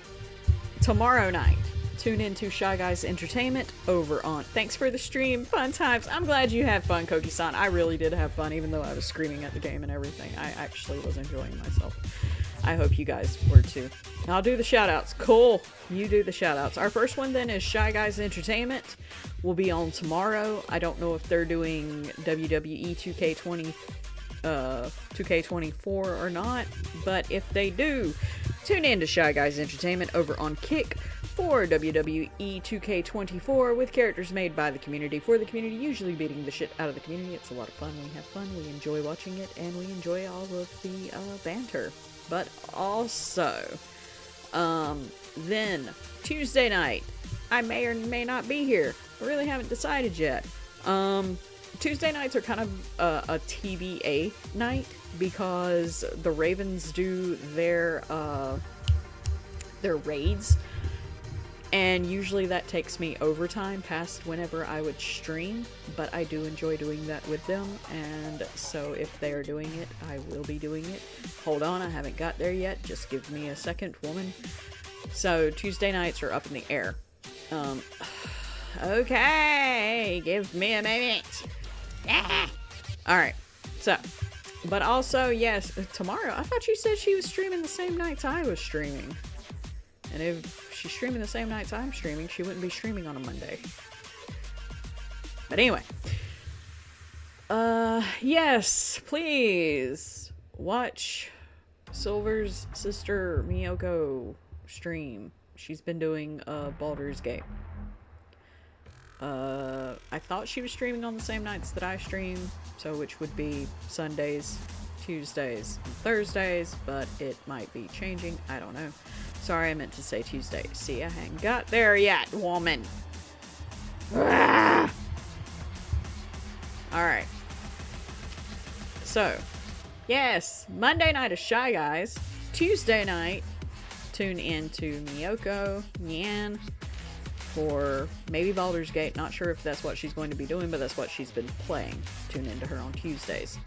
tomorrow night, tune into Shy Guys Entertainment over on... Thanks for the stream. Fun times. I'm glad you had fun, Koki-san. I really did have fun, even though I was screaming at the game and everything. I actually was enjoying myself. I hope you guys were too. I'll do the shoutouts. Cool. You do the shoutouts. Our first one then is Shy Guys Entertainment. Will be on tomorrow. I don't know if they're doing WWE 2K24 or not, but if they do, tune in to Shy Guys Entertainment over on Kick for WWE 2K24 with characters made by the community for the community, usually beating the shit out of the community. It's a lot of fun. We have fun. We enjoy watching it, and we enjoy all of the banter. But also, then Tuesday night, I may or may not be here. I really haven't decided yet. Tuesday nights are kind of a TBA night because the Ravens do their raids, and usually that takes me overtime past whenever I would stream, but I do enjoy doing that with them, and so if they are doing it, I will be doing it. Hold on, I haven't got there yet. Just give me a second, woman. So Tuesday nights are up in the air. Okay, give me a minute. Alright, so, but also, yes, tomorrow, I thought you said she was streaming the same nights I was streaming. And if she's streaming the same nights I'm streaming, she wouldn't be streaming on a Monday. But anyway. Yes, please watch Silver's sister Miyoko stream. She's been doing Baldur's Gate. I thought she was streaming on the same nights that I stream, so which would be Sundays, Tuesdays, and Thursdays, but it might be changing. I don't know. Sorry, I meant to say Tuesday. See, I hadn't got there yet, woman. Ah! Alright. So, yes, Monday night is Shy Guys. Tuesday night, tune in to Miyoko Nyan for maybe Baldur's Gate. Not sure if that's what she's going to be doing, but that's what she's been playing. Tune into her on Tuesdays.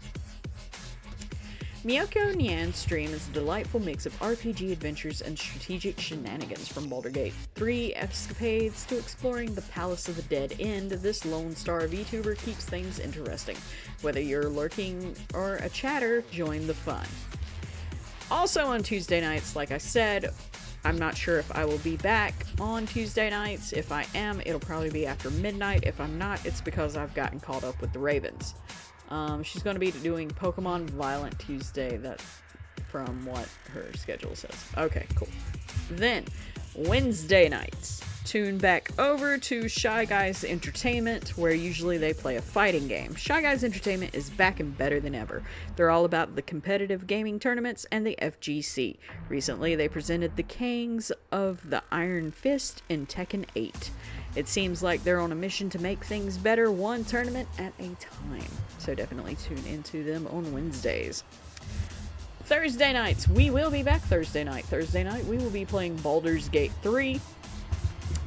Miyoko Nyan's stream is a delightful mix of RPG adventures and strategic shenanigans. From Baldur's Gate 3 escapades to exploring the Palace of the Dead End, this Lone Star VTuber keeps things interesting. Whether you're lurking or a chatter, join the fun. Also on Tuesday nights, like I said, I'm not sure if I will be back on Tuesday nights. If I am, it'll probably be after midnight. If I'm not, it's because I've gotten caught up with the Ravens. She's going to be doing Pokemon Violent Tuesday, that from what her schedule says. Okay, cool. Then, Wednesday nights, tune back over to Shy Guys Entertainment, where usually they play a fighting game. Shy Guys Entertainment is back and better than ever. They're all about the competitive gaming tournaments and the FGC. Recently, they presented the Kings of the Iron Fist in Tekken 8. It seems like they're on a mission to make things better, one tournament at a time. So definitely tune into them on Wednesdays. Thursday nights, we will be back Thursday night. Thursday night, we will be playing Baldur's Gate 3.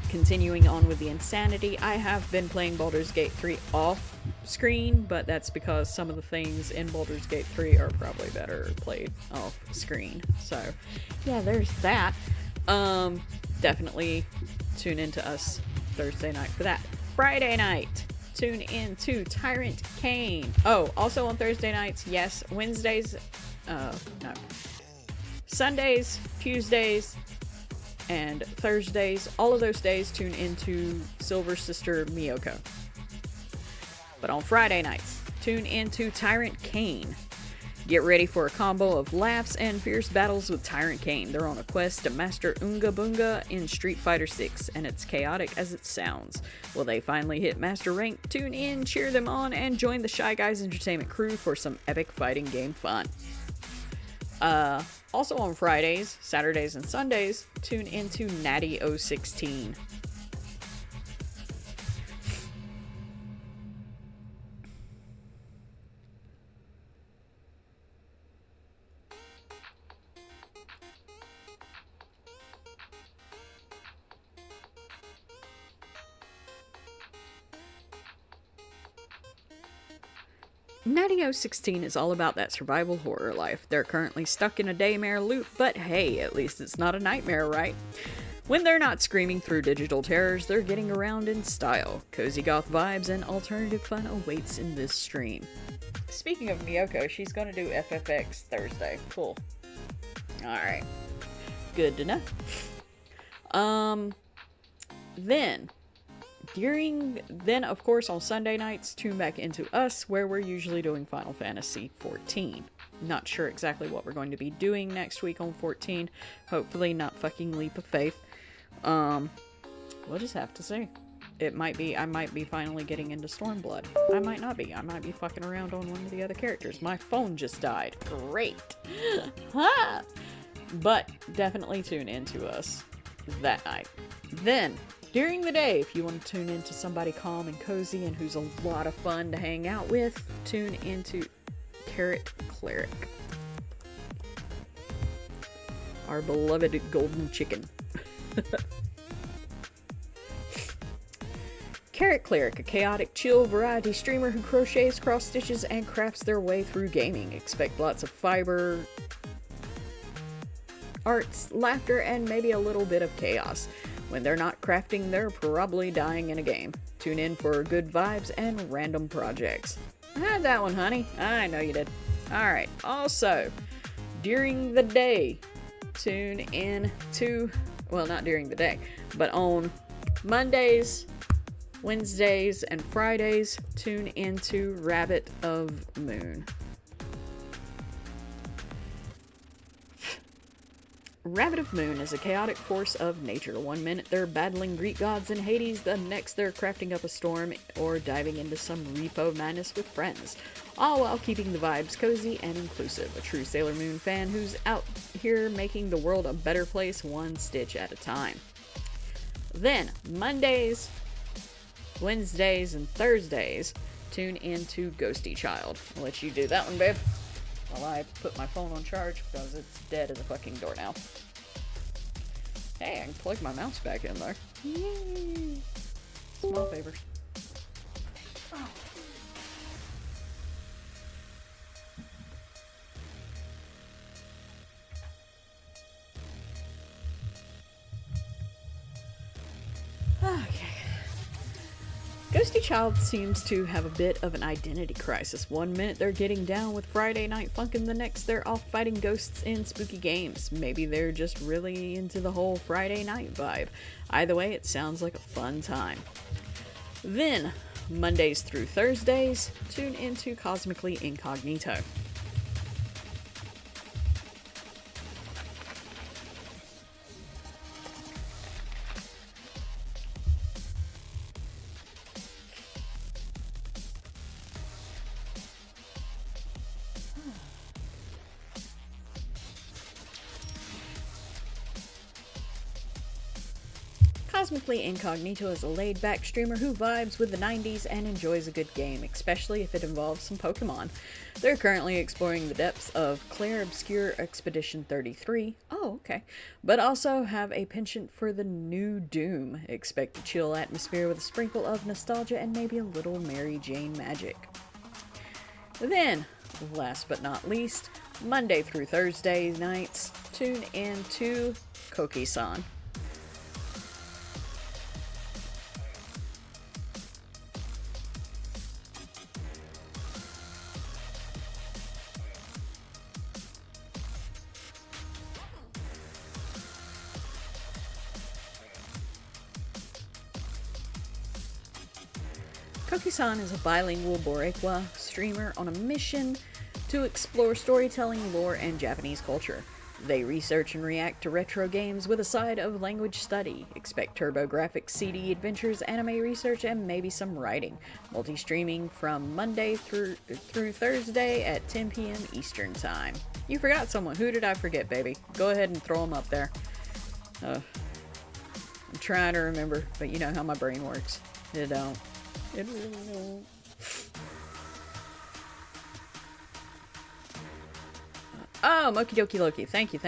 Continuing on with the insanity, I have been playing Baldur's Gate 3 off screen, but that's because some of the things in Baldur's Gate 3 are probably better played off screen. So, yeah, there's that. Definitely tune into us Thursday night for that. Friday night, tune in to Tyrant Kane. Oh, also on Thursday nights, yes, Wednesdays, no. Sundays, Tuesdays, and Thursdays, all of those days, tune into Silver Sister Miyoko. But on Friday nights, tune into Tyrant Kane. Get ready for a combo of laughs and fierce battles with Tyrant Kane. They're on a quest to master Unga Boonga in Street Fighter VI, and it's chaotic as it sounds. Will they finally hit Master Rank? Tune in, cheer them on, and join the Shy Guys Entertainment crew for some epic fighting game fun. Also on Fridays, Saturdays, and Sundays, tune into Natty 016. Natty 016 is all about that survival horror life. They're currently stuck in a daymare loop, but hey, at least it's not a nightmare, right? When they're not screaming through digital terrors, they're getting around in style. Cozy goth vibes and alternative fun awaits in this stream. Speaking of Miyoko, she's going to do FFX Thursday. Cool. Alright. Good to know. Then, of course, on Sunday nights, tune back into us, where we're usually doing Final Fantasy XIV. Not sure exactly what we're going to be doing next week on 14. Hopefully not fucking Leap of Faith. We'll just have to see. I might be finally getting into Stormblood. I might not be. I might be fucking around on one of the other characters. My phone just died. Great. But definitely tune into us that night. Then, during the day, if you want to tune into somebody calm and cozy and who's a lot of fun to hang out with, tune into Carrot Cleric. Our beloved golden chicken. Carrot Cleric, a chaotic, chill variety streamer who crochets, cross stitches, and crafts their way through gaming. Expect lots of fiber, arts, laughter, and maybe a little bit of chaos. When they're not crafting, they're probably dying in a game. Tune in for good vibes and random projects. I had that one, honey. I know you did. Alright, also, during the day, tune in to, well, not during the day, but on Mondays, Wednesdays, and Fridays, tune into Rabbit of Moon. Rabbit of Moon is a chaotic force of nature. One minute they're battling Greek gods in Hades, the next they're crafting up a storm or diving into some repo madness with friends, all while keeping the vibes cozy and inclusive. A true Sailor Moon fan who's out here making the world a better place one stitch at a time. Then, Mondays, Wednesdays, and Thursdays, tune into Ghosty Child. I'll let you do that one, babe, while I put my phone on charge because it's dead as a fucking doornail. Hey, I can plug my mouse back in there. Yay! Small favors. Oh. Okay. Ghosty Child seems to have a bit of an identity crisis. One minute they're getting down with Friday Night Funk, and the next they're off fighting ghosts in spooky games. Maybe they're just really into the whole Friday night vibe. Either way, it sounds like a fun time. Then, Mondays through Thursdays, tune into Cosmically Incognito. Cosmically Incognito is a laid-back streamer who vibes with the 90s and enjoys a good game, especially if it involves some Pokemon. They're currently exploring the depths of Clair Obscure Expedition 33, but also have a penchant for the new Doom. Expect a chill atmosphere with a sprinkle of nostalgia and maybe a little Mary Jane magic. Then, last but not least, Monday through Thursday nights, tune in to Koki-san. Koki-san is a bilingual Borekwa streamer on a mission to explore storytelling, lore, and Japanese culture. They research and react to retro games with a side of language study. Expect TurboGrafx CD adventures, anime research, and maybe some writing. Multi-streaming from Monday through Thursday at 10 p.m. Eastern Time. You forgot someone. Who did I forget, baby? Go ahead and throw them up there. I'm trying to remember, but you know how my brain works. It don't. It really don't. Oh, Moki Doki Loki. Thank you.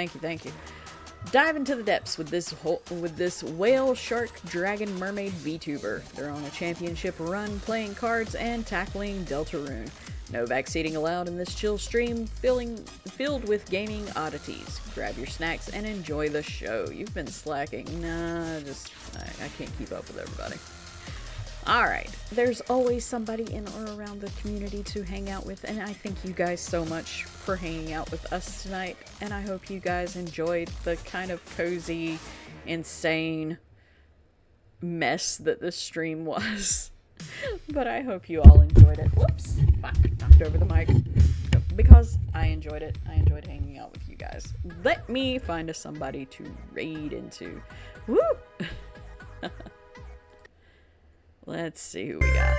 Dive into the depths with this whale, shark, dragon, mermaid VTuber. They're on a championship run, playing cards and tackling Deltarune. No backseating allowed in this chill stream, filled with gaming oddities. Grab your snacks and enjoy the show. You've been slacking. Nah, I can't keep up with everybody. Alright, there's always somebody in or around the community to hang out with, and I thank you guys so much for hanging out with us tonight, and I hope you guys enjoyed the kind of cozy, insane mess that this stream was. But I hope you all enjoyed it. Whoops! Fuck, knocked over the mic. Because I enjoyed it. I enjoyed hanging out with you guys. Let me find us somebody to raid into. Woo! Let's see who we got.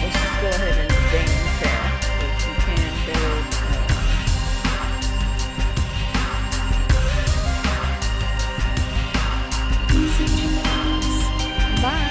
Let's just go ahead and game fair. If you can build. Bye.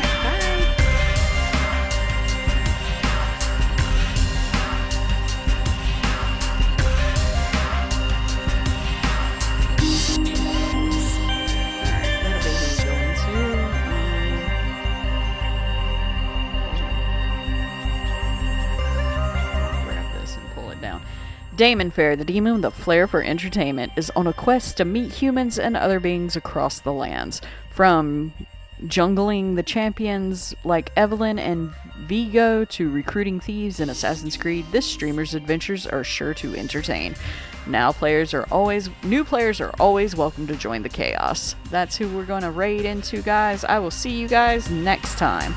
Damon Fair, the demon with a flair for entertainment, is on a quest to meet humans and other beings across the lands. From jungling the champions like Evelyn and Vigo to recruiting thieves in Assassin's Creed, this streamer's adventures are sure to entertain. New players are always welcome to join the chaos. That's who we're going to raid into, guys. I will see you guys next time.